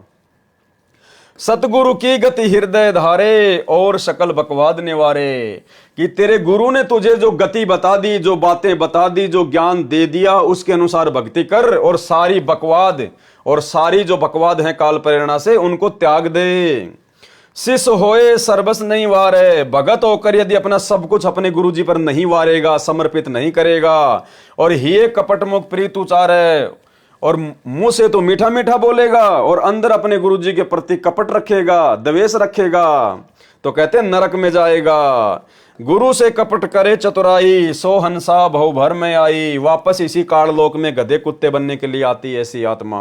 सतगुरु की गति हृदय धारे और सकल बकवाद निवारे, कि तेरे गुरु ने तुझे जो गति बता दी, जो बातें बता दी, जो ज्ञान दे दिया, उसके अनुसार भक्ति कर और सारी बकवाद और सारी जो बकवाद है काल प्रेरणा से, उनको त्याग दे। शिष्य होए सर्वस नहीं वारे, भगत होकर यदि अपना सब कुछ अपने गुरु जी पर नहीं वारेगा, समर्पित नहीं करेगा, और ही कपट मुख प्रीत उचारे, और मुंह से तो मीठा मीठा बोलेगा और अंदर अपने गुरु जी के प्रति कपट रखेगा, द्वेष रखेगा, तो कहते हैं नरक में जाएगा। गुरु से कपट करे चतुराई, सो हंसा भव भर में आई। वापस इसी काल लोक में गधे कुत्ते बनने के लिए आती है ऐसी आत्मा।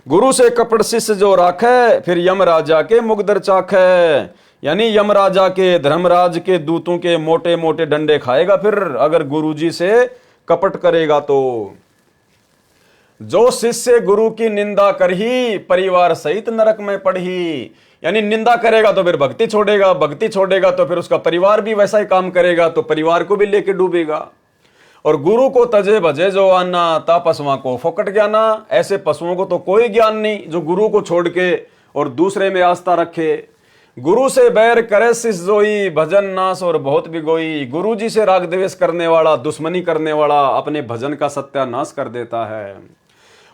गुरु से कपट शिष्य जो राखे, फिर यम राजा के मुगदर चाखे, यानी यम राजा के, धर्मराज के दूतों के मोटे मोटे डंडे खाएगा फिर अगर गुरु जी से कपट करेगा तो। जो शिष्य गुरु की निंदा करही, परिवार सहित नरक में पड़ही, यानी निंदा करेगा तो फिर भक्ति छोड़ेगा, भक्ति छोड़ेगा तो फिर उसका परिवार भी वैसा ही काम करेगा, तो परिवार को भी लेके डूबेगा। और गुरु को तजे भजे जो आना, ता पशुओं को फोकट ज्ञाना। ऐसे पशुओं को तो कोई ज्ञान नहीं जो गुरु को छोड़ के और दूसरे में आस्था रखे। गुरु से बैर करे शिष्य जोई, भजन नाश और बहुत बिगोई। गुरु जी से राग द्वेष करने वाला, दुश्मनी करने वाला अपने भजन का सत्यानाश कर देता है।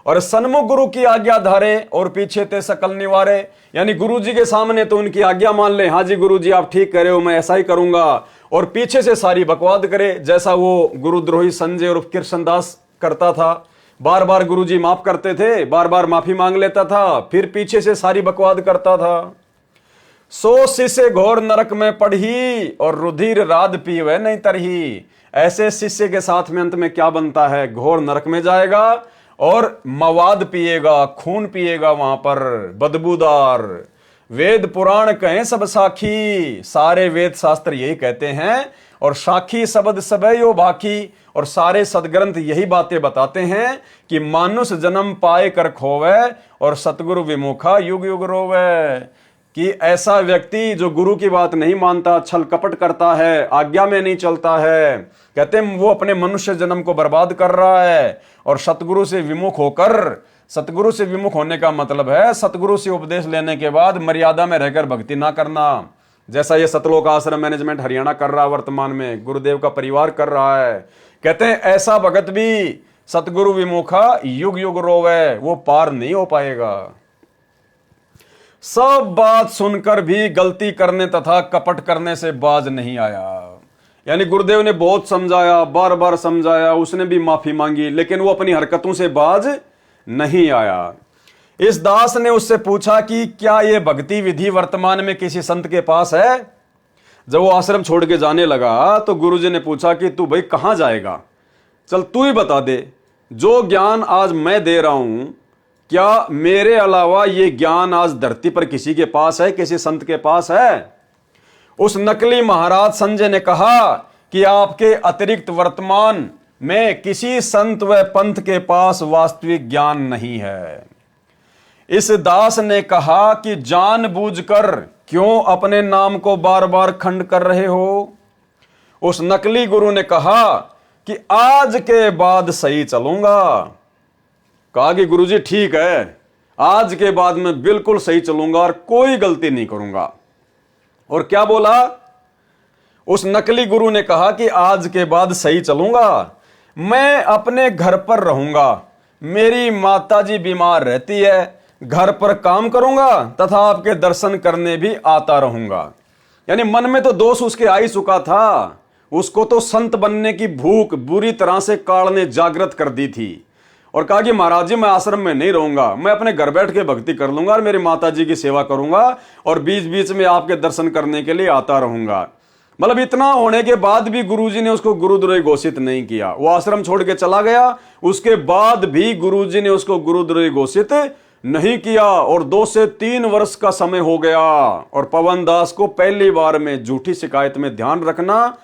और सन्मुख गुरु की आज्ञा धारे और पीछे ते सकल निवारे, यानी गुरु जी के सामने तो उनकी आज्ञा मान ले, हाँ जी गुरु जी आप ठीक करे हो, मैं ऐसा ही करूंगा, और पीछे से सारी बकवाद करे, जैसा वो गुरुद्रोही संजय और कृष्णदास करता था। बार बार गुरु जी माफ करते थे, बार बार माफी मांग लेता था, फिर पीछे से सारी बकवाद करता था। सो शिष्य घोर नरक में पढ़ी और रुधिर राध पीवे नहीं तरही। ऐसे शिष्य के साथ में अंत में क्या बनता है, घोर नरक में जाएगा और मवाद पिएगा, खून पिएगा वहां पर बदबूदार। वेद पुराण कहें सब साखी, सारे वेद शास्त्र यही कहते हैं, और साखी शब्द सबे यो बाकी, और सारे सदग्रंथ यही बातें बताते हैं कि मानुष जन्म पाए कर खोवे और सतगुरु विमुखा युग युग रोवे। कि ऐसा व्यक्ति जो गुरु की बात नहीं मानता, छल कपट करता है, आज्ञा में नहीं चलता है, कहते हैं वो अपने मनुष्य जन्म को बर्बाद कर रहा है। और सतगुरु से विमुख होकर, सतगुरु से विमुख होने का मतलब है सतगुरु से उपदेश लेने के बाद मर्यादा में रहकर भक्ति ना करना, जैसा ये सतलोक आश्रम मैनेजमेंट हरियाणा कर रहा है, वर्तमान में गुरुदेव का परिवार कर रहा है। कहते हैं ऐसा भगत भी सतगुरु विमुखा युग युग रोवे, वो पार नहीं हो पाएगा। सब बात सुनकर भी गलती करने तथा कपट करने से बाज नहीं आया। यानी गुरुदेव ने बहुत समझाया, बार बार समझाया, उसने भी माफी मांगी, लेकिन वो अपनी हरकतों से बाज नहीं आया। इस दास ने उससे पूछा कि क्या ये भक्ति विधि वर्तमान में किसी संत के पास है। जब वो आश्रम छोड़ के जाने लगा तो गुरुजी ने पूछा कि तू भाई कहां जाएगा, चल तू ही बता दे, जो ज्ञान आज मैं दे रहा हूं क्या मेरे अलावा ये ज्ञान आज धरती पर किसी के पास है, किसी संत के पास है। उस नकली महाराज संजय ने कहा कि आपके अतिरिक्त वर्तमान में किसी संत व पंथ के पास वास्तविक ज्ञान नहीं है। इस दास ने कहा कि जानबूझकर क्यों अपने नाम को बार बार खंड कर रहे हो। उस नकली गुरु ने कहा कि आज के बाद सही चलूंगा। कहा कि गुरुजी ठीक है, आज के बाद मैं बिल्कुल सही चलूंगा और कोई गलती नहीं करूंगा। और क्या बोला उस नकली गुरु ने, कहा कि आज के बाद सही चलूंगा, मैं अपने घर पर रहूंगा, मेरी माताजी बीमार रहती है, घर पर काम करूंगा तथा आपके दर्शन करने भी आता रहूंगा। यानी मन में तो दोष उसके आ ही चुका था, उसको तो संत बनने की भूख बुरी तरह से काल ने जागृत कर दी थी। और कहा कि महाराज जी मैं आश्रम में नहीं रहूंगा, मैं अपने घर बैठ के भक्ति कर लूंगा और मेरी माता जी की सेवा करूंगा और बीच बीच में आपके दर्शन करने के लिए आता रहूंगा। मतलब इतना होने के बाद भी गुरुजी ने उसको गुरुद्रोही घोषित नहीं किया, वो आश्रम छोड़ के चला गया। उसके बाद भी गुरुजी ने उसको गुरुद्रोही घोषित नहीं किया और 2 से 3 वर्ष का समय हो गया। और पवन दास को पहली बार में झूठी शिकायत में ध्यान रखना,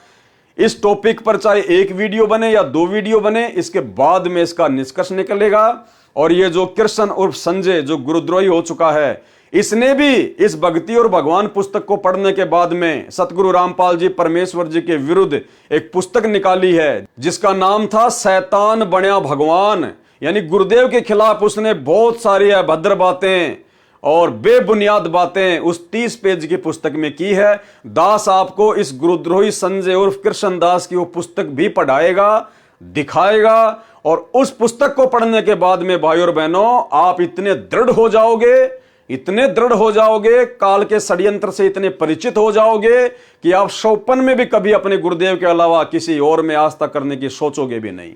इस टॉपिक पर चाहे 1 वीडियो बने या 2 वीडियो बने, इसके बाद में इसका निष्कर्ष निकलेगा। और ये जो कृष्ण उर्फ संजय जो गुरुद्रोही हो चुका है, इसने भी इस भक्ति और भगवान पुस्तक को पढ़ने के बाद में सतगुरु रामपाल जी परमेश्वर जी के विरुद्ध एक पुस्तक निकाली है जिसका नाम था शैतान बन्या भगवान। यानी गुरुदेव के खिलाफ उसने बहुत सारी अभद्र बातें और बेबुनियाद बातें उस 30 पेज की पुस्तक में की है। दास आपको इस गुरुद्रोही संजय उर्फ कृष्ण दास की वो पुस्तक भी पढ़ाएगा, दिखाएगा। और उस पुस्तक को पढ़ने के बाद में भाई और बहनों आप इतने दृढ़ हो जाओगे, इतने दृढ़ हो जाओगे, काल के षड्यंत्र से इतने परिचित हो जाओगे कि आप शौपन में भी कभी अपने गुरुदेव के अलावा किसी और में आस्था करने की सोचोगे भी नहीं।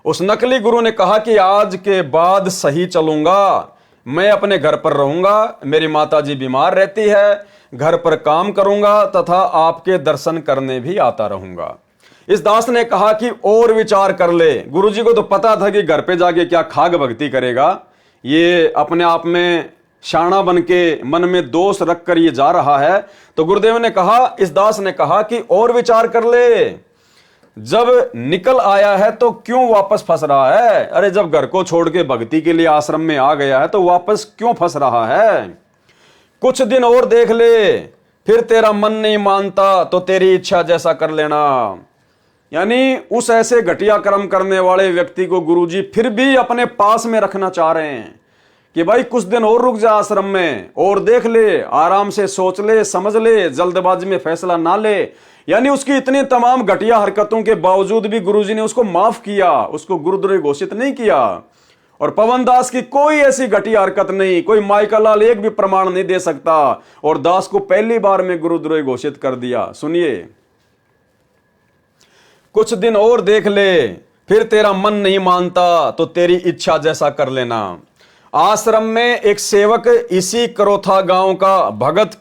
उस नकली गुरु ने कहा कि आज के बाद सही चलूंगा, मैं अपने घर पर रहूंगा, मेरी माता जी बीमार रहती है, घर पर काम करूंगा तथा आपके दर्शन करने भी आता रहूंगा। इस दास ने कहा कि और विचार कर ले। गुरुजी को तो पता था कि घर पे जाके क्या खाग भक्ति करेगा, ये अपने आप में शाना बन के मन में दोष रखकर ये जा रहा है। तो गुरुदेव ने कहा, इस दास ने कहा कि और विचार कर ले, जब निकल आया है तो क्यों वापस फंस रहा है? अरे जब घर को छोड़ के भक्ति के लिए आश्रम में आ गया है तो वापस क्यों फंस रहा है? कुछ दिन और देख ले, फिर तेरा मन नहीं मानता तो तेरी इच्छा जैसा कर लेना। यानी उस ऐसे घटिया कर्म करने वाले व्यक्ति को गुरुजी फिर भी अपने पास में रखना चाह रहे हैं कि भाई कुछ दिन और रुक जा आश्रम में और देख ले, आराम से सोच ले, समझ ले, जल्दबाजी में फैसला ना ले। यानी उसकी इतनी तमाम घटिया हरकतों के बावजूद भी गुरुजी ने उसको माफ किया, उसको गुरुद्रोही घोषित नहीं किया। और पवन दास की कोई ऐसी घटिया हरकत नहीं, कोई माइकल लाल एक भी प्रमाण नहीं दे सकता और दास को पहली बार में गुरुद्रोही घोषित कर दिया। सुनिए, कुछ दिन और देख ले, फिर तेरा मन नहीं मानता तो तेरी इच्छा जैसा कर लेना। आश्रम में एक सेवक इसी करोथा गांव का भगत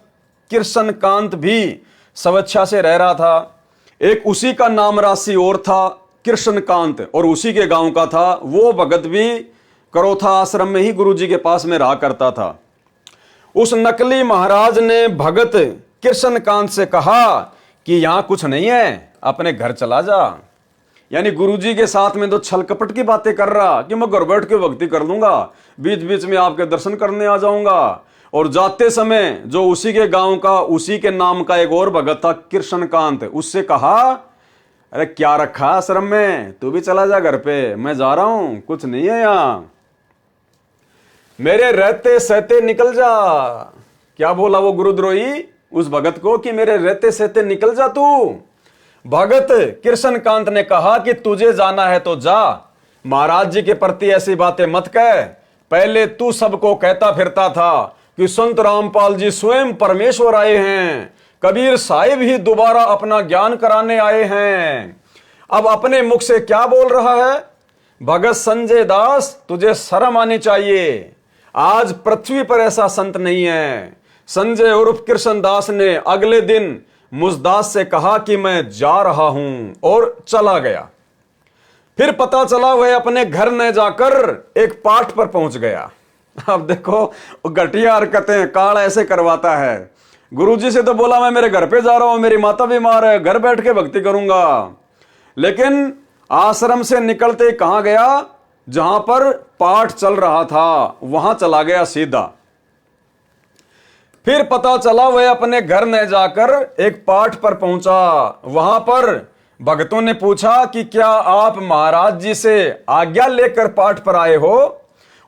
कृष्ण कांत भी स्वेच्छा से रह रहा था। एक उसी का नाम राशि और था कृष्ण कांत और उसी के गांव का था। वो भगत भी करोथा आश्रम में ही गुरुजी के पास में रहा करता था। उस नकली महाराज ने भगत कृष्ण कांत से कहा कि यहां कुछ नहीं है, अपने घर चला जा। यानी गुरुजी के साथ में तो छल कपट की बातें कर रहा कि मैं घर बैठ के भक्ति कर लूंगा, बीच बीच में आपके दर्शन करने आ जाऊंगा। और जाते समय जो उसी के गांव का उसी के नाम का एक और भगत था कृष्ण कांत, उससे कहा, अरे क्या रखा आश्रम में, तू भी चला जा घर पे, मैं जा रहा हूं, कुछ नहीं है यहां, मेरे रहते सहते निकल जा। क्या बोला वो गुरुद्रोही उस भगत को कि मेरे रहते सहते निकल जा तू। भगत कृष्ण कांत ने कहा कि तुझे जाना है तो जा, महाराज जी के प्रति ऐसी बातें मत कह। पहले तू सबको कहता फिरता था कि संत रामपाल जी स्वयं परमेश्वर आए हैं, कबीर साहिब ही दोबारा अपना ज्ञान कराने आए हैं। अब अपने मुख से क्या बोल रहा है? भगत संजय दास, तुझे शर्म आनी चाहिए, आज पृथ्वी पर ऐसा संत नहीं है। संजय उर्फ कृष्ण दास ने अगले दिन मुझदास से कहा कि मैं जा रहा हूं और चला गया। फिर पता चला वह अपने घर न जाकर एक पाठ पर पहुंच गया। अब देखो घटिया हरकतें काल ऐसे करवाता है। गुरुजी से तो बोला मैं मेरे घर पे जा रहा हूं, मेरी माता बीमार है, घर बैठ के भक्ति करूंगा। लेकिन आश्रम से निकलते कहां गया? जहां पर पाठ चल रहा था वहां चला गया सीधा। फिर पता चला वह अपने घर न जाकर एक पाठ पर पहुंचा। वहां पर भक्तों ने पूछा कि क्या आप महाराज जी से आज्ञा लेकर पाठ पर आए हो?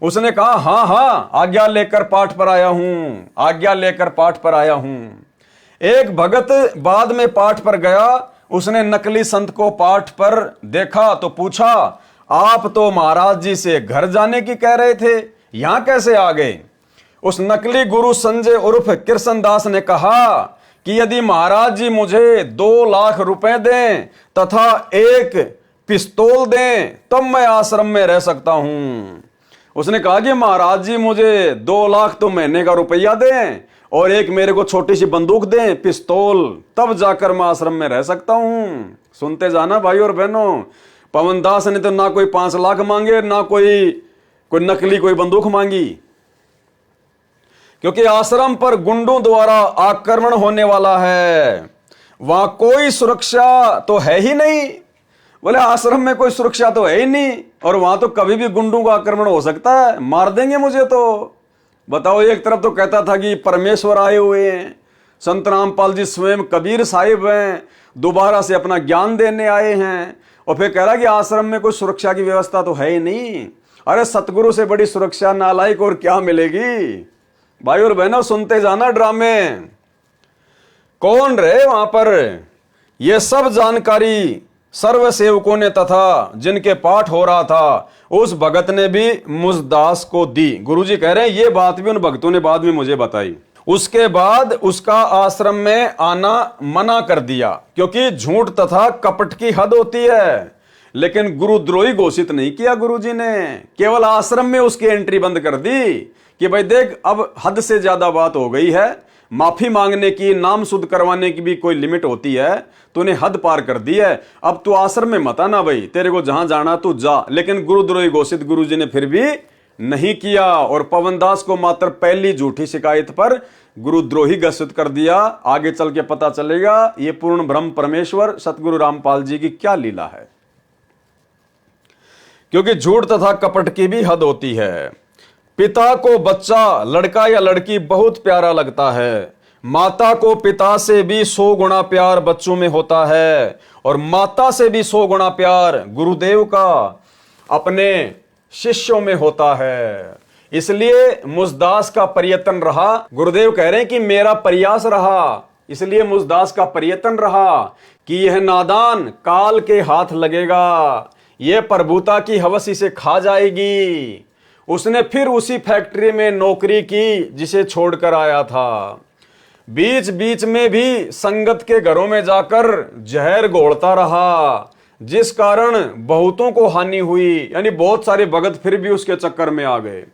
उसने कहा हां हां, आज्ञा लेकर पाठ पर आया हूं, आज्ञा लेकर पाठ पर आया हूं। एक भगत बाद में पाठ पर गया, उसने नकली संत को पाठ पर देखा तो पूछा, आप तो महाराज जी से घर जाने की कह रहे थे, यहां कैसे आ गए? उस नकली गुरु संजय उर्फ कृष्ण दास ने कहा कि यदि महाराज जी मुझे 2 लाख रुपए दें तथा एक पिस्तौल दें तब मैं आश्रम में रह सकता हूं। उसने कहा कि महाराज जी मुझे 2 लाख तो महीने का रुपया दें और एक मेरे को छोटी सी बंदूक दें, पिस्तौल, तब जाकर मैं आश्रम में रह सकता हूं। सुनते जाना भाई और बहनों, पवन दास ने तो ना कोई 5 लाख मांगे, ना कोई नकली कोई बंदूक मांगी, क्योंकि आश्रम पर गुंडों द्वारा आक्रमण होने वाला है, वहां कोई सुरक्षा तो है ही नहीं। बोले आश्रम में कोई सुरक्षा तो है ही नहीं, और वहां तो कभी भी गुंडों का आक्रमण हो सकता है, मार देंगे मुझे तो। बताओ, एक तरफ तो कहता था कि परमेश्वर आए हुए हैं, संत रामपाल जी स्वयं कबीर साहिब हैं, दोबारा से अपना ज्ञान देने आए हैं, और फिर कह रहा कि आश्रम में कोई सुरक्षा की व्यवस्था तो है ही नहीं। अरे सतगुरु से बड़ी सुरक्षा नालायक और क्या मिलेगी। भाई और बहनों, सुनते जाना ड्रामे। कौन रहे वहां पर, यह सब जानकारी सर्व सेवकों ने तथा जिनके पाठ हो रहा था उस भगत ने भी मुझदास को दी। गुरुजी कह रहे हैं ये बात भी उन भक्तों ने बाद में मुझे बताई। उसके बाद उसका आश्रम में आना मना कर दिया, क्योंकि झूठ तथा कपट की हद होती है। लेकिन गुरुद्रोही घोषित नहीं किया गुरुजी ने, केवल आश्रम में उसकी एंट्री बंद कर दी कि भाई देख, अब हद से ज्यादा बात हो गई है, माफी मांगने की, नाम शुद्ध करवाने की भी कोई लिमिट होती है, तूने हद पार कर दी है, अब तू आश्रम में मत आना भाई, तेरे को जहां जाना तू जा। लेकिन गुरुद्रोही घोषित गुरुजी ने फिर भी नहीं किया, और पवनदास को मात्र पहली झूठी शिकायत पर गुरुद्रोही घोषित कर दिया। आगे चल के पता चलेगा ये पूर्ण ब्रह्म परमेश्वर सतगुरु रामपाल जी की क्या लीला है, क्योंकि झूठ तथा कपट की भी हद होती है। पिता को बच्चा, लड़का या लड़की बहुत प्यारा लगता है, माता को पिता से भी 100 गुना प्यार बच्चों में होता है, और माता से भी 100 गुना प्यार गुरुदेव का अपने शिष्यों में होता है। इसलिए मुझदास का प्रयत्न रहा, गुरुदेव कह रहे हैं कि मेरा प्रयास रहा, इसलिए मुझदास का प्रयत्न रहा कि यह नादान काल के हाथ लगेगा, यह प्रभुता की हवस इसे खा जाएगी। उसने फिर उसी फैक्ट्री में नौकरी की जिसे छोड़कर आया था। बीच बीच में भी संगत के घरों में जाकर जहर घोलता रहा, जिस कारण बहुतों को हानि हुई, यानी बहुत सारे भगत फिर भी उसके चक्कर में आ गए।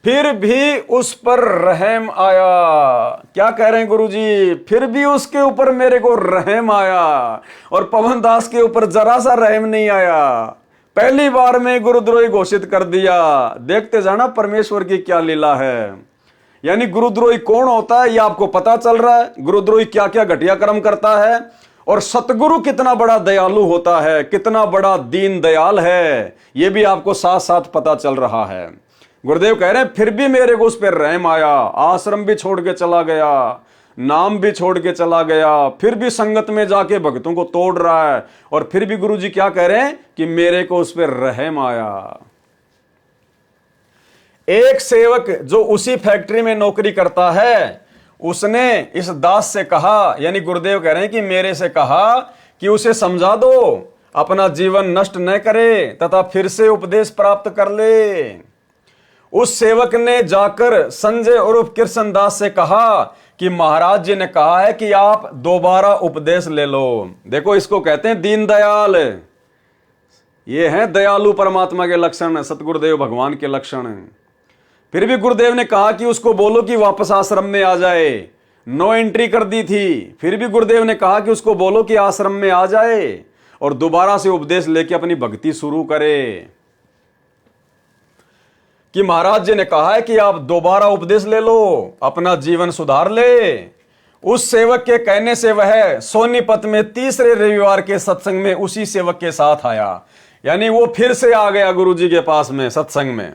फिर भी उस पर रहम आया। क्या कह रहे हैं गुरुजी, फिर भी उसके ऊपर मेरे को रहम आया, और पवनदास के ऊपर जरा सा रहम नहीं आया। पहली बार में गुरुद्रोही घोषित कर दिया। देखते जाना परमेश्वर की क्या लीला है। यानी गुरुद्रोही कौन होता है ये आपको पता चल रहा है, गुरुद्रोही क्या क्या घटिया कर्म करता है, और सतगुरु कितना बड़ा दयालु होता है, कितना बड़ा दीन दयाल है, ये भी आपको साथ साथ पता चल रहा है। गुरुदेव कह रहे हैं फिर भी मेरे को उस पर रहम आया, आश्रम भी छोड़ के चला गया, नाम भी छोड़ के चला गया, फिर भी संगत में जाके भक्तों को तोड़ रहा है, और फिर भी गुरुजी क्या कह रहे हैं कि मेरे को उस पर रहम आया। एक सेवक जो उसी फैक्ट्री में नौकरी करता है, उसने इस दास से कहा, यानी गुरुदेव कह रहे हैं कि मेरे से कहा कि उसे समझा दो, अपना जीवन नष्ट न करे तथा फिर से उपदेश प्राप्त कर ले। उस सेवक ने जाकर संजय उर्फ कृष्णदास से कहा कि महाराज जी ने कहा है कि आप दोबारा उपदेश ले लो। देखो, इसको कहते हैं दीन दयाल, ये हैं दयालु परमात्मा के लक्षण, सतगुरुदेव भगवान के लक्षण। फिर भी गुरुदेव ने कहा कि उसको बोलो कि वापस आश्रम में आ जाए, नो एंट्री कर दी थी। फिर भी गुरुदेव ने कहा कि उसको बोलो कि आश्रम में आ जाए और दोबारा से उपदेश लेके अपनी भक्ति शुरू करे, कि महाराज जी ने कहा है कि आप दोबारा उपदेश ले लो, अपना जीवन सुधार ले। उस सेवक के कहने से वह सोनीपत में तीसरे रविवार के सत्संग में उसी सेवक के साथ आया, यानी वो फिर से आ गया गुरुजी के पास में सत्संग में।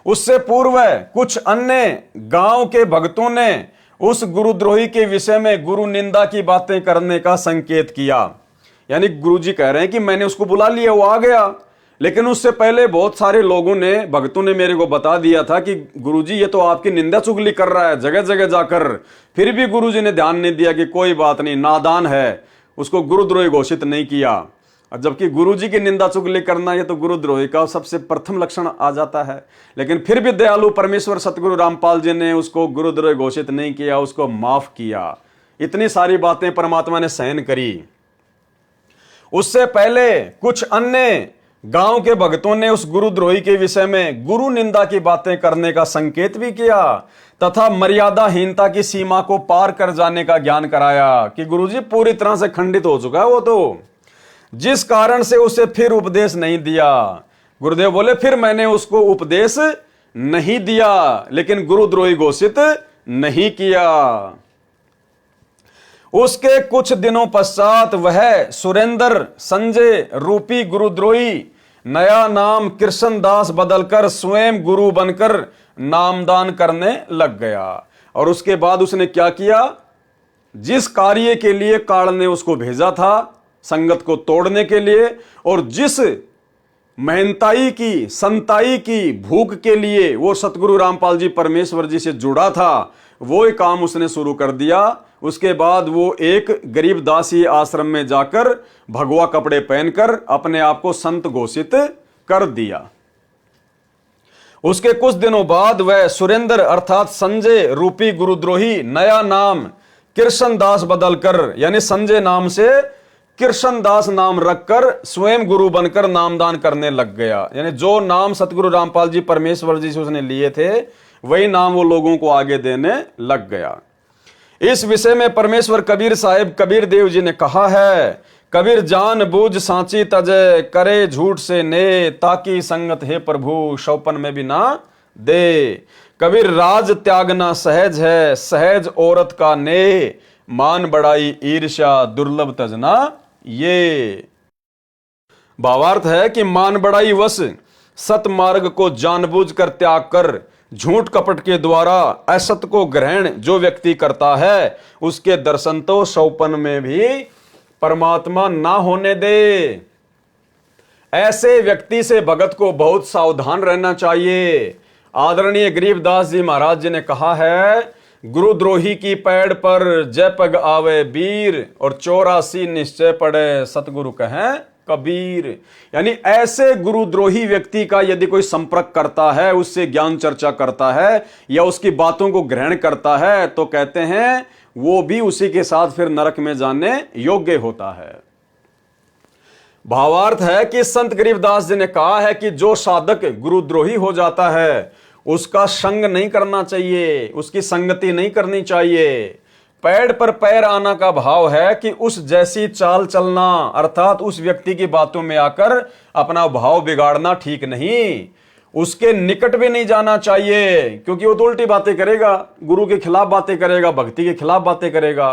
उससे पूर्व कुछ अन्य गांव के भक्तों ने उस गुरुद्रोही के विषय में गुरु निंदा की बातें करने का संकेत किया। यानी गुरुजी कह रहे हैं कि मैंने उसको बुला लिया, वो आ गया, लेकिन उससे पहले बहुत सारे लोगों ने, भक्तों ने मेरे को बता दिया था कि गुरुजी ये तो आपकी निंदा चुगली कर रहा है जगह जगह जाकर। फिर भी गुरुजी ने ध्यान नहीं दिया कि कोई बात नहीं, नादान है, उसको गुरुद्रोही घोषित नहीं किया। जबकि गुरुजी की निंदा चुगली करना ये तो गुरुद्रोही का सबसे प्रथम लक्षण आ जाता है। लेकिन फिर भी दयालु परमेश्वर सतगुरु रामपाल जी ने उसको गुरुद्रोही घोषित नहीं किया, उसको माफ किया। इतनी सारी बातें परमात्मा ने सहन करी। उससे पहले कुछ अन्य गांव के भक्तों ने उस गुरुद्रोही के विषय में गुरु निंदा की बातें करने का संकेत भी किया तथा मर्यादाहीनता की सीमा को पार कर जाने का ज्ञान कराया कि गुरुजी पूरी तरह से खंडित हो चुका है वो तो, जिस कारण से उसे फिर उपदेश नहीं दिया। गुरुदेव बोले फिर मैंने उसको उपदेश नहीं दिया, लेकिन गुरुद्रोही घोषित नहीं किया। उसके कुछ दिनों पश्चात वह सुरेंद्र संजय रूपी गुरुद्रोही नया नाम कृष्णदास बदलकर स्वयं गुरु बनकर नामदान करने लग गया। और उसके बाद उसने क्या किया, जिस कार्य के लिए काल ने उसको भेजा था संगत को तोड़ने के लिए, और जिस महंताई की संताई की भूख के लिए वो सतगुरु रामपाल जी परमेश्वर जी से जुड़ा था, वो एक काम उसने शुरू कर दिया। उसके बाद वो एक गरीब दासी आश्रम में जाकर भगवा कपड़े पहनकर अपने आप को संत घोषित कर दिया। उसके कुछ दिनों बाद वह सुरेंद्र अर्थात संजय रूपी गुरुद्रोही नया नाम कृष्णदास बदलकर, यानी संजय नाम से कृष्णदास नाम रखकर स्वयं गुरु बनकर नामदान करने लग गया। यानी जो नाम सतगुरु रामपाल जी परमेश्वर जी से उसने लिए थे वही नाम वो लोगों को आगे देने लग गया। इस विषय में परमेश्वर कबीर साहिब कबीर देव जी ने कहा है, कबीर जान बूझ सांची तजय करे झूठ से ने, ताकि संगत है प्रभु शौपन में भी ना दे। कबीर राज त्यागना सहज है, सहज औरत का ने, मान बढ़ाई ईर्ष्या दुर्लभ तजना ये। भावार्थ है कि मान बढ़ाई वश सतमार्ग को जानबूझकर त्याग कर झूठ कपट के द्वारा असत को ग्रहण जो व्यक्ति करता है, उसके दर्शन तो शौपन में भी परमात्मा ना होने दे। ऐसे व्यक्ति से भगत को बहुत सावधान रहना चाहिए। आदरणीय गरीबदास जी महाराज जी ने कहा है, गुरुद्रोही की पैड़ पर जय पग आवे वीर, और 84 निश्चय पड़े सतगुरु कहें कबीर। यानी ऐसे गुरुद्रोही व्यक्ति का यदि कोई संपर्क करता है, उससे ज्ञान चर्चा करता है या उसकी बातों को ग्रहण करता है, तो कहते हैं वो भी उसी के साथ फिर नरक में जाने योग्य होता है। भावार्थ है कि संत गरीबदास जी ने कहा है कि जो साधक गुरुद्रोही हो जाता है उसका संग नहीं करना चाहिए, उसकी संगति नहीं करनी चाहिए। पैर पर पैर आना का भाव है कि उस जैसी चाल चलना, अर्थात उस व्यक्ति की बातों में आकर अपना भाव बिगाड़ना ठीक नहीं। उसके निकट भी नहीं जाना चाहिए, क्योंकि वो तो उल्टी बातें करेगा, गुरु के खिलाफ बातें करेगा, भक्ति के खिलाफ बातें करेगा।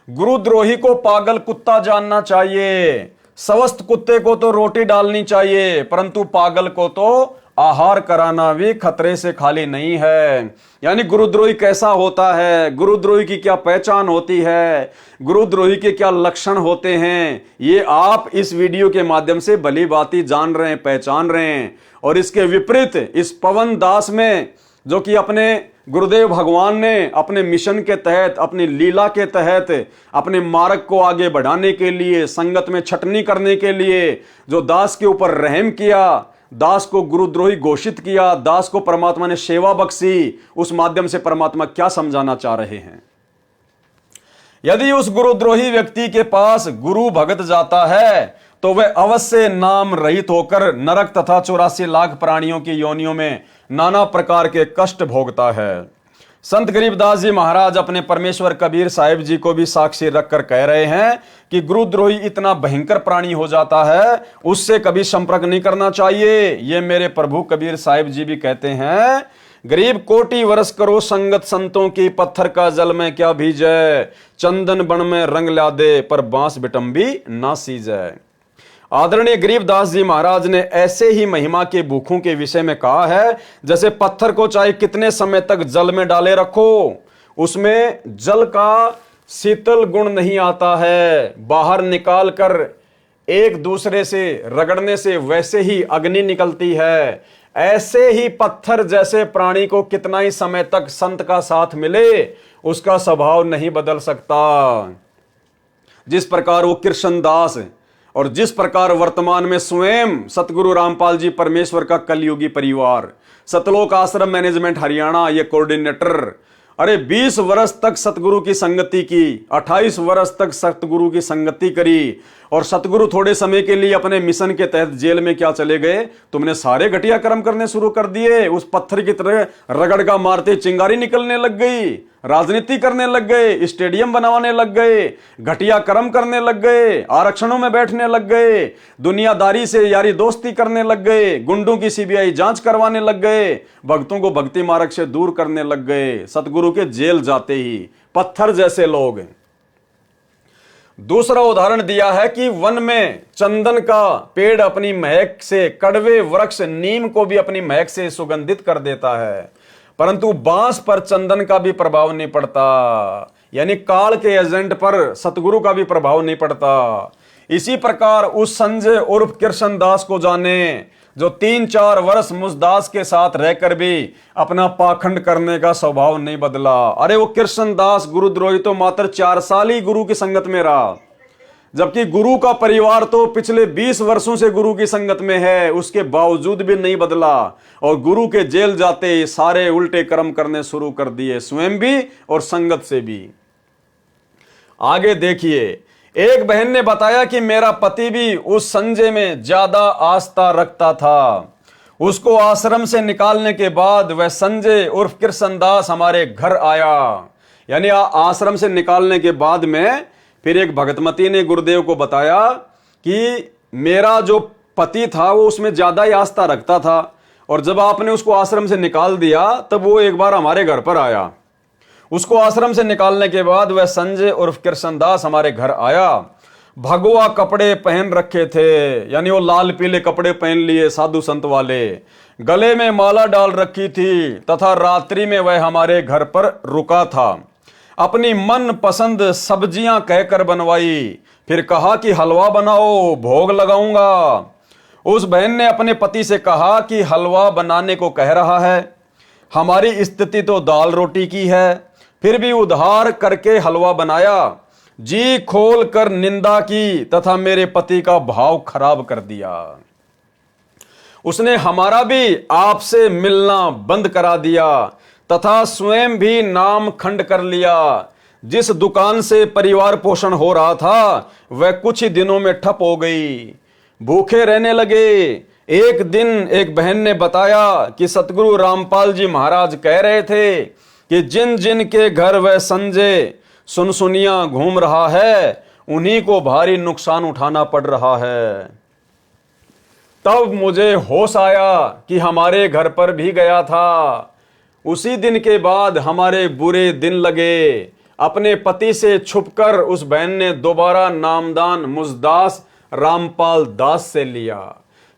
गुरुद्रोही को पागल कुत्ता जानना चाहिए। स्वस्थ कुत्ते को तो रोटी डालनी चाहिए, परंतु पागल को तो आहार कराना भी खतरे से खाली नहीं है। यानी गुरुद्रोही कैसा होता है, गुरुद्रोही की क्या पहचान होती है, गुरुद्रोही के क्या लक्षण होते हैं, ये आप इस वीडियो के माध्यम से भली भांति जान रहे हैं, पहचान रहे हैं। और इसके विपरीत इस पवन दास में, जो कि अपने गुरुदेव भगवान ने अपने मिशन के तहत, अपनी लीला के तहत, अपने मार्ग को आगे बढ़ाने के लिए, संगत में छटनी करने के लिए जो दास के ऊपर रहम किया, दास को गुरुद्रोही घोषित किया, दास को परमात्मा ने सेवा बख्शी, उस माध्यम से परमात्मा क्या समझाना चाह रहे हैं। यदि उस गुरुद्रोही व्यक्ति के पास गुरु भगत जाता है तो वह अवश्य नाम रहित होकर नरक तथा 84 लाख प्राणियों की योनियों में नाना प्रकार के कष्ट भोगता है। संत गरीबदास जी महाराज अपने परमेश्वर कबीर साहिब जी को भी साक्षी रखकर कह रहे हैं कि गुरुद्रोही इतना भयंकर प्राणी हो जाता है, उससे कभी संपर्क नहीं करना चाहिए। ये मेरे प्रभु कबीर साहिब जी भी कहते हैं, गरीब कोटि वर्ष करो संगत संतों की, पत्थर का जल में क्या भीजे, चंदन बन में रंग ला दे, पर बांस बिटंबी ना सीजे। आदरणीय गरीबदास जी महाराज ने ऐसे ही महिमा के भूखों के विषय में कहा है, जैसे पत्थर को चाहे कितने समय तक जल में डाले रखो, उसमें जल का शीतल गुण नहीं आता है, बाहर निकाल कर एक दूसरे से रगड़ने से वैसे ही अग्नि निकलती है। ऐसे ही पत्थर जैसे प्राणी को कितना ही समय तक संत का साथ मिले, उसका स्वभाव नहीं बदल सकता। जिस प्रकार वो कृष्णदास और जिस प्रकार वर्तमान में स्वयं सतगुरु रामपाल जी परमेश्वर का कलयुगी परिवार, सतलोक आश्रम मैनेजमेंट हरियाणा, ये कोऑर्डिनेटर, अरे 20 वर्ष तक सतगुरु की संगति की, 28 वर्ष तक सतगुरु की संगति करी, और सतगुरु थोड़े समय के लिए अपने मिशन के तहत जेल में क्या चले गए, तुमने सारे घटिया कर्म करने शुरू कर दिए। उस पत्थर की तरह रगड़गा मारते चिंगारी निकलने लग गई, राजनीति करने लग गए, स्टेडियम बनवाने लग गए, घटिया कर्म करने लग गए, आरक्षणों में बैठने लग गए, दुनियादारी से यारी दोस्ती करने लग गए, गुंडों की सीबीआई जांच करवाने लग गए, भक्तों को भक्ति मार्ग से दूर करने लग गए। सतगुरु के जेल जाते ही पत्थर जैसे लोग। दूसरा उदाहरण दिया है कि वन में चंदन का पेड़ अपनी महक से, कड़वे वृक्ष नीम को भी अपनी महक से सुगंधित कर देता है, परंतु बांस पर चंदन का भी प्रभाव नहीं पड़ता, यानी काल के एजेंट पर सतगुरु का भी प्रभाव नहीं पड़ता। इसी प्रकार उस संजय उर्फ कृष्णदास को जाने, जो 3-4 वर्ष मुसदास के साथ रहकर भी अपना पाखंड करने का स्वभाव नहीं बदला। अरे वो कृष्णदास गुरुद्रोही तो मात्र 4 साल ही गुरु की संगत में रहा, जबकि गुरु का परिवार तो पिछले 20 वर्षों से गुरु की संगत में है, उसके बावजूद भी नहीं बदला और गुरु के जेल जाते ही सारे उल्टे कर्म करने शुरू कर दिए, स्वयं भी और संगत से भी। आगे देखिए, एक बहन ने बताया कि मेरा पति भी उस संजय में ज्यादा आस्था रखता था। उसको आश्रम से निकालने के बाद वह संजय उर्फ कृष्णदास हमारे घर आया, यानी आश्रम से निकालने के बाद में फिर एक भगतमती ने गुरुदेव को बताया कि मेरा जो पति था वो उसमें ज्यादा ही आस्था रखता था, और जब आपने उसको आश्रम से निकाल दिया तब वो एक बार हमारे घर पर आया। उसको आश्रम से निकालने के बाद वह संजय उर्फ कृष्णदास हमारे घर आया। भगवा कपड़े पहन रखे थे, यानी वो लाल पीले कपड़े पहन लिए साधु संत वाले, गले में माला डाल रखी थी, तथा रात्रि में वह हमारे घर पर रुका था। अपनी मन पसंद सब्जियां कहकर बनवाई, फिर कहा कि हलवा बनाओ, भोग लगाऊंगा। उस बहन ने अपने पति से कहा कि हलवा बनाने को कह रहा है, हमारी स्थिति तो दाल रोटी की है, फिर भी उधार करके हलवा बनाया। जी खोल कर निंदा की तथा मेरे पति का भाव खराब कर दिया। उसने हमारा भी आपसे मिलना बंद करा दिया तथा स्वयं भी नाम खंड कर लिया। जिस दुकान से परिवार पोषण हो रहा था वह कुछ ही दिनों में ठप हो गई, भूखे रहने लगे। एक दिन एक बहन ने बताया कि सतगुरु रामपाल जी महाराज कह रहे थे कि जिन जिन के घर वह संजय सुनसुनिया घूम रहा है उन्हीं को भारी नुकसान उठाना पड़ रहा है। तब मुझे होश आया कि हमारे घर पर भी गया था। उसी दिन के बाद हमारे बुरे दिन लगे। अपने पति से छुपकर उस बहन ने दोबारा नामदान मुसदास रामपाल दास से लिया।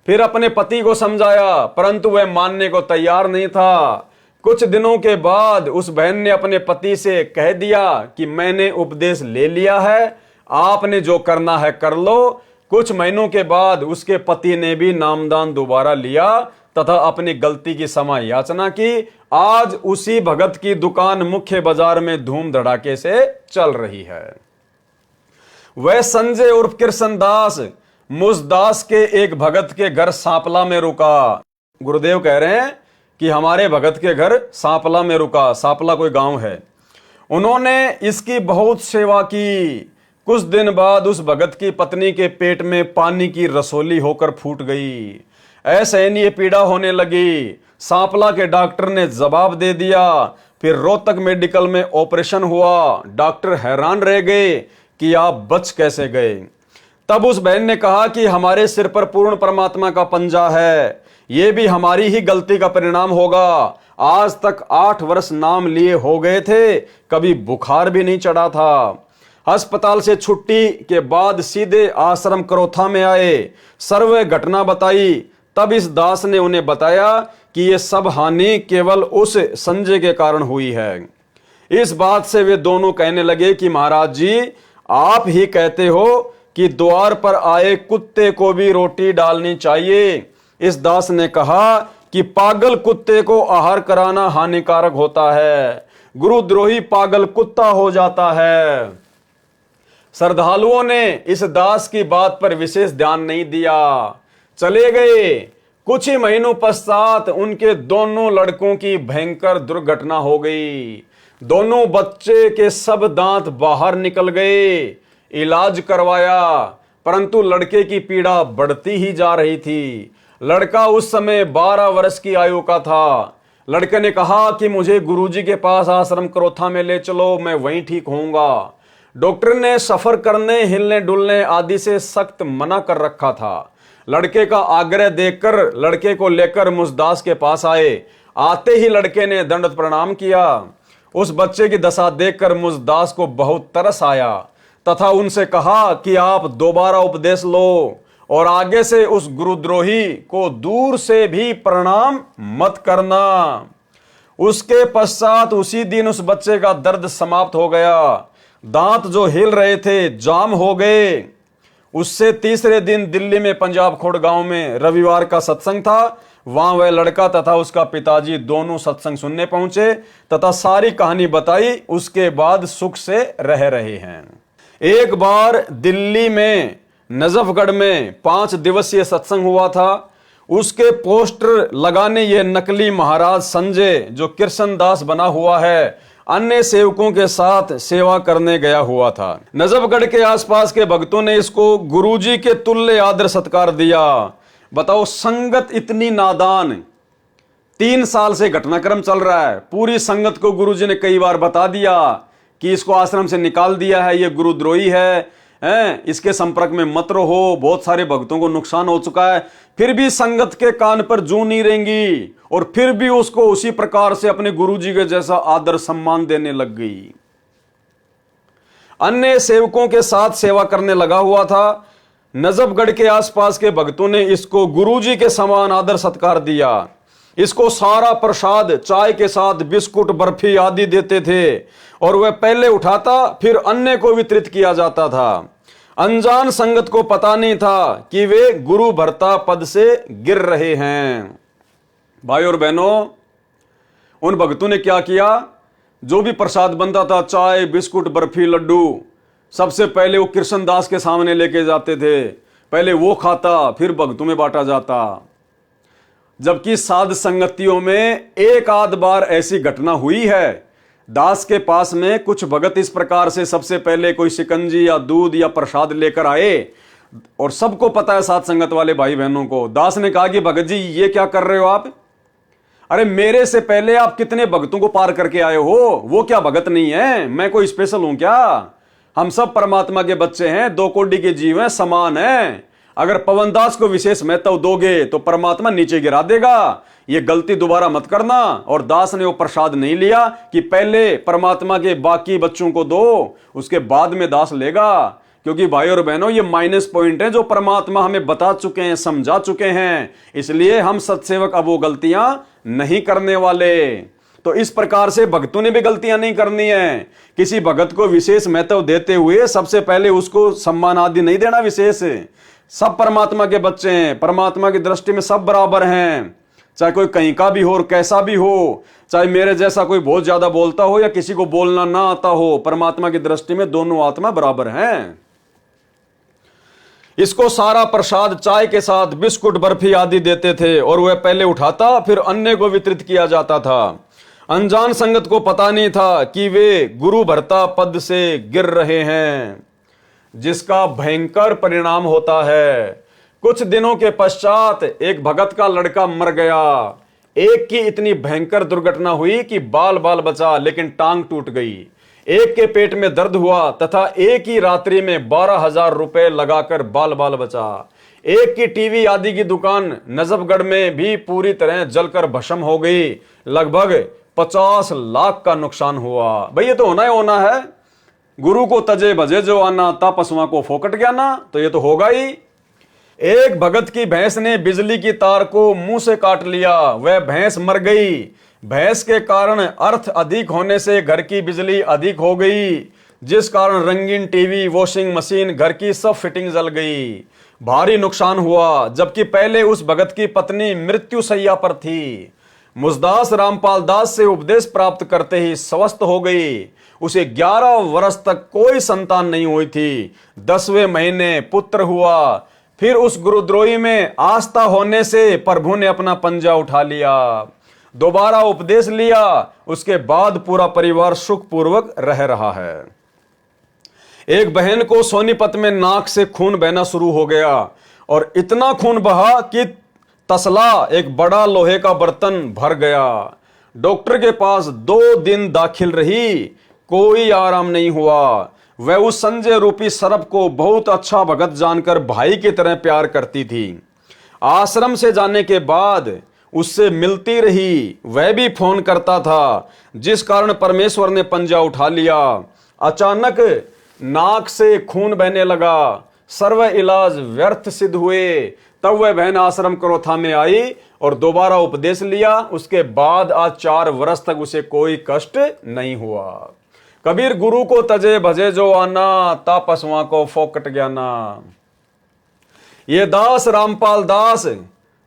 फिर अपने पति को समझाया, परंतु वह मानने को तैयार नहीं था। कुछ दिनों के बाद उस बहन ने अपने पति से कह दिया कि मैंने उपदेश ले लिया है, आपने जो करना है कर लो। कुछ महीनों के बाद उसके पति ने भी नामदान दोबारा लिया तथा अपनी गलती की क्षमा याचना की। आज उसी भगत की दुकान मुख्य बाजार में धूम धड़ाके से चल रही है। वह संजय उर्फ कृष्णदास मुसदास के एक भगत के घर सांपला में रुका। गुरुदेव कह रहे हैं कि हमारे भगत के घर सांपला में रुका। सांपला कोई गांव है। उन्होंने इसकी बहुत सेवा की। कुछ दिन बाद उस भगत की पत्नी के पेट में पानी की रसोली होकर फूट गई। असहनीय पीड़ा होने लगी। सांपला के डॉक्टर ने जवाब दे दिया। फिर रोहतक मेडिकल में ऑपरेशन हुआ। डॉक्टर हैरान रह गए कि आप बच कैसे गए। तब उस बहन ने कहा कि हमारे सिर पर पूर्ण परमात्मा का पंजा है, ये भी हमारी ही गलती का परिणाम होगा। आज तक 8 वर्ष नाम लिए हो गए थे, कभी बुखार भी नहीं चढ़ा था। अस्पताल से छुट्टी के बाद सीधे आश्रम करोथा में आए, सर्व घटना बताई। तब इस दास ने उन्हें बताया कि ये सब हानि केवल उस संजय के कारण हुई है। इस बात से वे दोनों कहने लगे कि महाराज जी, आप ही कहते हो कि द्वार पर आए कुत्ते को भी रोटी डालनी चाहिए। इस दास ने कहा कि पागल कुत्ते को आहार कराना हानिकारक होता है, गुरुद्रोही पागल कुत्ता हो जाता है। श्रद्धालुओं ने इस दास की बात पर विशेष ध्यान नहीं दिया, चले गए। कुछ ही महीनों पश्चात उनके दोनों लड़कों की भयंकर दुर्घटना हो गई। दोनों बच्चे के सब दांत बाहर निकल गए। इलाज करवाया, परंतु लड़के की पीड़ा बढ़ती ही जा रही थी। लड़का उस समय 12 वर्ष की आयु का था। लड़के ने कहा कि मुझे गुरुजी के पास आश्रम करोथा में ले चलो, मैं वहीं ठीक होऊंगा। डॉक्टर ने सफर करने, हिलने डुलने आदि से सख्त मना कर रखा था। लड़के का आग्रह देखकर लड़के को लेकर मुझदास के पास आए। आते ही लड़के ने दंडवत प्रणाम किया। उस बच्चे की दशा देखकर मुझदास को बहुत तरस आया तथा उनसे कहा कि आप दोबारा उपदेश लो और आगे से उस गुरुद्रोही को दूर से भी प्रणाम मत करना। उसके पश्चात उसी दिन उस बच्चे का दर्द समाप्त हो गया। दांत जो हिल रहे थे जाम हो गए। उससे तीसरे दिन दिल्ली में पंजाब खोड़ गांव में रविवार का सत्संग था। वहां वह लड़का तथा उसका पिताजी दोनों सत्संग सुनने पहुंचे तथा सारी कहानी बताई। उसके बाद सुख से रह रहे हैं। एक बार दिल्ली में नजफगढ़ में 5 दिवसीय सत्संग हुआ था। उसके पोस्टर लगाने ये नकली महाराज संजय, जो कृष्णदास बना हुआ है, अन्य सेवकों के साथ सेवा करने गया हुआ था। नजफगढ़ के आसपास के भक्तों ने इसको गुरुजी के तुल्य आदर सत्कार दिया। बताओ, संगत इतनी नादान। 3 साल से घटनाक्रम चल रहा है। पूरी संगत को गुरुजी ने कई बार बता दिया कि इसको आश्रम से निकाल दिया है, ये गुरुद्रोही है, इसके संपर्क में मत रहो, बहुत सारे भक्तों को नुकसान हो चुका है। फिर भी संगत के कान पर जूं नहीं रहेंगी और फिर भी उसको उसी प्रकार से अपने गुरुजी के जैसा आदर सम्मान देने लग गई। अन्य सेवकों के साथ सेवा करने लगा हुआ था। नजफगढ़ के आसपास के भक्तों ने इसको गुरुजी के समान आदर सत्कार दिया। इसको सारा प्रसाद चाय के साथ बिस्कुट, बर्फी आदि देते थे और वह पहले उठाता फिर अन्य को वितरित किया जाता था। अनजान संगत को पता नहीं था कि वे गुरु भर्ता पद से गिर रहे हैं। भाई और बहनों, उन भक्तों ने क्या किया? जो भी प्रसाद बनता था, चाय, बिस्कुट, बर्फी, लड्डू, सबसे पहले वो कृष्णदास के सामने लेके जाते थे। पहले वो खाता, फिर भक्तों में बांटा जाता। जबकि साध संगतियों में एक आध बार ऐसी घटना हुई है। दास के पास में कुछ भगत इस प्रकार से सबसे पहले कोई शिकंजी या दूध या प्रसाद लेकर आए और सबको पता है, साध संगत वाले भाई बहनों को। दास ने कहा कि भगत जी, ये क्या कर रहे हो आप? अरे मेरे से पहले आप कितने भक्तों को पार करके आए हो, वो क्या भगत नहीं है? मैं कोई स्पेशल हूं क्या? हम सब परमात्मा के बच्चे हैं, 2 कोटि के जीव हैं, समान हैं। अगर पवनदास को विशेष महत्व दोगे तो परमात्मा नीचे गिरा देगा। ये गलती दोबारा मत करना। और दास ने वो प्रसाद नहीं लिया कि पहले परमात्मा के बाकी बच्चों को दो, उसके बाद में दास लेगा। क्योंकि भाई और बहनों, ये माइनस पॉइंट है जो परमात्मा हमें बता चुके हैं, समझा चुके हैं। इसलिए हम सत्सेवक अब वो गलतियां नहीं करने वाले। तो इस प्रकार से भक्तों ने भी गलतियां नहीं करनी है। किसी भगत को विशेष महत्व देते हुए सबसे पहले उसको सम्मान आदि नहीं देना विशेष। सब परमात्मा के बच्चे हैं, परमात्मा की दृष्टि में सब बराबर हैं। चाहे कोई कहीं का भी हो और कैसा भी हो, चाहे मेरे जैसा कोई बहुत ज्यादा बोलता हो या किसी को बोलना ना आता हो, परमात्मा की दृष्टि में दोनों आत्मा बराबर हैं। इसको सारा प्रसाद चाय के साथ बिस्कुट, बर्फी आदि देते थे और वह पहले उठाता फिर अन्य को वितरित किया जाता था। अनजान संगत को पता नहीं था कि वे गुरु भर्ता पद से गिर रहे हैं, जिसका भयंकर परिणाम होता है। कुछ दिनों के पश्चात एक भगत का लड़का मर गया। एक की इतनी भयंकर दुर्घटना हुई कि बाल बाल बचा, लेकिन टांग टूट गई। एक के पेट में दर्द हुआ तथा एक ही रात्रि में 12,000 रुपए लगाकर बाल बाल बचा। एक की टीवी आदि की दुकान नजफगढ़ में भी पूरी तरह जलकर भस्म हो गई। लगभग 50 लाख का नुकसान हुआ। भाई ये तो होना ही होना है। गुरु को तजे भजे जो आना, ता पशुओं को फोकट गया ना, तो ये तो होगा ही। एक भगत की भैंस ने बिजली की तार को मुंह से काट लिया। वह भैंस मर गई। भैंस के कारण अर्थ अधिक होने से घर की बिजली अधिक हो गई, जिस कारण रंगीन टीवी, वॉशिंग मशीन, घर की सब फिटिंग जल गई। भारी नुकसान हुआ। जबकि पहले उस भगत की पत्नी मृत्यु शैया पर थी। मुझदास रामपाल दास से उपदेश प्राप्त करते ही स्वस्थ हो गई। उसे 11 वर्ष तक कोई संतान नहीं हुई थी। 10वें महीने पुत्र हुआ। फिर उस गुरुद्रोही में आस्था होने से प्रभु ने अपना पंजा उठा लिया, दोबारा उपदेश लिया। उसके बाद पूरा परिवार सुखपूर्वक रह रहा है। एक बहन को सोनीपत में नाक से खून बहना शुरू हो गया और इतना खून बहा कि तसला, एक बड़ा लोहे का बर्तन, भर गया। डॉक्टर के पास 2 दिन दाखिल रही, कोई आराम नहीं हुआ। वह उस संजय रूपी सर्प को बहुत अच्छा भगत जानकर भाई की तरह प्यार करती थी। आश्रम से जाने के बाद उससे मिलती रही, वह भी फोन करता था, जिस कारण परमेश्वर ने पंजा उठा लिया। अचानक नाक से खून बहने लगा, सर्व इलाज व्यर्थ सिद्ध हुए। तब वह बहन आश्रम क्रोथा में आई और दोबारा उपदेश लिया। उसके बाद आज 4 वर्ष तक उसे कोई कष्ट नहीं हुआ। कबीर गुरु को तजे भजे जो आना, तापसवा को फोकट ज्ञाना। ये दास रामपाल दास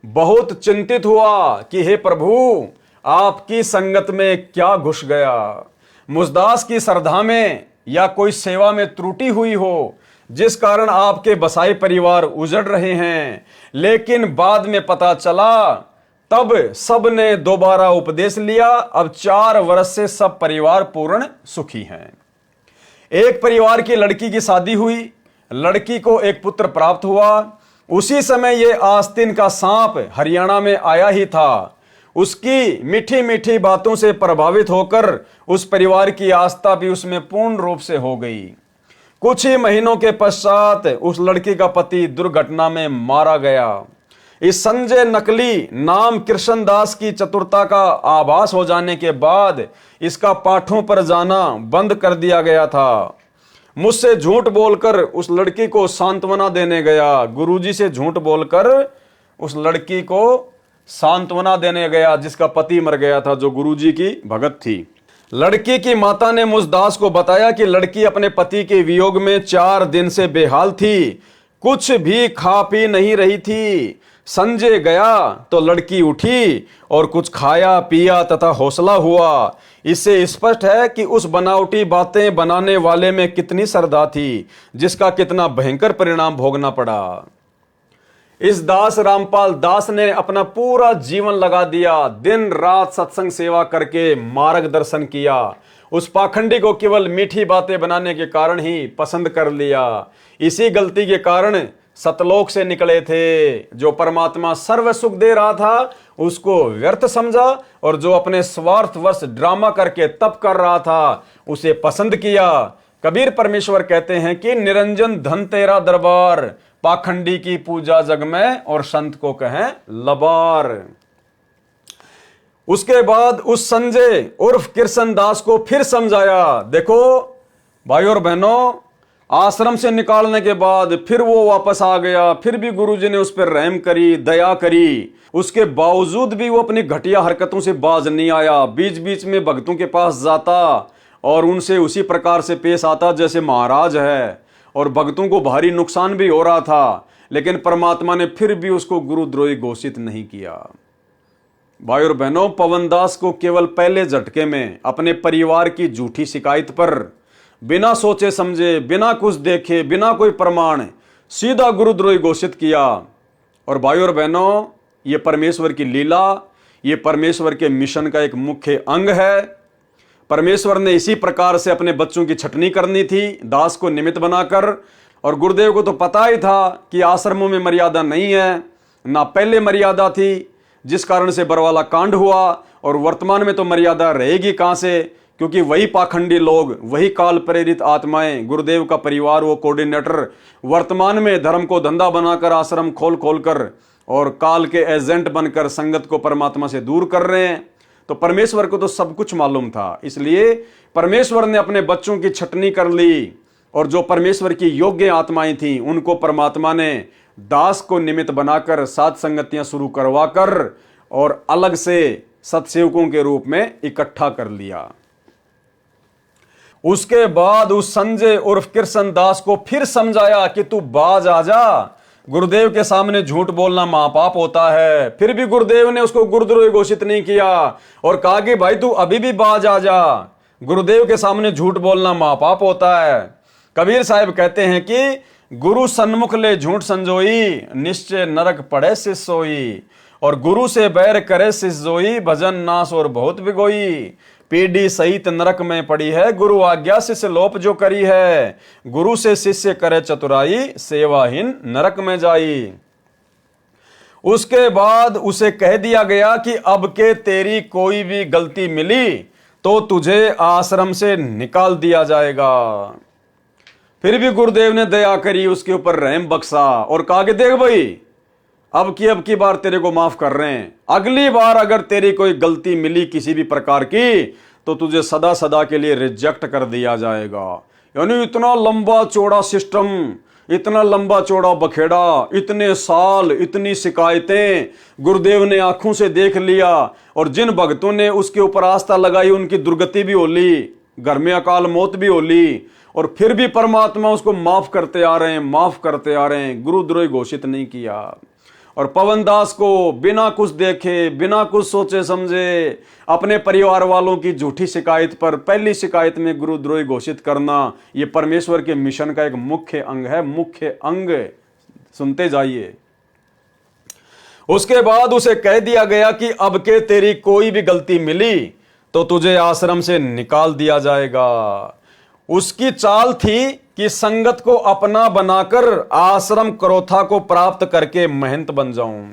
बहुत चिंतित हुआ कि हे प्रभु, आपकी संगत में क्या घुस गया। मुझदास की श्रद्धा में या कोई सेवा में त्रुटि हुई हो, जिस कारण आपके बसाई परिवार उजड़ रहे हैं। लेकिन बाद में पता चला, तब सब ने दोबारा उपदेश लिया। अब 4 वर्ष से सब परिवार पूर्ण सुखी हैं। एक परिवार की लड़की की शादी हुई, लड़की को एक पुत्र प्राप्त हुआ। उसी समय ये आस्तीन का सांप हरियाणा में आया ही था। उसकी मीठी मीठी बातों से प्रभावित होकर उस परिवार की आस्था भी उसमें पूर्ण रूप से हो गई। कुछ ही महीनों के पश्चात उस लड़की का पति दुर्घटना में मारा गया। इस संजय नकली नाम कृष्णदास की चतुरता का आभास हो जाने के बाद इसका पाठों पर जाना बंद कर दिया गया था। मुझसे झूठ बोलकर उस लड़की को सांत्वना देने गया। गुरुजी से झूठ बोलकर उस लड़की को सांत्वना देने गया, जिसका पति मर गया था, जो गुरुजी की भगत थी। लड़की की माता ने मुझ दास को बताया कि लड़की अपने पति के वियोग में 4 दिन से बेहाल थी, कुछ भी खा पी नहीं रही थी। संजय गया तो लड़की उठी और कुछ खाया पिया तथा हौसला हुआ। इससे स्पष्ट है कि उस बनावटी बातें बनाने वाले में कितनी श्रद्धा थी, जिसका कितना भयंकर परिणाम भोगना पड़ा। इस दास रामपाल दास ने अपना पूरा जीवन लगा दिया, दिन रात सत्संग सेवा करके मार्गदर्शन किया। उस पाखंडी को केवल मीठी बातें बनाने के कारण ही पसंद कर लिया। इसी गलती के कारण सतलोक से निकले थे। जो परमात्मा सर्व सुख दे रहा था उसको व्यर्थ समझा, और जो अपने स्वार्थवश ड्रामा करके तप कर रहा था उसे पसंद किया। कबीर परमेश्वर कहते हैं कि निरंजन धन तेरा दरबार, पाखंडी की पूजा जग में और संत को कहें लबार। उसके बाद उस संजय उर्फ कृष्णदास को फिर समझाया। देखो भाई और बहनों, आश्रम से निकालने के बाद फिर वो वापस आ गया। फिर भी गुरुजी ने उस पर रहम करी, दया करी। उसके बावजूद भी वो अपनी घटिया हरकतों से बाज नहीं आया। बीच बीच में भक्तों के पास जाता और उनसे उसी प्रकार से पेश आता जैसे महाराज है, और भक्तों को भारी नुकसान भी हो रहा था। लेकिन परमात्मा ने फिर भी उसको गुरुद्रोही घोषित नहीं किया। भाई और बहनों, पवनदास को केवल पहले झटके में अपने परिवार की झूठी शिकायत पर बिना सोचे समझे, बिना कुछ देखे, बिना कोई प्रमाण सीधा गुरुद्रोही घोषित किया। और भाई और बहनों, ये परमेश्वर की लीला, ये परमेश्वर के मिशन का एक मुख्य अंग है। परमेश्वर ने इसी प्रकार से अपने बच्चों की छटनी करनी थी, दास को निमित्त बनाकर। और गुरुदेव को तो पता ही था कि आश्रमों में मर्यादा नहीं है, ना पहले मर्यादा थी, जिस कारण से बरवाला कांड हुआ। और वर्तमान में तो मर्यादा रहेगी कहां से, क्योंकि वही पाखंडी लोग, वही काल प्रेरित आत्माएं, गुरुदेव का परिवार, वो कोऑर्डिनेटर वर्तमान में धर्म को धंधा बनाकर आश्रम खोल खोल कर और काल के एजेंट बनकर संगत को परमात्मा से दूर कर रहे हैं। तो परमेश्वर को तो सब कुछ मालूम था, इसलिए परमेश्वर ने अपने बच्चों की छटनी कर ली। और जो परमेश्वर की योग्य आत्माएं थीं उनको परमात्मा ने दास को निमित्त बनाकर सात संगतियां शुरू करवाकर और अलग से सत्सेवकों के रूप में इकट्ठा कर लिया। उसके बाद उस संजय उर्फ कृष्णदास को फिर समझाया कि तू बाज आ जा, गुरुदेव के सामने झूठ बोलना महापाप होता है। फिर भी गुरुदेव ने उसको गुरुद्रोही घोषित नहीं किया और कहा कि भाई तू अभी भी बाज आ जा, गुरुदेव के सामने झूठ बोलना महापाप होता है। कबीर साहब कहते हैं कि गुरु सन्मुख ले झूठ संजोई, निश्चय नरक पड़े शिष्य सोई। और गुरु से बैर करे शिष्य जोई, भजन नाश और बहुत बिगोई। पीढ़ी सहित नरक में पड़ी है, गुरु आज्ञा शिष्य लोप जो करी है। गुरु से शिष्य करे चतुराई, सेवाहीन नरक में जाई। उसके बाद उसे कह दिया गया कि अब के तेरी कोई भी गलती मिली तो तुझे आश्रम से निकाल दिया जाएगा। फिर भी गुरुदेव ने दया करी, उसके ऊपर रहम बख्शा और कहा कि देख भाई, अब की बार तेरे को माफ कर रहे हैं, अगली बार अगर तेरी कोई गलती मिली किसी भी प्रकार की तो तुझे सदा सदा के लिए रिजेक्ट कर दिया जाएगा। यानी इतना लंबा चौड़ा सिस्टम, इतना लंबा चौड़ा बखेड़ा, इतने साल, इतनी शिकायतें गुरुदेव ने आंखों से देख लिया। और जिन भक्तों ने उसके ऊपर आस्था लगाई उनकी दुर्गति भी हो ली, घर में अकाल मौत भी हो ली, और फिर भी परमात्मा उसको माफ करते आ रहे हैं, माफ करते आ रहे हैं, गुरुद्रोही घोषित नहीं किया। और पवन दास को बिना कुछ देखे, बिना कुछ सोचे समझे, अपने परिवार वालों की झूठी शिकायत पर पहली शिकायत में गुरुद्रोही घोषित करना, यह परमेश्वर के मिशन का एक मुख्य अंग है, मुख्य अंग। सुनते जाइए। उसके बाद उसे कह दिया गया कि अब के तेरी कोई भी गलती मिली तो तुझे आश्रम से निकाल दिया जाएगा। उसकी चाल थी कि संगत को अपना बनाकर आश्रम क्रोथा को प्राप्त करके महंत बन जाऊं।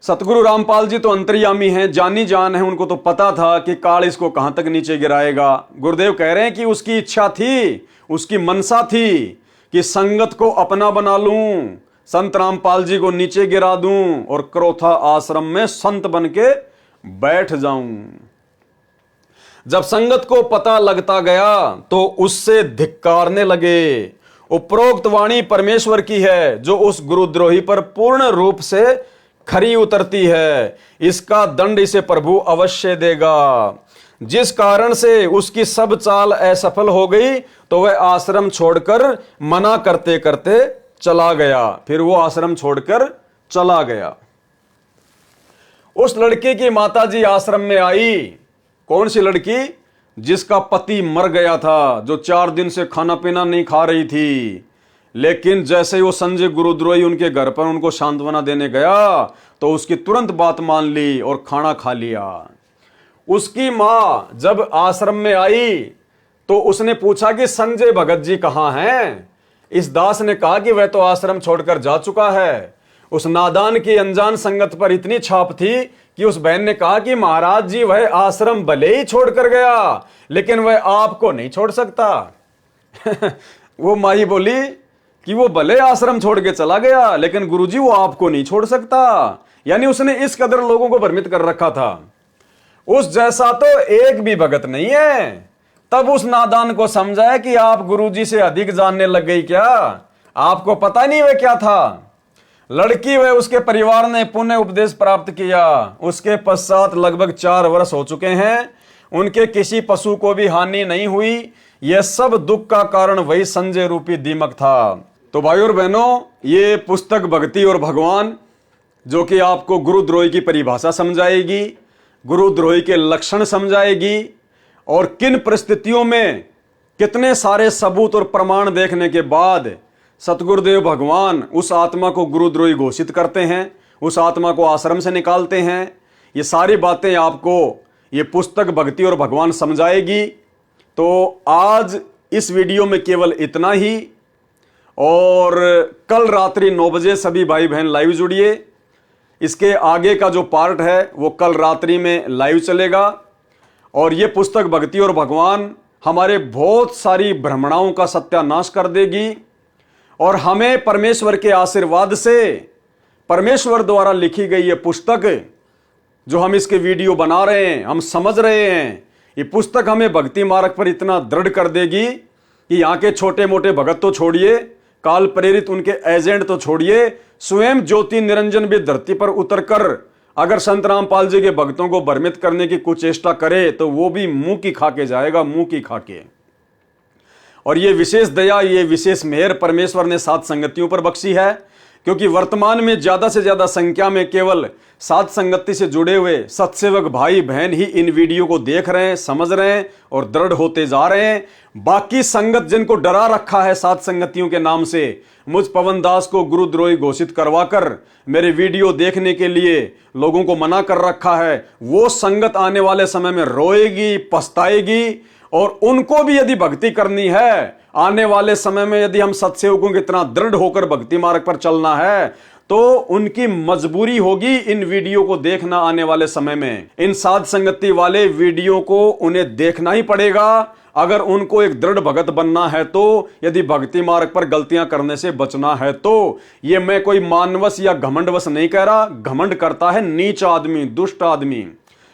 सतगुरु रामपाल जी तो अंतर्यामी हैं, जानी जान है, उनको तो पता था कि काल इसको कहां तक नीचे गिराएगा। गुरुदेव कह रहे हैं कि उसकी इच्छा थी, उसकी मनसा थी कि संगत को अपना बना लूं, संत रामपाल जी को नीचे गिरा दूं और क्रोथा आश्रम में संत बन के बैठ जाऊं। जब संगत को पता लगता गया तो उससे धिक्कारने लगे। उपरोक्त वाणी परमेश्वर की है जो उस गुरुद्रोही पर पूर्ण रूप से खरी उतरती है। इसका दंड इसे प्रभु अवश्य देगा। जिस कारण से उसकी सब चाल असफल हो गई तो वह आश्रम छोड़कर मना करते करते चला गया। फिर वो आश्रम छोड़कर चला गया। उस लड़के की माताजी आश्रम में आई। कौन सी लड़की? जिसका पति मर गया था, जो 4 दिन से खाना पीना नहीं खा रही थी। लेकिन जैसे ही वो संजय गुरुद्रोही उनके घर पर उनको सांत्वना देने गया तो उसकी तुरंत बात मान ली और खाना खा लिया। उसकी मां जब आश्रम में आई तो उसने पूछा कि संजय भगत जी कहां हैं? इस दास ने कहा कि वह तो आश्रम छोड़कर जा चुका है। उस नादान की अनजान संगत पर इतनी छाप थी कि उस बहन ने कहा कि महाराज जी वह आश्रम भले ही छोड़कर गया लेकिन वह आपको नहीं छोड़ सकता। वो माई बोली कि वो भले आश्रम छोड़ के चला गया लेकिन गुरुजी वो आपको नहीं छोड़ सकता। यानी उसने इस कदर लोगों को भ्रमित कर रखा था। उस जैसा तो एक भी भगत नहीं है। तब उस नादान को समझाया कि आप गुरुजी से अधिक जानने लग गई क्या? आपको पता नहीं वह क्या था। लड़की व उसके परिवार ने पुण्य उपदेश प्राप्त किया। उसके पश्चात लगभग 4 वर्ष हो चुके हैं। उनके किसी पशु को भी हानि नहीं हुई। यह सब दुख का कारण वही संजय रूपी दीमक था। तो भाइयों और बहनों, ये पुस्तक भक्ति और भगवान जो कि आपको गुरुद्रोही की परिभाषा समझाएगी, गुरुद्रोही के लक्षण समझाएगी और किन परिस्थितियों में कितने सारे सबूत और प्रमाण देखने के बाद सतगुरुदेव भगवान उस आत्मा को गुरुद्रोही घोषित करते हैं, उस आत्मा को आश्रम से निकालते हैं। ये सारी बातें आपको ये पुस्तक भक्ति और भगवान समझाएगी। तो आज इस वीडियो में केवल इतना ही। और कल रात्रि 9 बजे सभी भाई बहन लाइव जुड़िए। इसके आगे का जो पार्ट है वो कल रात्रि में लाइव चलेगा। और ये पुस्तक भक्ति और भगवान हमारे बहुत सारी भ्रमणाओं का सत्यानाश कर देगी और हमें परमेश्वर के आशीर्वाद से, परमेश्वर द्वारा लिखी गई ये पुस्तक जो हम इसके वीडियो बना रहे हैं, हम समझ रहे हैं, ये पुस्तक हमें भक्ति मार्ग पर इतना दृढ़ कर देगी कि यहाँ के छोटे मोटे भगत तो छोड़िए, काल प्रेरित उनके एजेंट तो छोड़िए, स्वयं ज्योति निरंजन भी धरती पर उतरकर अगर संत रामपाल जी के भक्तों को भ्रमित करने की कुछ चेष्टा करे तो वो भी मुंह की खा के जाएगा, मुंह की खा के। और ये विशेष दया, ये विशेष मेहर परमेश्वर ने 7 संगतियों पर बख्शी है। क्योंकि वर्तमान में ज्यादा से ज्यादा संख्या में केवल साध संगति से जुड़े हुए सत्सेवक भाई बहन ही इन वीडियो को देख रहे हैं, समझ रहे हैं और दृढ़ होते जा रहे हैं। बाकी संगत जिनको डरा रखा है साध संगतियों के नाम से, मुझ पवन दास को गुरुद्रोही घोषित करवाकर मेरे वीडियो देखने के लिए लोगों को मना कर रखा है, वो संगत आने वाले समय में रोएगी, पछताएगी। और उनको भी यदि भक्ति करनी है, आने वाले समय में यदि हम सत्सेवकों की तरह दृढ़ होकर भक्ति मार्ग पर चलना है, तो उनकी मजबूरी होगी इन वीडियो को देखना। आने वाले समय में इन साध संगति वाले वीडियो को उन्हें देखना ही पड़ेगा अगर उनको एक दृढ़ भगत बनना है, तो यदि भक्ति मार्ग पर गलतियां करने से बचना है। तो ये मैं कोई मानवश या घमंडवश नहीं कह रहा, घमंड करता है नीच आदमी, दुष्ट आदमी।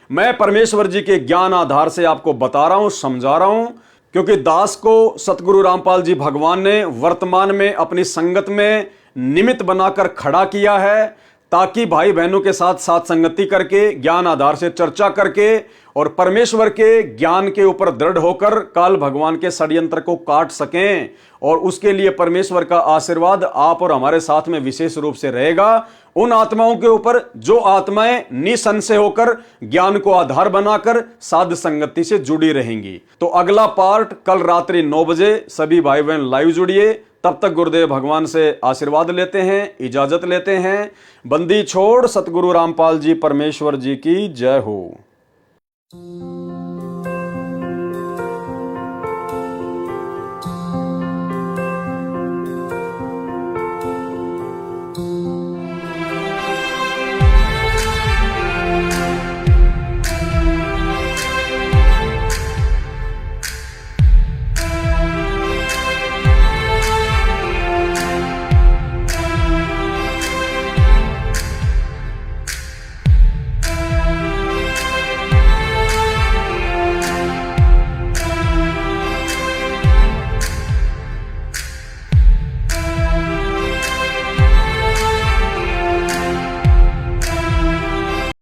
मैं परमेश्वर जी के ज्ञान आधार से आपको बता रहा हूं, समझा रहा हूं, क्योंकि दास को सतगुरु रामपाल जी भगवान ने वर्तमान में अपनी संगत में निमित्त बनाकर खड़ा किया है, ताकि भाई बहनों के साथ साथ संगति करके ज्ञान आधार से चर्चा करके और परमेश्वर के ज्ञान के ऊपर दृढ़ होकर काल भगवान के षड्यंत्र को काट सकें। और उसके लिए परमेश्वर का आशीर्वाद आप और हमारे साथ में विशेष रूप से रहेगा उन आत्माओं के ऊपर जो आत्माएं निसंशय होकर ज्ञान को आधार बनाकर साध संगति से जुड़ी रहेंगी। तो अगला पार्ट कल रात्रि 9 बजे सभी भाई बहन लाइव जुड़िए। तब तक गुरुदेव भगवान से आशीर्वाद लेते हैं, इजाजत लेते हैं। बंदी छोड़ सतगुरु रामपाल जी परमेश्वर जी की जय हो।